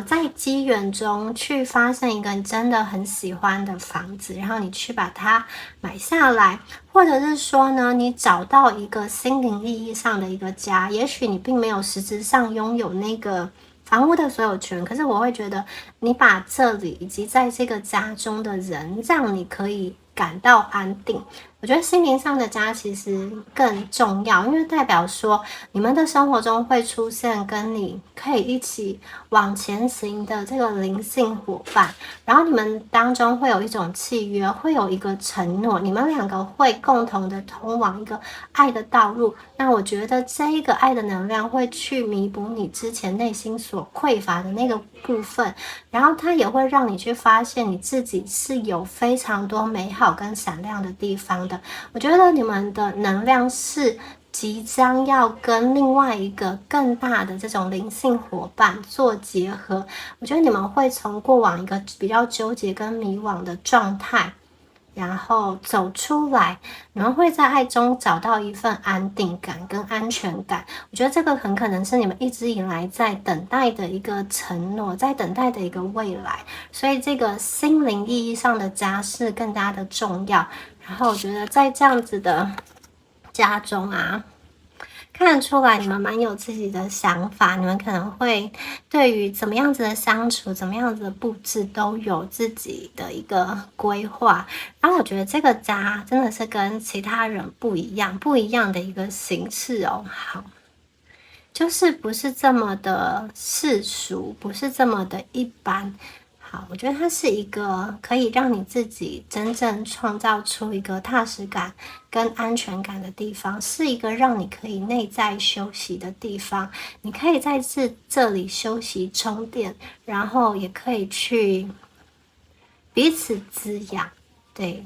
在机缘中去发现一个你真的很喜欢的房子，然后你去把它买下来，或者是说呢，你找到一个心灵意义上的一个家，也许你并没有实质上拥有那个房屋的所有权，可是我会觉得你把这里以及在这个家中的人，让你可以感到安定。我觉得心灵上的家其实更重要，因为代表说你们的生活中会出现跟你可以一起往前行的这个灵性伙伴，然后你们当中会有一种契约，会有一个承诺，你们两个会共同的通往一个爱的道路。那我觉得这一个爱的能量会去弥补你之前内心所匮乏的那个部分，然后它也会让你去发现你自己是有非常多美好跟闪亮的地方的。我觉得你们的能量是即将要跟另外一个更大的这种灵性伙伴做结合。我觉得你们会从过往一个比较纠结跟迷惘的状态，然后走出来，你们会在爱中找到一份安定感跟安全感。我觉得这个很可能是你们一直以来在等待的一个承诺，在等待的一个未来，所以这个心灵意义上的家是更加的重要。然后我觉得在这样子的家中啊，看得出来你们蛮有自己的想法，你们可能会对于怎么样子的相处，怎么样子的布置都有自己的一个规划。然后我觉得这个家真的是跟其他人不一样的一个形式哦。好，就是不是这么的世俗，不是这么的一般。好，我觉得它是一个可以让你自己真正创造出一个踏实感跟安全感的地方，是一个让你可以内在休息的地方。你可以在这里休息充电，然后也可以去彼此滋养。对，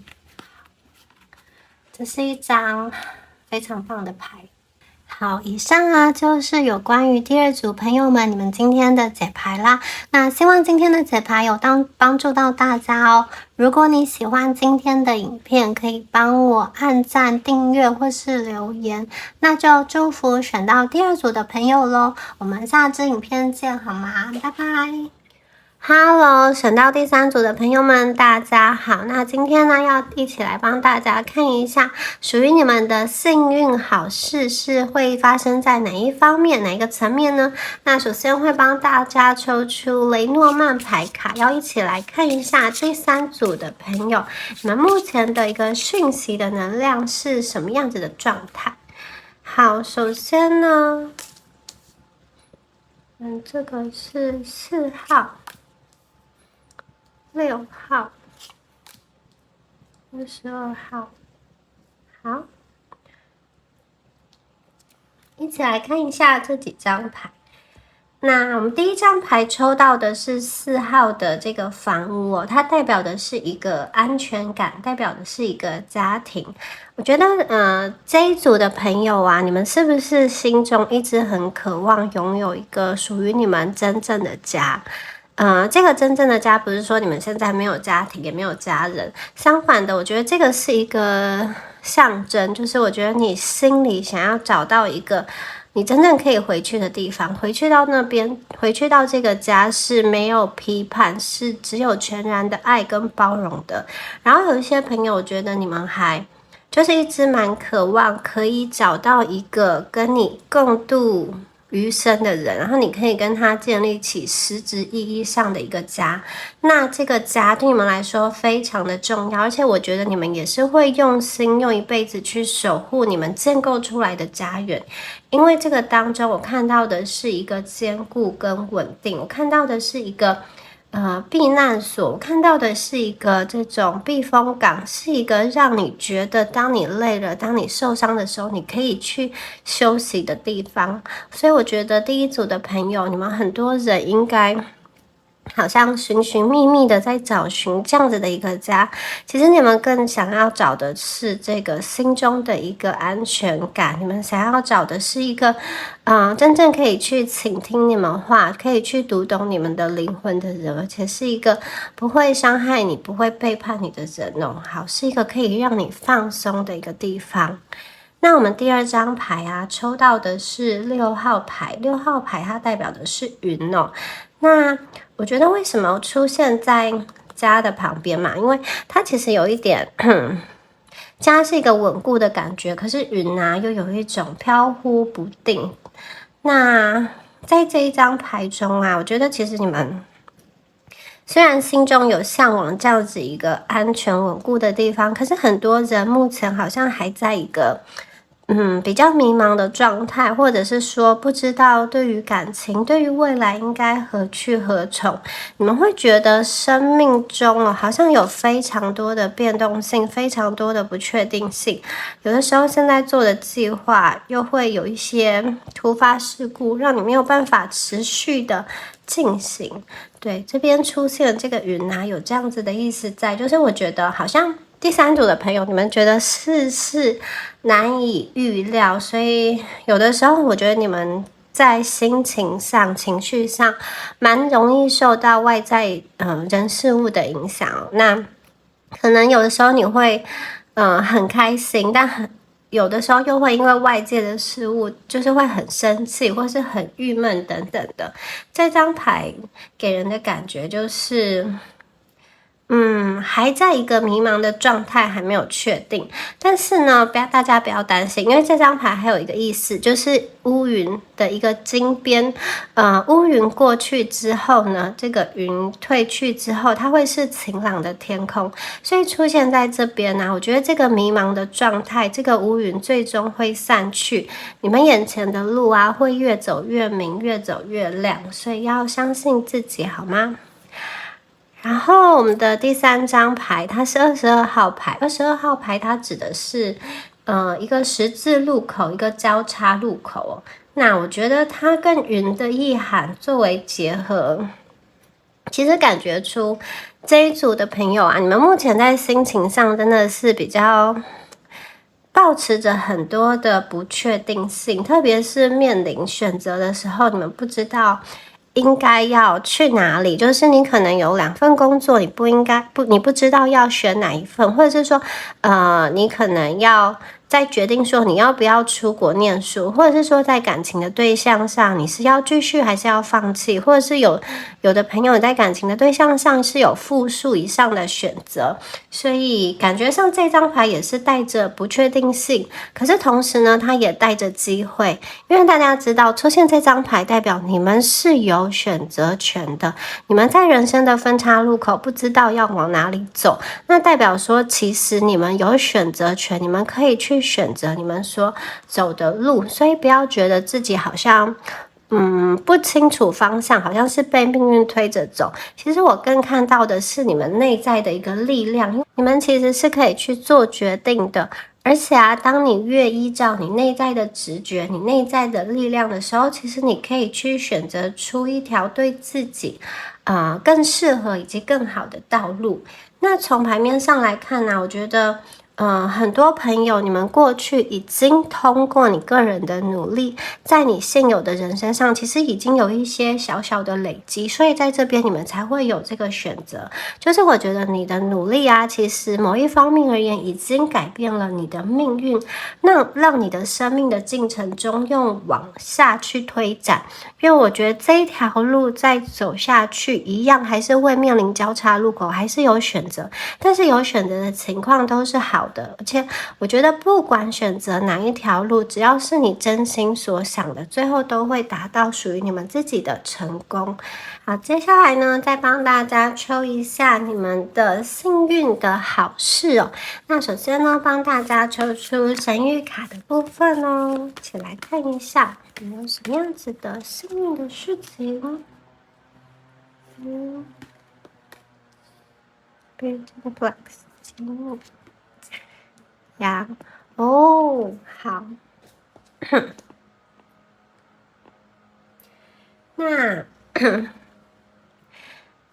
这是一张非常棒的牌。好，以上啊就是有关于第二组朋友们你们今天的解牌啦。那希望今天的解牌有帮助到大家哦。如果你喜欢今天的影片，可以帮我按赞、订阅或是留言。那就祝福选到第二组的朋友咯。我们下支影片见好吗？拜拜。Hello，选到第三组的朋友们，大家好。那今天呢，要一起来帮大家看一下，属于你们的幸运好事是会发生在哪一方面、哪一个层面呢？那首先会帮大家抽出雷诺曼牌卡，要一起来看一下第三组的朋友，你们目前的一个讯息的能量是什么样子的状态。好，首先呢，这个是4号。6号、22号，好，一起来看一下这几张牌。那我们第一张牌抽到的是4号的这个房屋哦，它代表的是一个安全感，代表的是一个家庭。我觉得这一组的朋友啊，你们是不是心中一直很渴望拥有一个属于你们真正的家？这个真正的家不是说你们现在没有家庭也没有家人，相反的，我觉得这个是一个象征，就是我觉得你心里想要找到一个你真正可以回去的地方，回去到那边，回去到这个家是没有批判，是只有全然的爱跟包容的。然后有一些朋友，我觉得你们还就是一直蛮渴望可以找到一个跟你共度余生的人，然后你可以跟他建立起实质意义上的一个家。那这个家对你们来说非常的重要，而且我觉得你们也是会用心用一辈子去守护你们建构出来的家园。因为这个当中我看到的是一个坚固跟稳定，我看到的是一个避难所，我看到的是一个这种避风港，是一个让你觉得当你累了，当你受伤的时候，你可以去休息的地方。所以我觉得第一组的朋友，你们很多人应该好像寻寻觅觅的在找寻这样子的一个家，其实你们更想要找的是这个心中的一个安全感，你们想要找的是一个真正可以去倾听你们话，可以去读懂你们的灵魂的人，而且是一个不会伤害你，不会背叛你的人哦。好，是一个可以让你放松的一个地方。那我们第二张牌啊，抽到的是6号牌，6号牌它代表的是云哦。那我觉得为什么出现在家的旁边嘛？因为它其实有一点，家是一个稳固的感觉，可是云啊又有一种飘忽不定。那在这一张牌中啊，我觉得其实你们虽然心中有向往这样子一个安全稳固的地方，可是很多人目前好像还在一个比较迷茫的状态，或者是说不知道对于感情，对于未来应该何去何从。你们会觉得生命中好像有非常多的变动性，非常多的不确定性。有的时候现在做的计划又会有一些突发事故，让你没有办法持续的进行。对，这边出现了这个云啊，有这样子的意思在，就是我觉得好像第三组的朋友，你们觉得事事难以预料，所以有的时候我觉得你们在心情上、情绪上蛮容易受到外在人事物的影响。那可能有的时候你会很开心，但有的时候又会因为外界的事物，就是会很生气或是很郁闷等等的。这张牌给人的感觉就是还在一个迷茫的状态，还没有确定。但是呢，大家不要担心，因为这张牌还有一个意思，就是乌云的一个金边。乌云过去之后呢，这个云退去之后，它会是晴朗的天空。所以出现在这边呢，我觉得这个迷茫的状态，这个乌云最终会散去，你们眼前的路啊，会越走越明，越走越亮。所以要相信自己，好吗？然后我们的第三张牌，它是22号牌。22号牌它指的是，一个十字路口，一个交叉路口哦。那我觉得它跟云的意涵作为结合，其实感觉出这一组的朋友啊，你们目前在心情上真的是比较抱持着很多的不确定性，特别是面临选择的时候，你们不知道应该要去哪里，就是你可能有2份工作，你不知道要选哪一份，或者是说，你可能要在决定说你要不要出国念书，或者是说在感情的对象上你是要继续还是要放弃，或者是有的朋友在感情的对象上是有复数以上的选择，所以感觉上这张牌也是带着不确定性，可是同时呢，它也带着机会，因为大家知道出现这张牌代表你们是有选择权的，你们在人生的分岔路口不知道要往哪里走，那代表说其实你们有选择权，你们可以去选择你们所走的路，所以不要觉得自己好像不清楚方向，好像是被命运推着走。其实我更看到的是你们内在的一个力量，你们其实是可以去做决定的。而且啊，当你越依照你内在的直觉、你内在的力量的时候，其实你可以去选择出一条对自己更适合以及更好的道路。那从牌面上来看呢，我觉得很多朋友，你们过去已经通过你个人的努力，在你现有的人身上，其实已经有一些小小的累积，所以在这边你们才会有这个选择。就是我觉得你的努力啊，其实某一方面而言，已经改变了你的命运，那让你的生命的进程中用往下去推展。因为我觉得这一条路再走下去，一样还是会面临交叉路口，还是有选择，但是有选择的情况都是好的，而且我觉得不管选择哪一条路，只要是你真心所想的，最后都会达到属于你们自己的成功。好，接下来呢，再帮大家抽一下你们的幸运的好事哦。那首先呢，帮大家抽出神谕卡的部分哦，一起来看一下有没有什么样子的幸运的事情。Beautiful Flex 节目呀，哦，好，那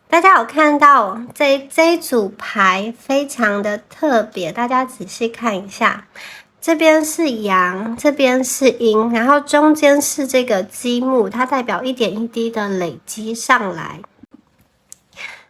大家有看到这一组牌非常的特别，大家仔细看一下，这边是阳，这边是阴，然后中间是这个积木，它代表一点一滴的累积上来。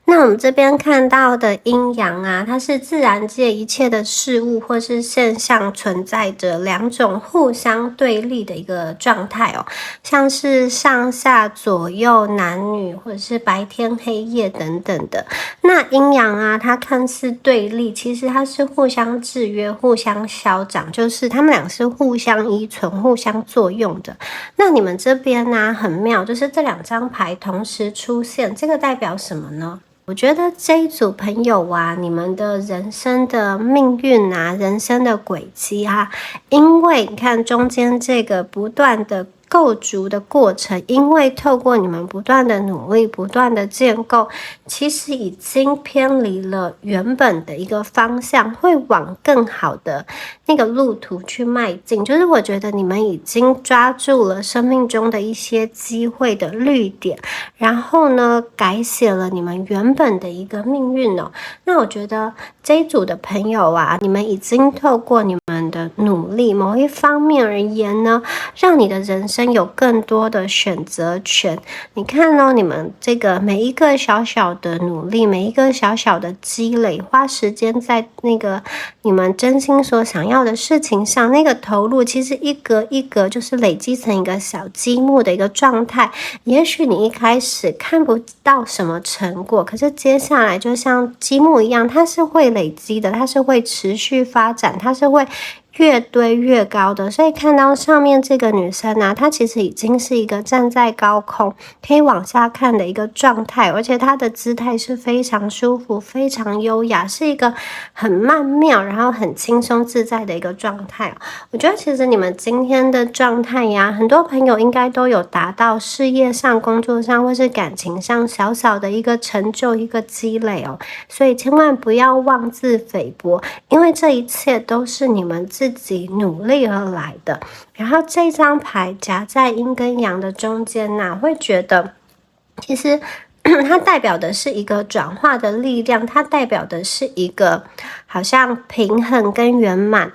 那我们这边看到的阴阳啊，它是自然界一切的事物或是现象存在着两种互相对立的一个状态哦，像是上下左右男女或者是白天黑夜等等的。那阴阳啊，它看似对立，其实它是互相制约、互相消长，就是他们俩是互相依存、互相作用的。那你们这边呢，很妙，就是这两张牌同时出现，这个代表什么呢？我觉得这一组朋友啊，你们的人生的命运啊，人生的轨迹啊，因为你看中间这个不断的构筑的过程，因为透过你们不断的努力、不断的建构，其实已经偏离了原本的一个方向，会往更好的那个路途去迈进。就是我觉得你们已经抓住了生命中的一些机会的绿点，然后呢，改写了你们原本的一个命运哦。那我觉得这一组的朋友啊，你们已经透过你们的努力，某一方面而言呢，让你的人生有更多的选择权。你看哦，你们这个每一个小小的努力，每一个小小的积累，花时间在那个你们真心所想要的事情上，那个投入其实一格一格就是累积成一个小积木的一个状态。也许你一开始看不到什么成果，可是接下来就像积木一样，它是会累积的，它是会持续发展，它是会越堆越高的。所以看到上面这个女生啊，她其实已经是一个站在高空可以往下看的一个状态，而且她的姿态是非常舒服、非常优雅，是一个很曼妙然后很轻松自在的一个状态。我觉得其实你们今天的状态呀，很多朋友应该都有达到事业上、工作上或是感情上小小的一个成就、一个积累哦，所以千万不要妄自菲薄，因为这一切都是你们自己努力而来的。然后这张牌夹在阴跟阳的中间呢，会觉得其实它代表的是一个转化的力量，它代表的是一个好像平衡跟圆满。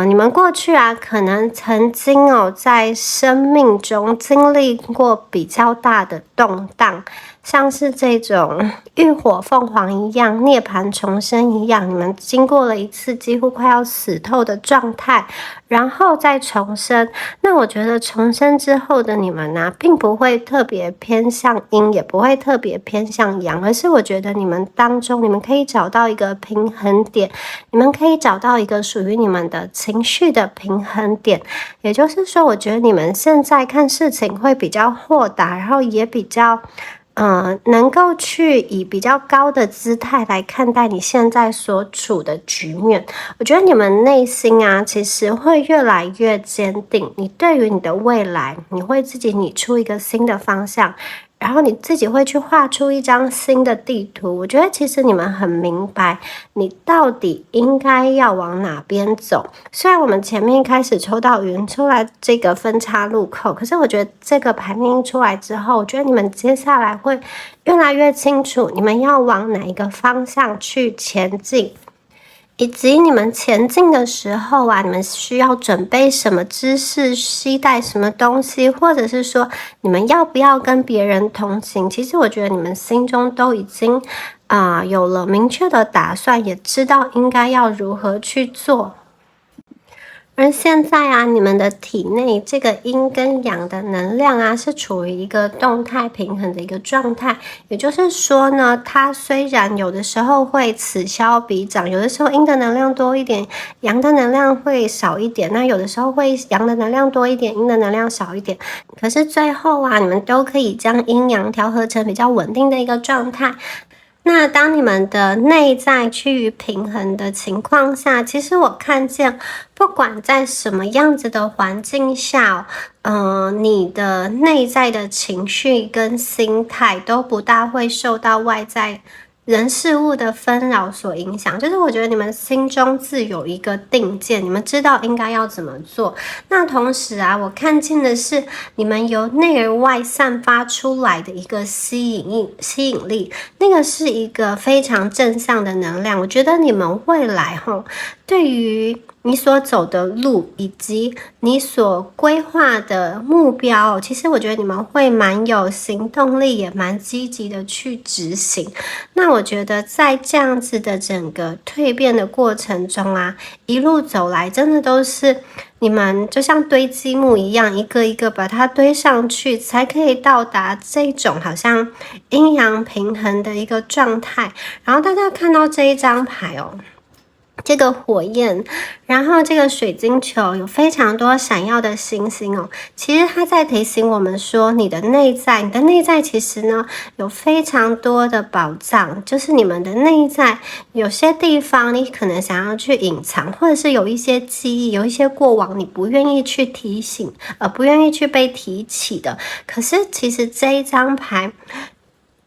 你们过去啊，可能曾经在生命中经历过比较大的动荡，像是这种浴火凤凰一样，涅槃重生一样，你们经过了一次几乎快要死透的状态，然后再重生。那我觉得重生之后的你们呢，并不会特别偏向阴，也不会特别偏向阳，而是我觉得你们当中，你们可以找到一个平衡点，你们可以找到一个属于你们的情绪的平衡点。也就是说，我觉得你们现在看事情会比较豁达，然后也比较能够去以比较高的姿态来看待你现在所处的局面。我觉得你们内心啊，其实会越来越坚定。你对于你的未来，你会自己拟出一个新的方向，然后你自己会去画出一张新的地图。我觉得其实你们很明白你到底应该要往哪边走。虽然我们前面一开始抽到云出来这个分岔路口，可是我觉得这个牌面一出来之后，我觉得你们接下来会越来越清楚你们要往哪一个方向去前进。以及你们前进的时候啊，你们需要准备什么知识，携带什么东西，或者是说你们要不要跟别人同行，其实我觉得你们心中都已经有了明确的打算，也知道应该要如何去做。而现在啊，你们的体内这个阴跟阳的能量啊，是处于一个动态平衡的一个状态。也就是说呢，它虽然有的时候会此消彼长，有的时候阴的能量多一点，阳的能量会少一点，那有的时候会阳的能量多一点，阴的能量少一点。可是最后啊，你们都可以将阴阳调和成比较稳定的一个状态。那当你们的内在趋于平衡的情况下，其实我看见，不管在什么样子的环境下，你的内在的情绪跟心态都不大会受到外在人事物的纷扰所影响，就是我觉得你们心中自有一个定见，你们知道应该要怎么做。那同时啊，我看见的是你们由内而外散发出来的一个吸引力，那个是一个非常正向的能量。我觉得你们未来对于你所走的路以及你所规划的目标，其实我觉得你们会蛮有行动力，也蛮积极的去执行。那我觉得在这样子的整个蜕变的过程中啊，一路走来真的都是你们就像堆积木一样，一个一个把它堆上去，才可以到达这种好像阴阳平衡的一个状态。然后大家看到这一张牌这个火焰，然后这个水晶球有非常多闪耀的星星其实它在提醒我们说，你的内在其实呢有非常多的宝藏，就是你们的内在有些地方你可能想要去隐藏，或者是有一些记忆，有一些过往你不愿意去提醒，不愿意去被提起的。可是其实这一张牌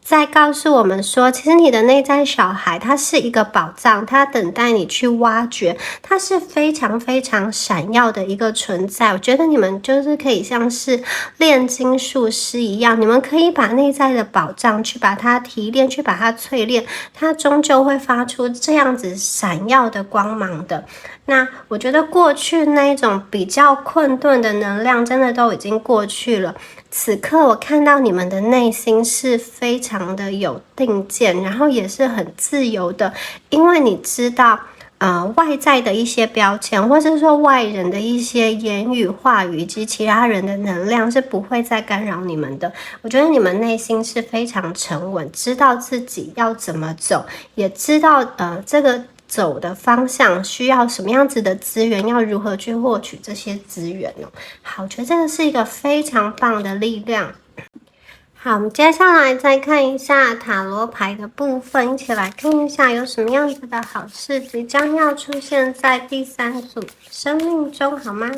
在告诉我们说，其实你的内在小孩他是一个宝藏，他等待你去挖掘，他是非常非常闪耀的一个存在。我觉得你们就是可以像是炼金术师一样，你们可以把内在的宝藏去把它提炼，去把它淬炼，它终究会发出这样子闪耀的光芒的。那我觉得过去那一种比较困顿的能量真的都已经过去了，此刻我看到你们的内心是非常的有定见，然后也是很自由的，因为你知道外在的一些标签，或是说外人的一些言语话语及其他人的能量是不会再干扰你们的。我觉得你们内心是非常沉稳，知道自己要怎么走，也知道这个走的方向需要什么样子的资源，要如何去获取这些资源好，我觉得这个是一个非常棒的力量。好，我们接下来再看一下塔罗牌的部分，一起来看一下有什么样子的好事即将要出现在第三组生命中，好吗？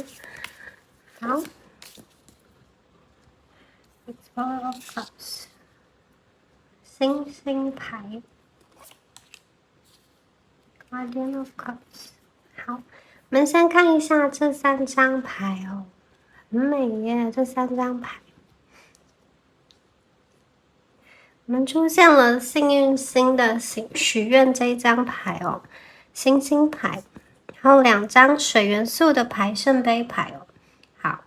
好 ，Four of Cups， 星星牌。Guardian of Cups， 好，我们先看一下这三张牌很美耶，这三张牌。我们出现了幸运星的许愿这一张牌星星牌，然后两张水元素的牌，圣杯牌好。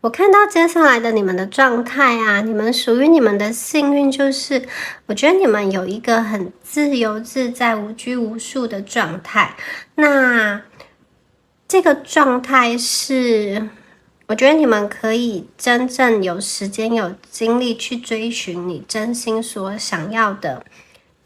我看到接下来的你们的状态啊，你们属于你们的幸运就是，我觉得你们有一个很自由自在、无拘无束的状态。那这个状态是，我觉得你们可以真正有时间、有精力去追寻你真心所想要的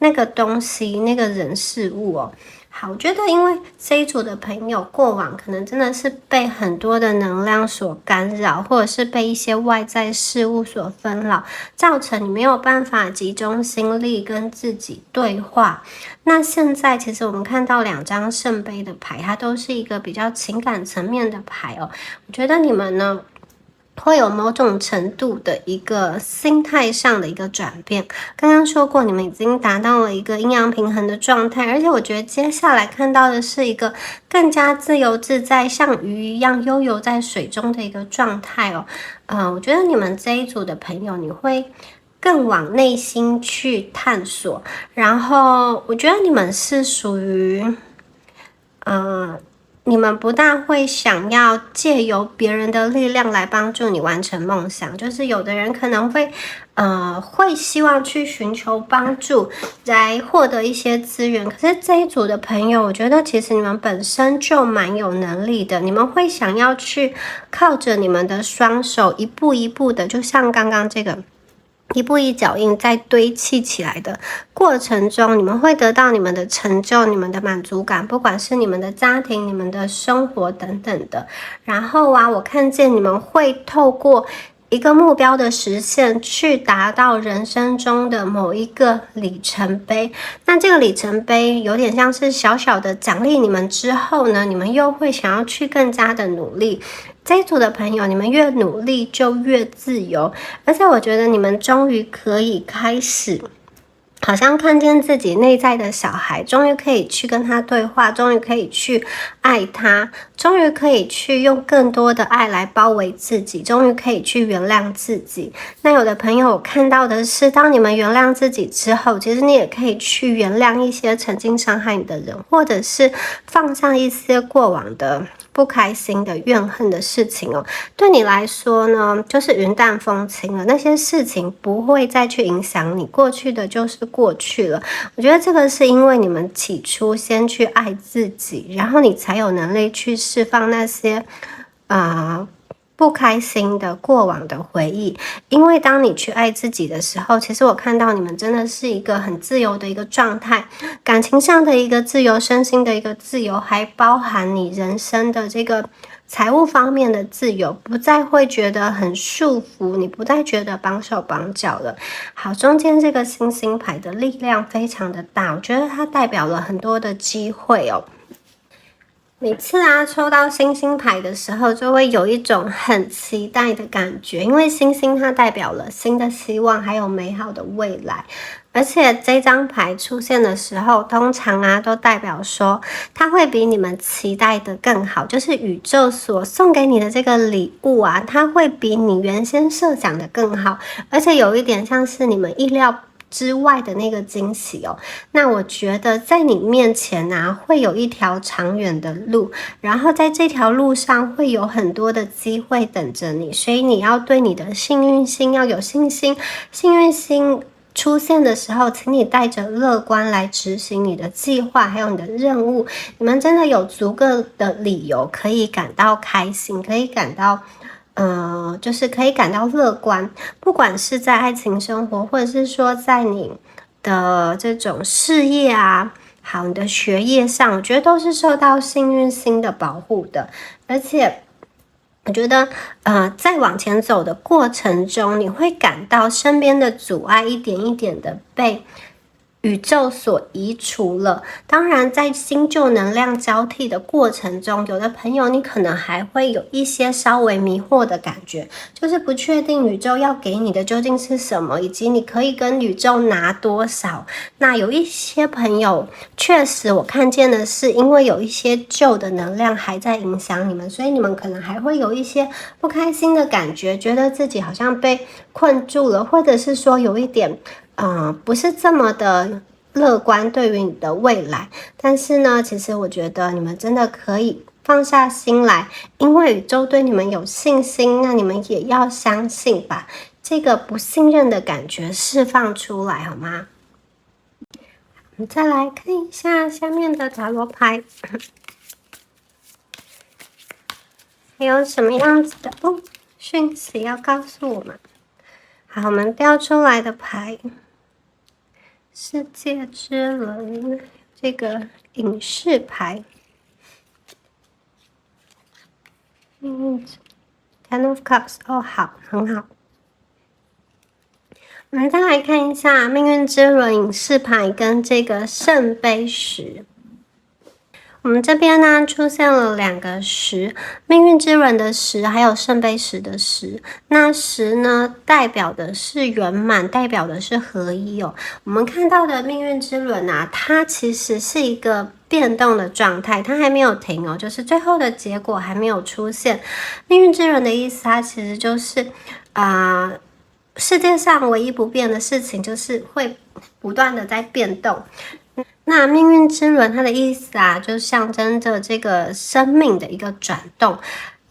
那个东西、那个人事物好，我觉得因为这一组的朋友过往可能真的是被很多的能量所干扰，或者是被一些外在事物所纷扰，造成你没有办法集中心力跟自己对话。那现在其实我们看到两张圣杯的牌，它都是一个比较情感层面的牌我觉得你们呢会有某种程度的一个心态上的一个转变。刚刚说过，你们已经达到了一个阴阳平衡的状态，而且我觉得接下来看到的是一个更加自由自在，像鱼一样悠游在水中的一个状态我觉得你们这一组的朋友，你会更往内心去探索。然后我觉得你们是属于你们不大会想要借由别人的力量来帮助你完成梦想，就是有的人可能会希望去寻求帮助来获得一些资源，可是这一组的朋友，我觉得其实你们本身就蛮有能力的，你们会想要去靠着你们的双手一步一步的，就像刚刚这个一步一脚印在堆砌起来的过程中，你们会得到你们的成就，你们的满足感，不管是你们的家庭，你们的生活等等的。然后我看见你们会透过一个目标的实现，去达到人生中的某一个里程碑。那这个里程碑有点像是小小的奖励你们之后呢，你们又会想要去更加的努力。这一组的朋友，你们越努力就越自由，而且我觉得你们终于可以开始好像看见自己内在的小孩，终于可以去跟他对话，终于可以去爱他，终于可以去用更多的爱来包围自己，终于可以去原谅自己。那有的朋友我看到的是，当你们原谅自己之后，其实你也可以去原谅一些曾经伤害你的人，或者是放下一些过往的不开心的怨恨的事情哦。对你来说呢，就是云淡风轻了，那些事情不会再去影响你，过去的就是过去了。我觉得这个是因为你们起初先去爱自己，然后你才有能力去释放那些不开心的过往的回忆。因为当你去爱自己的时候，其实我看到你们真的是一个很自由的一个状态，感情上的一个自由，身心的一个自由，还包含你人生的这个财务方面的自由，不再会觉得很束缚，你不再觉得绑手绑脚了。好，中间这个星星牌的力量非常的大，我觉得它代表了很多的机会哦。每次抽到星星牌的时候，就会有一种很期待的感觉，因为星星它代表了新的希望，还有美好的未来。而且这张牌出现的时候，通常都代表说它会比你们期待的更好，就是宇宙所送给你的这个礼物它会比你原先设想的更好，而且有一点像是你们意料之外的那个惊喜哦。那我觉得在你面前会有一条长远的路，然后在这条路上会有很多的机会等着你，所以你要对你的幸运星要有信心。幸运星出现的时候，请你带着乐观来执行你的计划还有你的任务。你们真的有足够的理由可以感到开心，可以感到就是可以感到乐观，不管是在爱情生活，或者是说在你的这种事业好，你的学业上，我觉得都是受到幸运星的保护的。而且我觉得在往前走的过程中，你会感到身边的阻碍一点一点的被宇宙所移除了。当然在新旧能量交替的过程中，有的朋友你可能还会有一些稍微迷惑的感觉，就是不确定宇宙要给你的究竟是什么，以及你可以跟宇宙拿多少。那有一些朋友确实我看见的是，因为有一些旧的能量还在影响你们，所以你们可能还会有一些不开心的感觉，觉得自己好像被困住了，或者是说有一点不是这么的乐观对于你的未来。但是呢，其实我觉得你们真的可以放下心来，因为宇宙对你们有信心，那你们也要相信，把这个不信任的感觉释放出来，好吗？我们再来看一下下面的塔罗牌，还有什么样子的讯息要告诉我们。好，我们调出来的牌，世界之轮，这个隐士牌，Ten of Cups， 好，很好。我们再来看一下命运之轮隐士牌跟这个圣杯十。我们这边出现了两个十，命运之轮的十，还有圣杯十的十。那十呢，代表的是圆满，代表的是合一哦。我们看到的命运之轮它其实是一个变动的状态，它还没有停哦，就是最后的结果还没有出现。命运之轮的意思，它其实就是世界上唯一不变的事情就是会不断的在变动。那命运之轮它的意思啊，就象征着这个生命的一个转动。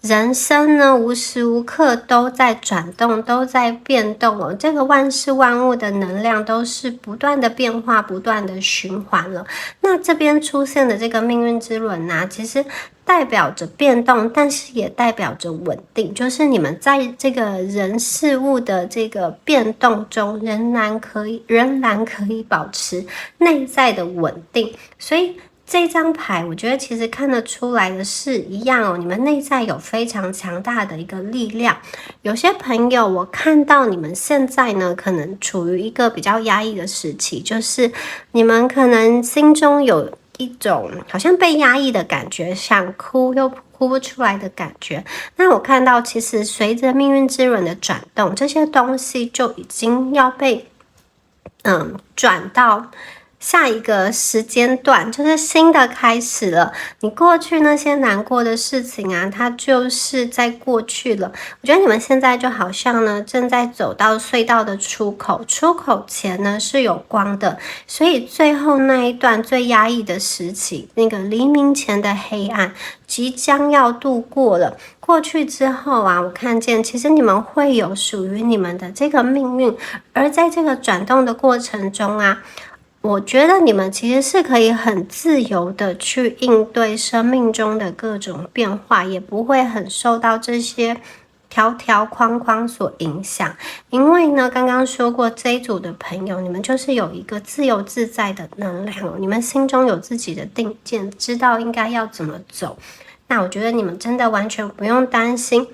人生呢，无时无刻都在转动，都在变动哦。这个万事万物的能量都是不断的变化，不断的循环了。那这边出现的这个命运之轮啊，其实代表着变动，但是也代表着稳定，就是你们在这个人事物的这个变动中，仍然可以保持内在的稳定。所以这张牌我觉得其实看得出来的是一样哦，你们内在有非常强大的一个力量。有些朋友我看到你们现在呢可能处于一个比较压抑的时期，就是你们可能心中有一种好像被压抑的感觉，想哭又哭不出来的感觉。那我看到其实随着命运之轮的转动，这些东西就已经要被转到下一个时间段，就是新的开始了。你过去那些难过的事情啊，它就是在过去了。我觉得你们现在就好像呢，正在走到隧道的出口，出口前呢是有光的，所以最后那一段最压抑的时期，那个黎明前的黑暗即将要度过了。过去之后啊，我看见其实你们会有属于你们的这个命运，而在这个转动的过程中啊，我觉得你们其实是可以很自由的去应对生命中的各种变化，也不会很受到这些条条框框所影响。因为呢，刚刚说过这一组的朋友，你们就是有一个自由自在的能量，你们心中有自己的定见，知道应该要怎么走。那我觉得你们真的完全不用担心，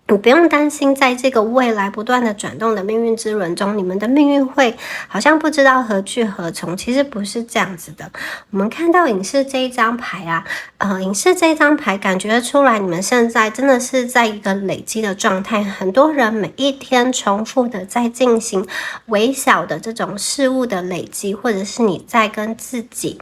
你不用担心在这个未来不断的转动的命运之轮中，你们的命运会好像不知道何去何从，其实不是这样子的。我们看到隐士这一张牌啊，隐士这一张牌感觉出来你们现在真的是在一个累积的状态，很多人每一天重复的在进行微小的这种事物的累积，或者是你在跟自己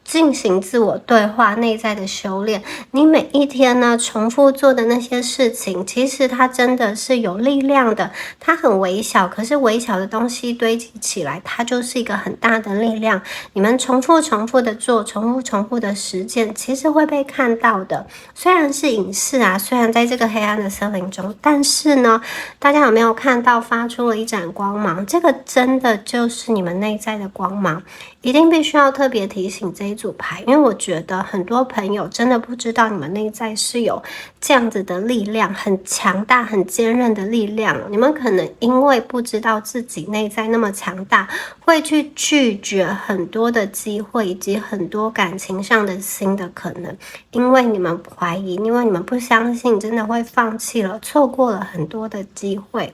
进行自我对话，内在的修炼。你每一天呢重复做的那些事情，其实它真的是有力量的，它很微小，可是微小的东西堆积起来，它就是一个很大的力量。你们重复的做，重复的实践，其实会被看到的。虽然是隐士啊，虽然在这个黑暗的森林中，但是呢，大家有没有看到发出了一盏光芒？这个真的就是你们内在的光芒。一定必须要特别提醒这一组牌，因为我觉得很多朋友真的不知道你们内在是有这样子的力量，很强大、很坚韧的力量。你们可能因为不知道自己内在那么强大，会去拒绝很多的机会，以及很多感情上的新的可能，因为你们怀疑，因为你们不相信，真的会放弃了，错过了很多的机会。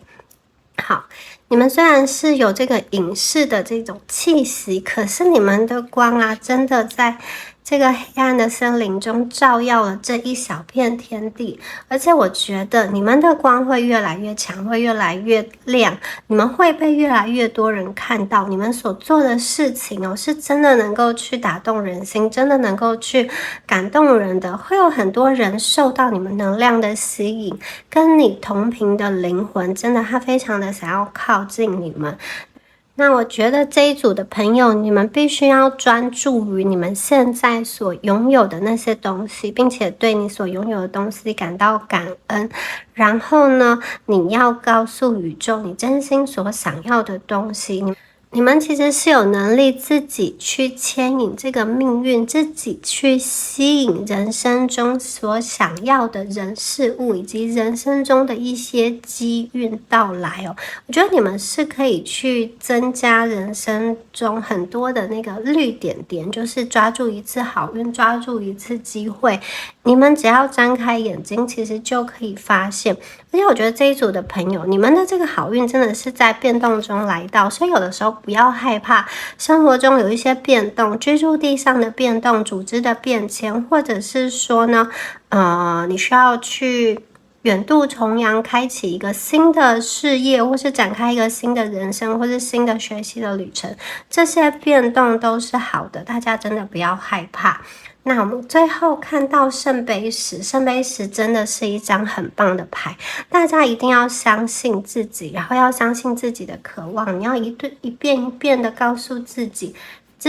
好，你们虽然是有这个隐士的这种气息，可是你们的光啊，真的在这个黑暗的森林中照耀了这一小片天地。而且我觉得你们的光会越来越强，会越来越亮，你们会被越来越多人看到。你们所做的事情是真的能够去打动人心，真的能够去感动人的，会有很多人受到你们能量的吸引，跟你同频的灵魂，真的他非常的想要靠近你们。那我觉得这一组的朋友，你们必须要专注于你们现在所拥有的那些东西，并且对你所拥有的东西感到感恩。然后呢，你要告诉宇宙你真心所想要的东西。你们其实是有能力自己去牵引这个命运，自己去吸引人生中所想要的人事物，以及人生中的一些机运到来哦。我觉得你们是可以去增加人生中很多的那个绿点点，就是抓住一次好运，抓住一次机会。你们只要张开眼睛，其实就可以发现。而且我觉得这一组的朋友，你们的这个好运真的是在变动中来到，所以有的时候不要害怕生活中有一些变动，居住地上的变动，组织的变迁，或者是说呢，你需要去远渡重洋，开启一个新的事业，或是展开一个新的人生，或是新的学习的旅程，这些变动都是好的，大家真的不要害怕。那我们最后看到圣杯十，圣杯十真的是一张很棒的牌，大家一定要相信自己，然后要相信自己的渴望，你要一遍一遍的告诉自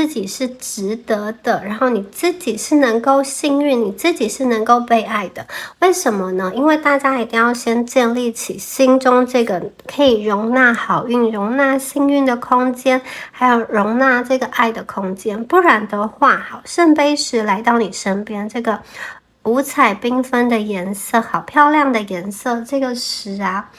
己是值得的，然后你自己是能够幸运，你自己是能够被爱的。为什么呢？因为大家一定要先建立起心中这个可以容纳好运、容纳幸运的空间，还有容纳这个爱的空间。不然的话，好，圣杯十来到你身边，这个五彩缤纷的颜色，好漂亮的颜色，这个十啊，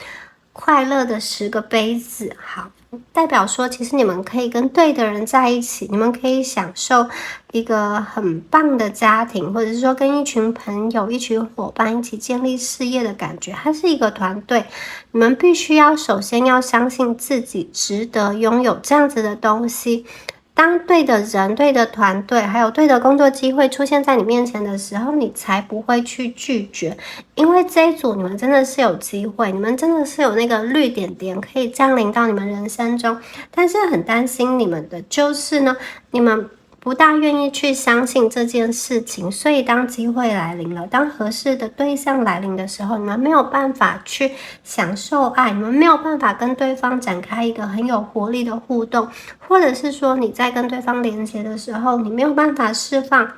快乐的10个杯子，好。代表说其实你们可以跟对的人在一起，你们可以享受一个很棒的家庭，或者是说跟一群朋友、一群伙伴一起建立事业的感觉，它是一个团队，你们必须要首先要相信自己值得拥有这样子的东西。当对的人、对的团队还有对的工作机会出现在你面前的时候，你才不会去拒绝，因为这一组你们真的是有机会，你们真的是有那个绿点点可以降临到你们人生中，但是很担心你们的就是呢，你们不大愿意去相信这件事情，所以当机会来临了，当合适的对象来临的时候，你们没有办法去享受爱，你们没有办法跟对方展开一个很有活力的互动，或者是说你在跟对方连接的时候，你没有办法释放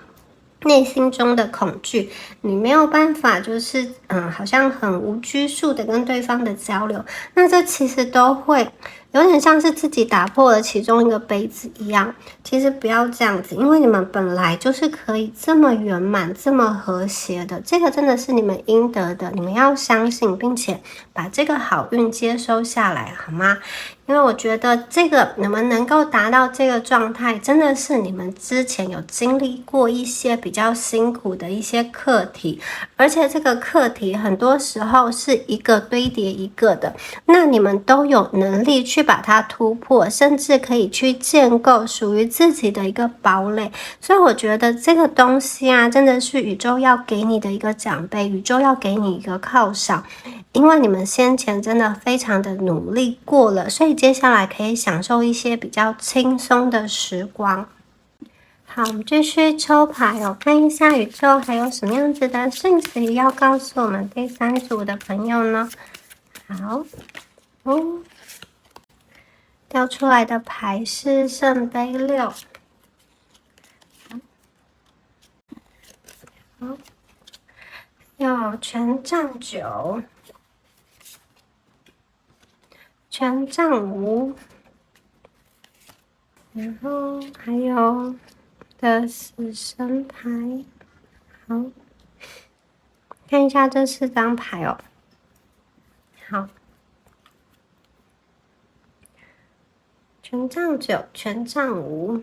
内心中的恐惧，你没有办法就是好像很无拘束的跟对方的交流，那这其实都会有点像是自己打破了其中一个杯子一样。其实不要这样子，因为你们本来就是可以这么圆满、这么和谐的，这个真的是你们应得的，你们要相信，并且把这个好运接收下来，好吗？因为我觉得这个你们能够达到这个状态，真的是你们之前有经历过一些比较辛苦的一些课题，而且这个课题很多时候是一个堆叠一个的，那你们都有能力去把它突破，甚至可以去建构属于自己的一个堡垒。所以我觉得这个东西啊，真的是宇宙要给你的一个奖杯，宇宙要给你一个犒赏，因为你们先前真的非常的努力过了，所以接下来可以享受一些比较轻松的时光。好，我们继续抽牌哦，看一下宇宙还有什么样子的讯息要告诉我们第三组的朋友呢？好，掉出来的牌是圣杯6，好，有权杖9。权杖5，然后还有的死神牌。好，看一下这4张牌哦。好，权杖9，权杖5。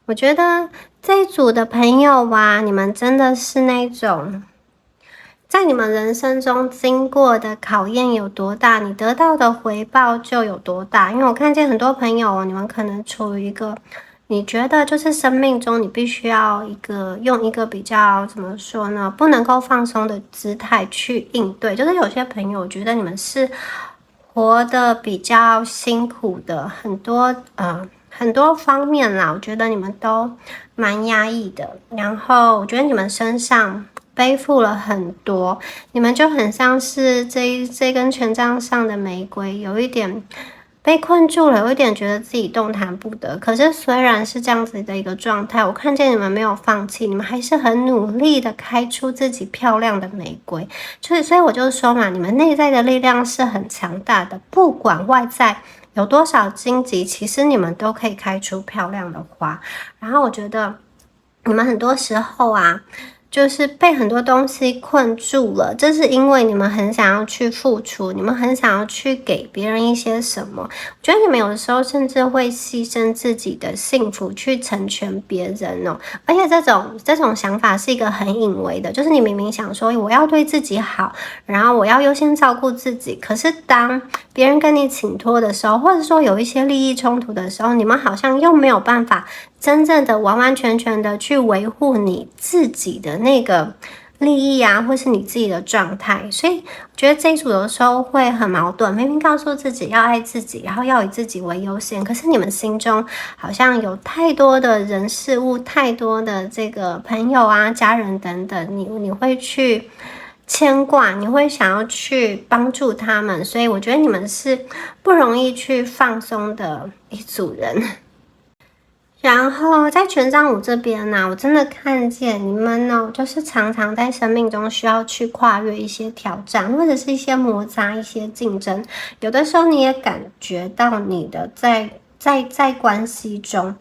我觉得这一组的朋友啊，你们真的是那种在你们人生中经过的考验有多大，你得到的回报就有多大。因为我看见很多朋友，你们可能处于一个你觉得就是生命中你必须要用一个比较怎么说呢，不能够放松的姿态去应对。就是有些朋友，我觉得你们是活得比较辛苦的，很多方面啦，我觉得你们都蛮压抑的。然后我觉得你们身上背负了很多，你们就很像是这根权杖上的玫瑰，有一点被困住了，有一点觉得自己动弹不得。可是虽然是这样子的一个状态，我看见你们没有放弃，你们还是很努力的开出自己漂亮的玫瑰。所以我就说嘛，你们内在的力量是很强大的，不管外在有多少荆棘，其实你们都可以开出漂亮的花。然后我觉得你们很多时候啊，就是被很多东西困住了，这是因为你们很想要去付出，你们很想要去给别人一些什么。我觉得你们有的时候甚至会牺牲自己的幸福去成全别人哦。而且这种想法是一个很隐微的，就是你明明想说我要对自己好，然后我要优先照顾自己，可是当别人跟你请托的时候，或者说有一些利益冲突的时候，你们好像又没有办法真正的完完全全的去维护你自己的那个利益啊，或是你自己的状态。所以我觉得这一组有的时候会很矛盾，明明告诉自己要爱自己，然后要以自己为优先，可是你们心中好像有太多的人事物，太多的这个朋友啊、家人等等，你会去牵挂，你会想要去帮助他们，所以我觉得你们是不容易去放松的一组人。然后在权杖五这边呢，我真的看见你们呢，就是常常在生命中需要去跨越一些挑战，或者是一些摩擦、一些竞争。有的时候你也感觉到你的在关系中，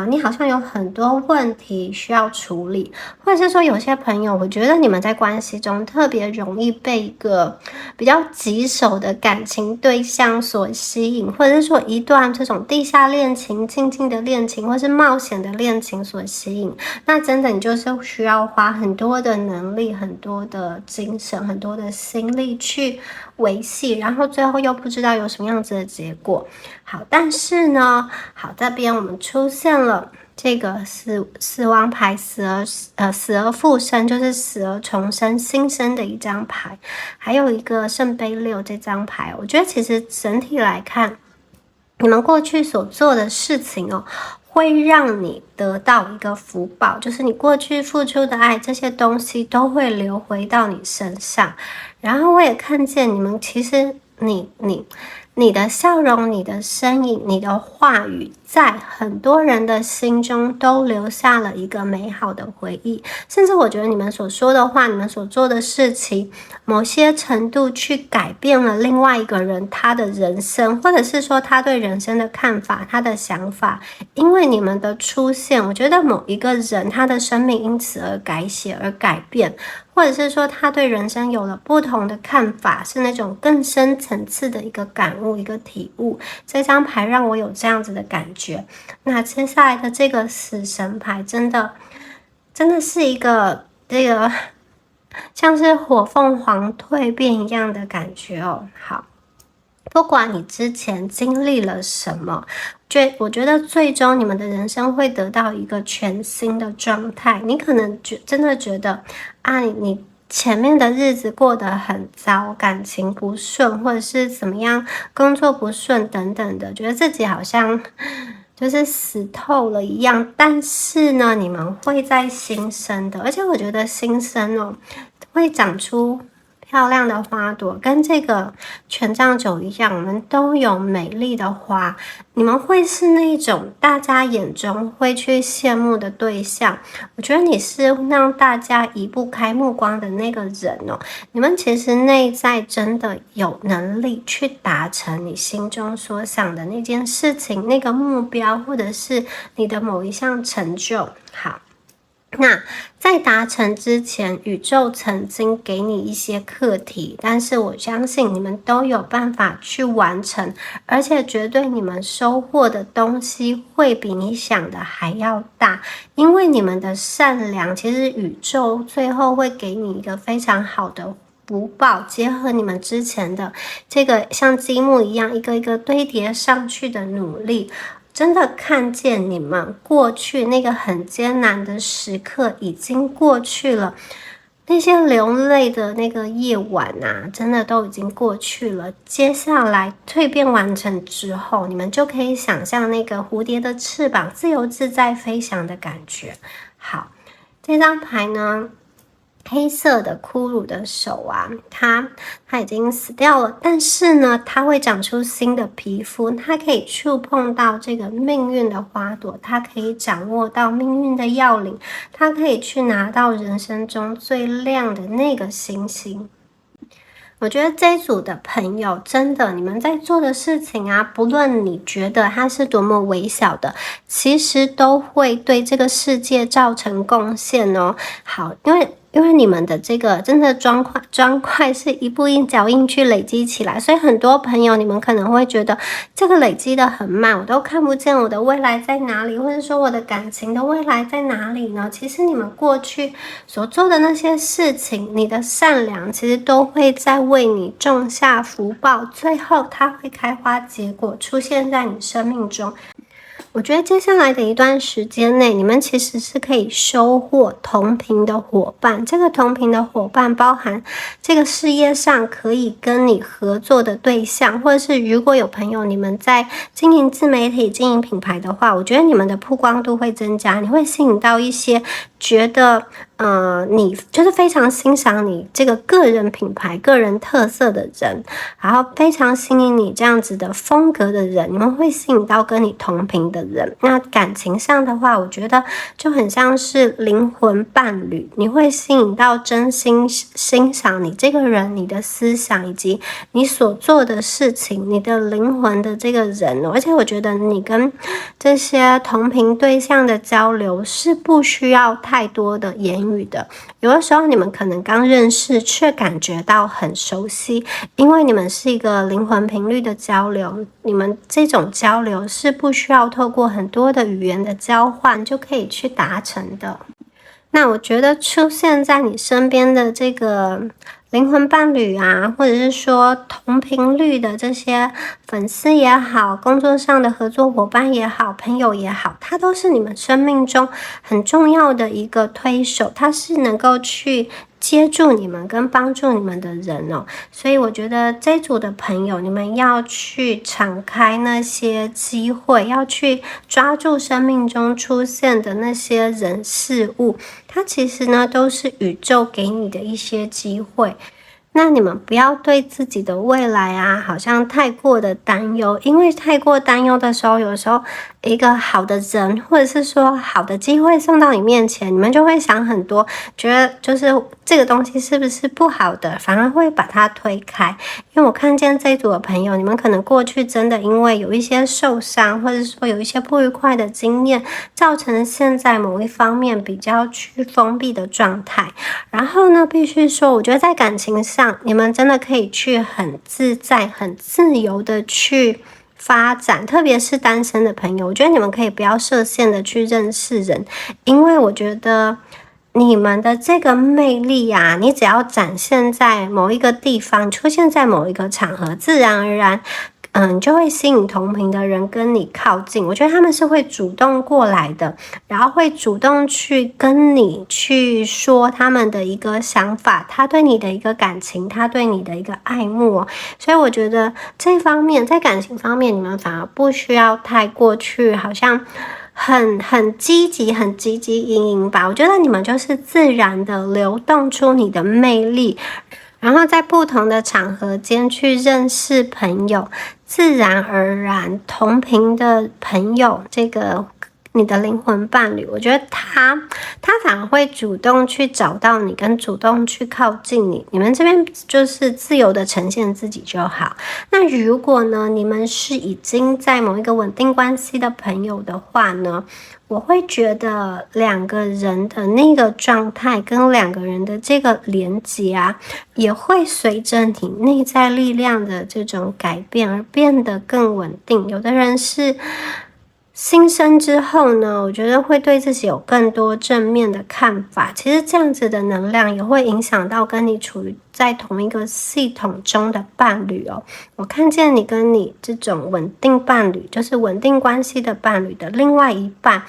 你好像有很多问题需要处理，或者是说有些朋友，我觉得你们在关系中特别容易被一个比较棘手的感情对象所吸引，或者是说一段这种地下恋情、静静的恋情，或是冒险的恋情所吸引。那真的你就是需要花很多的能力、很多的精神、很多的心力去维系，然后最后又不知道有什么样子的结果。好，但是呢，好，这边我们出现了这个死亡牌，死而复生，就是死而重生、新生的一张牌，还有一个圣杯六这张牌。我觉得其实整体来看，你们过去所做的事情哦，会让你得到一个福报，就是你过去付出的爱，这些东西都会流回到你身上。然后我也看见你们，其实你的笑容、你的身影、你的话语，在很多人的心中都留下了一个美好的回忆。甚至我觉得你们所说的话、你们所做的事情，某些程度去改变了另外一个人他的人生，或者是说他对人生的看法、他的想法。因为你们的出现，我觉得某一个人他的生命因此而改写、而改变。或者是说他对人生有了不同的看法，是那种更深层次的一个感悟、一个体悟。这张牌让我有这样子的感觉。那接下来的这个死神牌，真的是一个这个像是火凤凰蜕变一样的感觉哦。好，不管你之前经历了什么，我觉得最终你们的人生会得到一个全新的状态。你可能真的觉得你前面的日子过得很糟，感情不顺，或者是怎么样，工作不顺等等的，觉得自己好像就是死透了一样。但是呢，你们会在新生的，而且我觉得新生哦，会长出漂亮的花朵，跟这个权杖九一样，我们都有美丽的花。你们会是那种大家眼中会去羡慕的对象。我觉得你是让大家移不开目光的那个人哦。你们其实内在真的有能力去达成你心中所想的那件事情、那个目标，或者是你的某一项成就。好。那在达成之前，宇宙曾经给你一些课题，但是我相信你们都有办法去完成，而且绝对你们收获的东西会比你想的还要大，因为你们的善良，其实宇宙最后会给你一个非常好的福报，结合你们之前的这个像积木一样一个一个堆叠上去的努力，真的看见你们过去那个很艰难的时刻已经过去了，那些流泪的那个夜晚啊，真的都已经过去了。接下来蜕变完成之后，你们就可以想象那个蝴蝶的翅膀自由自在飞翔的感觉。好，这张牌呢，黑色的骷髅的手啊，它已经死掉了，但是呢，它会长出新的皮肤，它可以触碰到这个命运的花朵，它可以掌握到命运的要领，它可以去拿到人生中最亮的那个星星。我觉得这一组的朋友，真的，你们在做的事情啊，不论你觉得它是多么微小的，其实都会对这个世界造成贡献哦。好，因为你们的这个真的砖块是一步一脚印去累积起来，所以很多朋友你们可能会觉得这个累积的很慢，我都看不见我的未来在哪里，或者说我的感情的未来在哪里呢？其实你们过去所做的那些事情，你的善良其实都会在为你种下福报，最后它会开花结果，出现在你生命中。我觉得接下来的一段时间内，你们其实是可以收获同频的伙伴。这个同频的伙伴包含这个事业上可以跟你合作的对象，或者是如果有朋友你们在经营自媒体、经营品牌的话，我觉得你们的曝光度会增加，你会吸引到一些觉得你就是非常欣赏你这个个人品牌、个人特色的人，然后非常吸引你这样子的风格的人，你们会吸引到跟你同频的人。那感情上的话，我觉得就很像是灵魂伴侣，你会吸引到真心欣赏你这个人、你的思想以及你所做的事情、你的灵魂的这个人。而且我觉得你跟这些同频对象的交流是不需要太多的言语的，有的时候你们可能刚认识却感觉到很熟悉，因为你们是一个灵魂频率的交流，你们这种交流是不需要透过很多的语言的交换就可以去达成的。那我觉得出现在你身边的这个灵魂伴侣啊，或者是说同频率的这些粉丝也好，工作上的合作伙伴也好，朋友也好，他都是你们生命中很重要的一个推手，他是能够去接住你们跟帮助你们的人哦。所以我觉得这组的朋友，你们要去敞开那些机会，要去抓住生命中出现的那些人事物，它其实呢都是宇宙给你的一些机会。那你们不要对自己的未来啊好像太过的担忧，因为太过担忧的时候，有时候一个好的人或者是说好的机会送到你面前，你们就会想很多，觉得就是这个东西是不是不好的，反而会把它推开。因为我看见这一组的朋友，你们可能过去真的因为有一些受伤，或者说有一些不愉快的经验，造成现在某一方面比较去封闭的状态。然后呢，必须说我觉得在感情上，你们真的可以去很自在、很自由的去发展，特别是单身的朋友，我觉得你们可以不要设限的去认识人，因为我觉得你们的这个魅力啊，你只要展现在某一个地方，出现在某一个场合，自然而然就会吸引同频的人跟你靠近。我觉得他们是会主动过来的，然后会主动去跟你去说他们的一个想法，他对你的一个感情，他对你的一个爱慕哦。所以我觉得这方面在感情方面，你们反而不需要太过去好像很积极很积极营营吧。我觉得你们就是自然的流动出你的魅力，然后在不同的场合间去认识朋友，自然而然同频的朋友，这个你的灵魂伴侣，我觉得他反而会主动去找到你，跟主动去靠近你。你们这边就是自由的呈现自己就好。那如果呢，你们是已经在某一个稳定关系的朋友的话呢，我会觉得两个人的那个状态跟两个人的这个连结啊，也会随着你内在力量的这种改变而变得更稳定。有的人是新生之后呢，我觉得会对自己有更多正面的看法。其实这样子的能量也会影响到跟你处于在同一个系统中的伴侣哦。我看见你跟你这种稳定伴侣，就是稳定关系的伴侣的另外一半，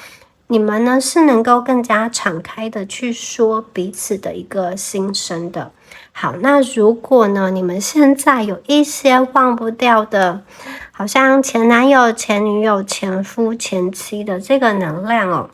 你们呢是能够更加敞开的去说彼此的一个心声的。好，那如果呢，你们现在有一些忘不掉的，好像前男友、前女友、前夫、前妻的这个能量哦。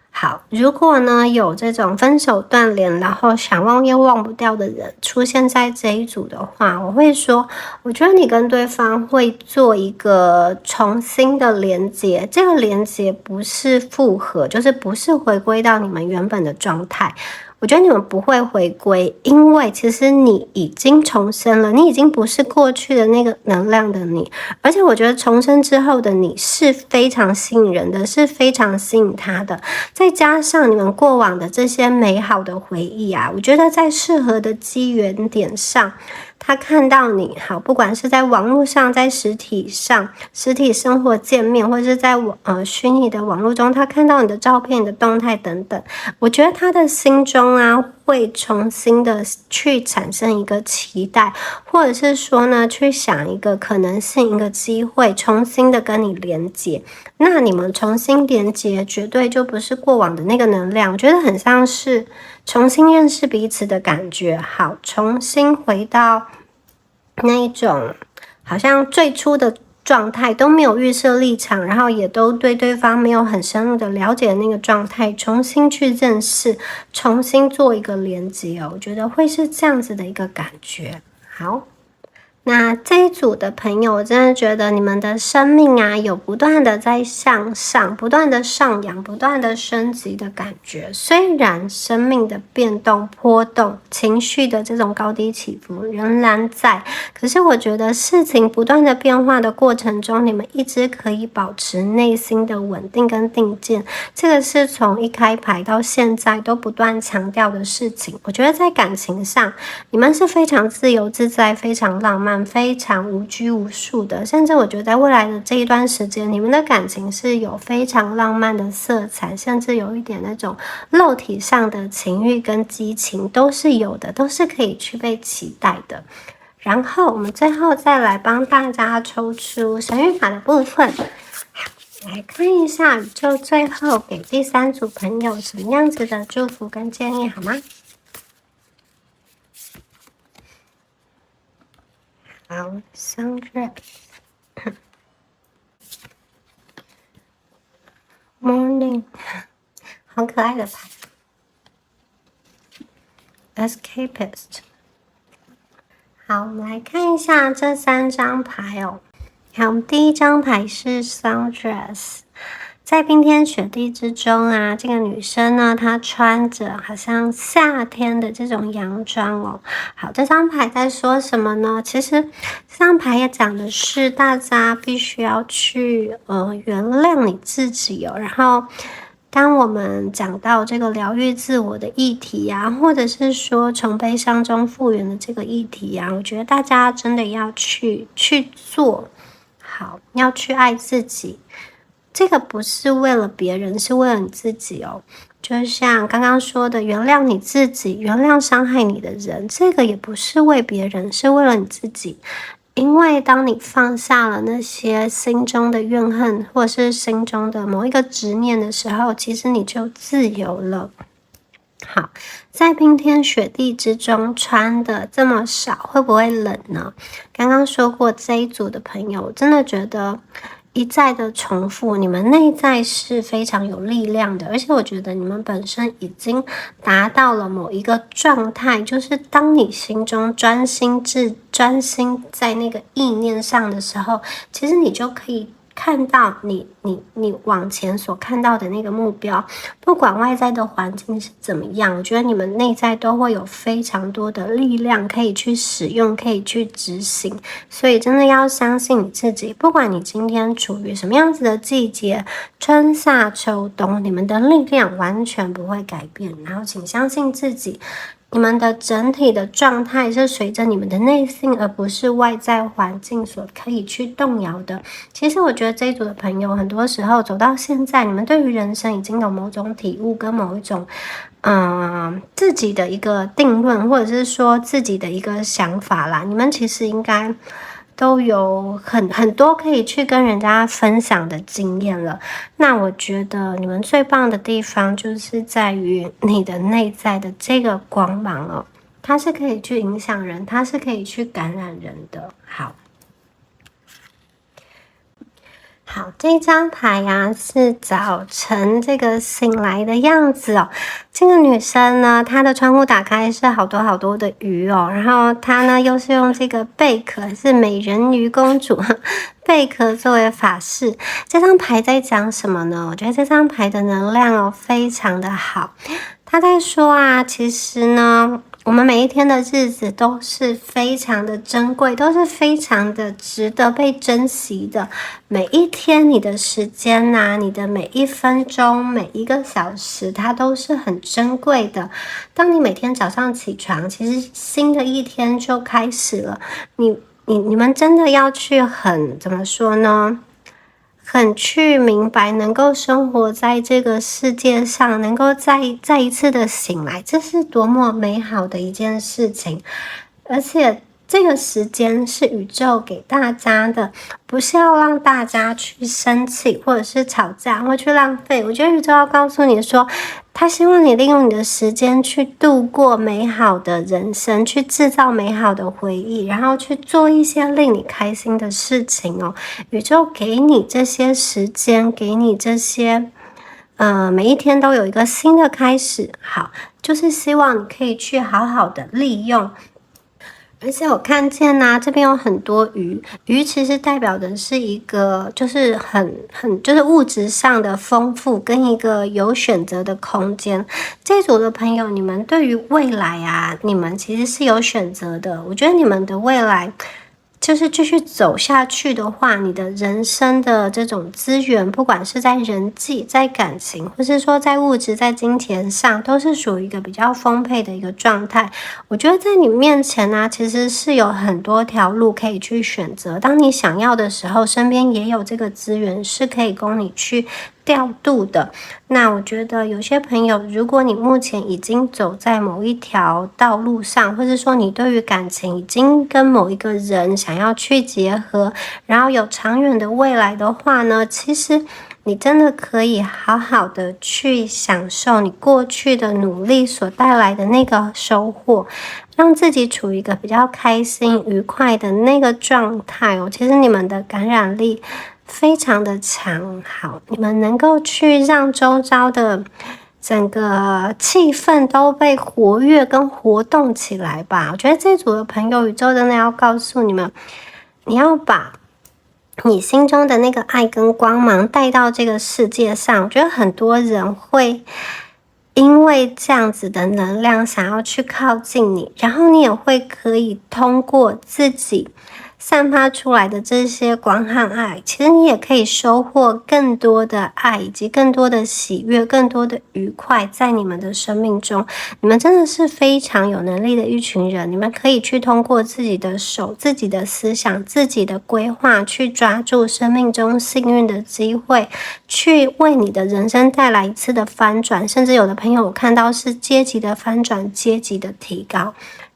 好，如果呢有这种分手断联，然后想忘又忘不掉的人出现在这一组的话，我会说，我觉得你跟对方会做一个重新的连接，这个连接不是复合，就是不是回归到你们原本的状态。我觉得你们不会回归，因为其实你已经重生了，你已经不是过去的那个能量的你，而且我觉得重生之后的你是非常吸引人的，是非常吸引他的，再加上你们过往的这些美好的回忆啊，我觉得在适合的机缘点上，他看到你好，不管是在网络上，在实体上，实体生活见面，或者是在虚拟的网络中，他看到你的照片、你的动态等等，我觉得他的心中啊会重新的去产生一个期待，或者是说呢，去想一个可能性，一个机会，重新的跟你连接。那你们重新连接，绝对就不是过往的那个能量，我觉得很像是重新认识彼此的感觉。好，重新回到那一种好像最初的状态，都没有预设立场，然后也都对对方没有很深入的了解的那个状态，重新去认识，重新做一个连接哦，我觉得会是这样子的一个感觉。好，那这一组的朋友，我真的觉得你们的生命啊，有不断的在向上，不断的上扬，不断的升级的感觉。虽然生命的变动、波动、情绪的这种高低起伏仍然在，可是我觉得事情不断的变化的过程中，你们一直可以保持内心的稳定跟定见。这个是从一开牌到现在都不断强调的事情。我觉得在感情上，你们是非常自由自在、非常浪漫、非常无拘无束的，甚至我觉得在未来的这一段时间，你们的感情是有非常浪漫的色彩，甚至有一点那种肉体上的情欲跟激情都是有的，都是可以去被期待的。然后我们最后再来帮大家抽出神谕法的部分，来看一下宇宙最后给第三组朋友什么样子的祝福跟建议，好吗？好，Sunrise Morning 好可爱的牌 Escapist。 好，我们来看一下这3张牌哦。好，我们第一张牌是 Sundress。 在冰天雪地之中啊，这个女生呢，她穿着好像夏天的这种洋装哦。好，这张牌在说什么呢？其实这张牌也讲的是大家必须要去原谅你自己哦。然后当我们讲到这个疗愈自我的议题啊，或者是说从悲伤中复原的这个议题啊，我觉得大家真的要去做好，要去爱自己。这个不是为了别人，是为了你自己哦。就像刚刚说的，原谅你自己，原谅伤害你的人，这个也不是为别人，是为了你自己。因为当你放下了那些心中的怨恨，或者是心中的某一个执念的时候，其实你就自由了。好，在冰天雪地之中穿的这么少，会不会冷呢？刚刚说过这一组的朋友，我真的觉得一再的重复，你们内在是非常有力量的，而且我觉得你们本身已经达到了某一个状态，就是当你心中专心在那个意念上的时候，其实你就可以看到你往前所看到的那个目标，不管外在的环境是怎么样，我觉得你们内在都会有非常多的力量可以去使用，可以去执行。所以真的要相信你自己，不管你今天处于什么样子的季节，春夏秋冬，你们的力量完全不会改变。然后请相信自己，你们的整体的状态是随着你们的内心，而不是外在环境所可以去动摇的。其实我觉得这一组的朋友很多时候走到现在，你们对于人生已经有某种体悟跟某一种自己的一个定论，或者是说自己的一个想法啦。你们其实应该都有很多可以去跟人家分享的经验了。那我觉得你们最棒的地方就是在于你的内在的这个光芒哦，它是可以去影响人，它是可以去感染人的。好，这张牌呀是早晨这个醒来的样子哦。这个女生呢，她的窗户打开是好多好多的鱼哦，然后她呢又是用这个贝壳，是美人鱼公主贝壳作为法式。这张牌在讲什么呢？我觉得这张牌的能量哦非常的好。她在说啊，其实呢，我们每一天的日子都是非常的珍贵，都是非常的值得被珍惜的。每一天你的时间啊，你的每一分钟，每一个小时，它都是很珍贵的。当你每天早上起床，其实新的一天就开始了。你们真的要去怎么说呢？很去明白，能够生活在这个世界上，能够再一次的醒来，这是多么美好的一件事情。而且这个时间是宇宙给大家的，不是要让大家去生气或者是吵架或去浪费。我觉得宇宙要告诉你说，他希望你利用你的时间去度过美好的人生，去制造美好的回忆，然后去做一些令你开心的事情哦。宇宙给你这些时间，给你这些每一天都有一个新的开始，好，就是希望你可以去好好的利用。而且我看见这边有很多鱼，鱼其实代表的是一个就是很就是物质上的丰富跟一个有选择的空间。这组的朋友，你们对于未来你们其实是有选择的。我觉得你们的未来就是继续走下去的话，你的人生的这种资源，不管是在人际、在感情，或是说在物质、在金钱上，都是属于一个比较丰沛的一个状态。我觉得在你面前其实是有很多条路可以去选择。当你想要的时候，身边也有这个资源是可以供你去调度的。那我觉得有些朋友，如果你目前已经走在某一条道路上，或者说你对于感情已经跟某一个人想要去结合，然后有长远的未来的话呢，其实你真的可以好好的去享受你过去的努力所带来的那个收获，让自己处于一个比较开心愉快的那个状态哦。其实你们的感染力非常的强，好，你们能够去让周遭的整个气氛都被活跃跟活动起来吧。我觉得这组的朋友，宇宙真的要告诉你们，你要把你心中的那个爱跟光芒带到这个世界上。我觉得很多人会因为这样子的能量想要去靠近你，然后你也会可以通过自己散发出来的这些光和爱，其实你也可以收获更多的爱，以及更多的喜悦，更多的愉快在你们的生命中。你们真的是非常有能力的一群人，你们可以去通过自己的手、自己的思想、自己的规划，去抓住生命中幸运的机会，去为你的人生带来一次的翻转。甚至有的朋友我看到是阶级的翻转，阶级的提高。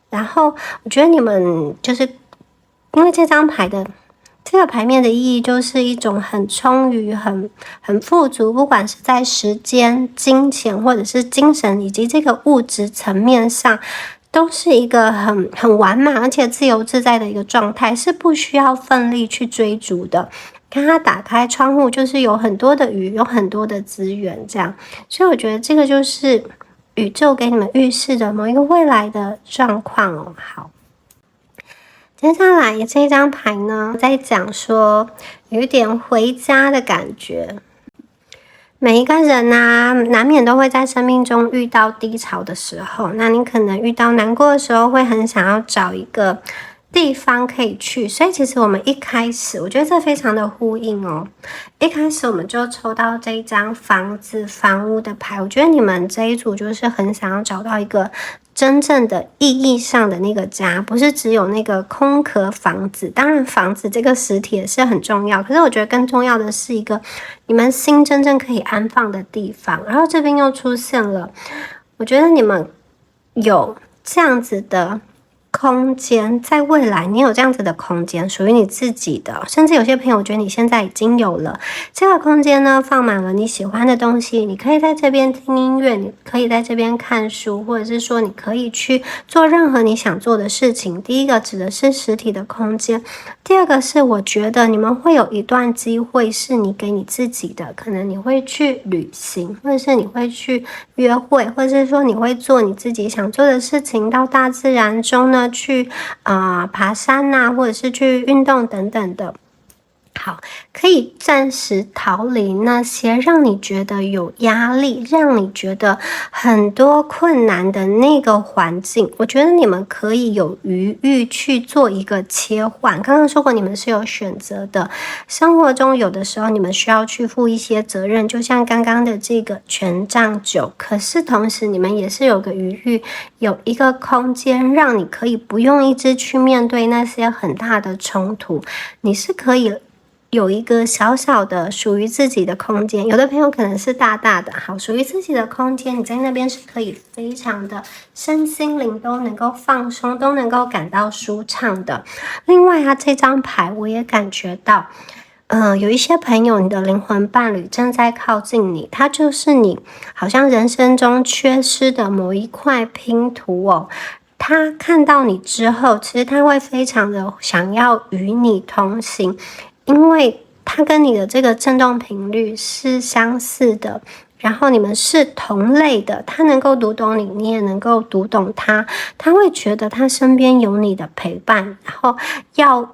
然后我觉得你们就是因为这张牌的这个牌面的意义，就是一种很充裕、很富足，不管是在时间、金钱，或者是精神，以及这个物质层面上，都是一个很完满而且自由自在的一个状态，是不需要奋力去追逐的。看它打开窗户，就是有很多的鱼，有很多的资源，这样。所以我觉得这个就是宇宙给你们预示的某一个未来的状况哦。好。接下来这张牌呢，在讲说有一点回家的感觉。每一个人难免都会在生命中遇到低潮的时候，那你可能遇到难过的时候，会很想要找一个地方可以去。所以其实我们一开始，我觉得这非常的呼应哦。一开始我们就抽到这一张房子、房屋的牌，我觉得你们这一组就是很想要找到一个真正的意义上的那个家，不是只有那个空壳房子。当然房子这个实体也是很重要，可是我觉得更重要的是一个你们心真正可以安放的地方。然后这边又出现了，我觉得你们有这样子的空间，在未来你有这样子的空间属于你自己的，甚至有些朋友觉得你现在已经有了这个空间呢，放满了你喜欢的东西，你可以在这边听音乐，你可以在这边看书，或者是说你可以去做任何你想做的事情。第一个指的是实体的空间，第二个是我觉得你们会有一段机会是你给你自己的，可能你会去旅行，或者是你会去约会，或者是说你会做你自己想做的事情，到大自然中呢去爬山或者是去运动等等的。好，可以暂时逃离那些让你觉得有压力，让你觉得很多困难的那个环境。我觉得你们可以有余裕去做一个切换。刚刚说过你们是有选择的，生活中有的时候你们需要去负一些责任，就像刚刚的这个权杖9，可是同时你们也是有个余裕，有一个空间让你可以不用一直去面对那些很大的冲突，你是可以有一个小小的属于自己的空间，有的朋友可能是大大的，好，属于自己的空间，你在那边是可以非常的身心灵都能够放松，都能够感到舒畅的。另外啊，这张牌我也感觉到有一些朋友，你的灵魂伴侣正在靠近你，他就是你好像人生中缺失的某一块拼图哦。他看到你之后，其实他会非常的想要与你同行，因为他跟你的这个振动频率是相似的，然后你们是同类的，他能够读懂你，你也能够读懂他，他会觉得他身边有你的陪伴，然后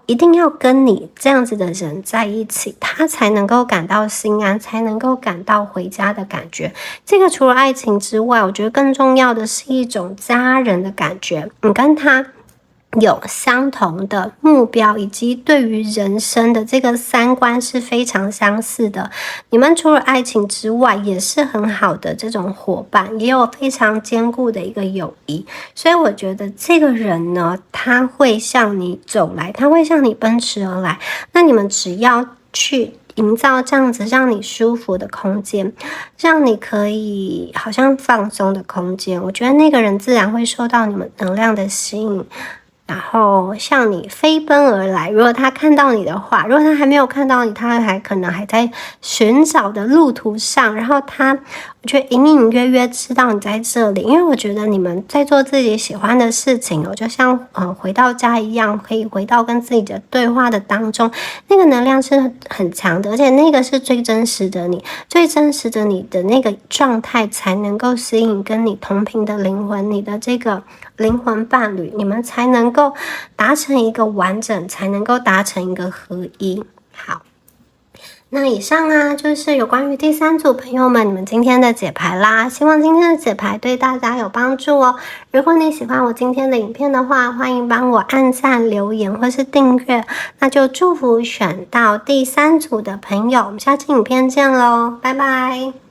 一定要跟你这样子的人在一起，他才能够感到心安，才能够感到回家的感觉。这个除了爱情之外，我觉得更重要的是一种家人的感觉，你跟他有相同的目标，以及对于人生的这个三观是非常相似的。你们除了爱情之外，也是很好的这种伙伴，也有非常坚固的一个友谊。所以我觉得这个人呢，他会向你走来，他会向你奔驰而来。那你们只要去营造这样子让你舒服的空间，让你可以好像放松的空间，我觉得那个人自然会受到你们能量的吸引，然后向你飞奔而来。如果他看到你的话，如果他还没有看到你，他可能还在寻找的路途上，然后我觉得隐隐约约知道你在这里，因为我觉得你们在做自己喜欢的事情就像回到家一样，可以回到跟自己的对话的当中，那个能量是很强的，而且那个是最真实的你，最真实的你的那个状态才能够吸引跟你同频的灵魂，你的这个灵魂伴侣，你们才能够达成一个完整，才能够达成一个合一。好，那以上啊，就是有关于第三组朋友们你们今天的解牌啦，希望今天的解牌对大家有帮助哦。如果你喜欢我今天的影片的话，欢迎帮我按赞、留言或是订阅，那就祝福选到第三组的朋友，我们下期影片见咯，拜拜。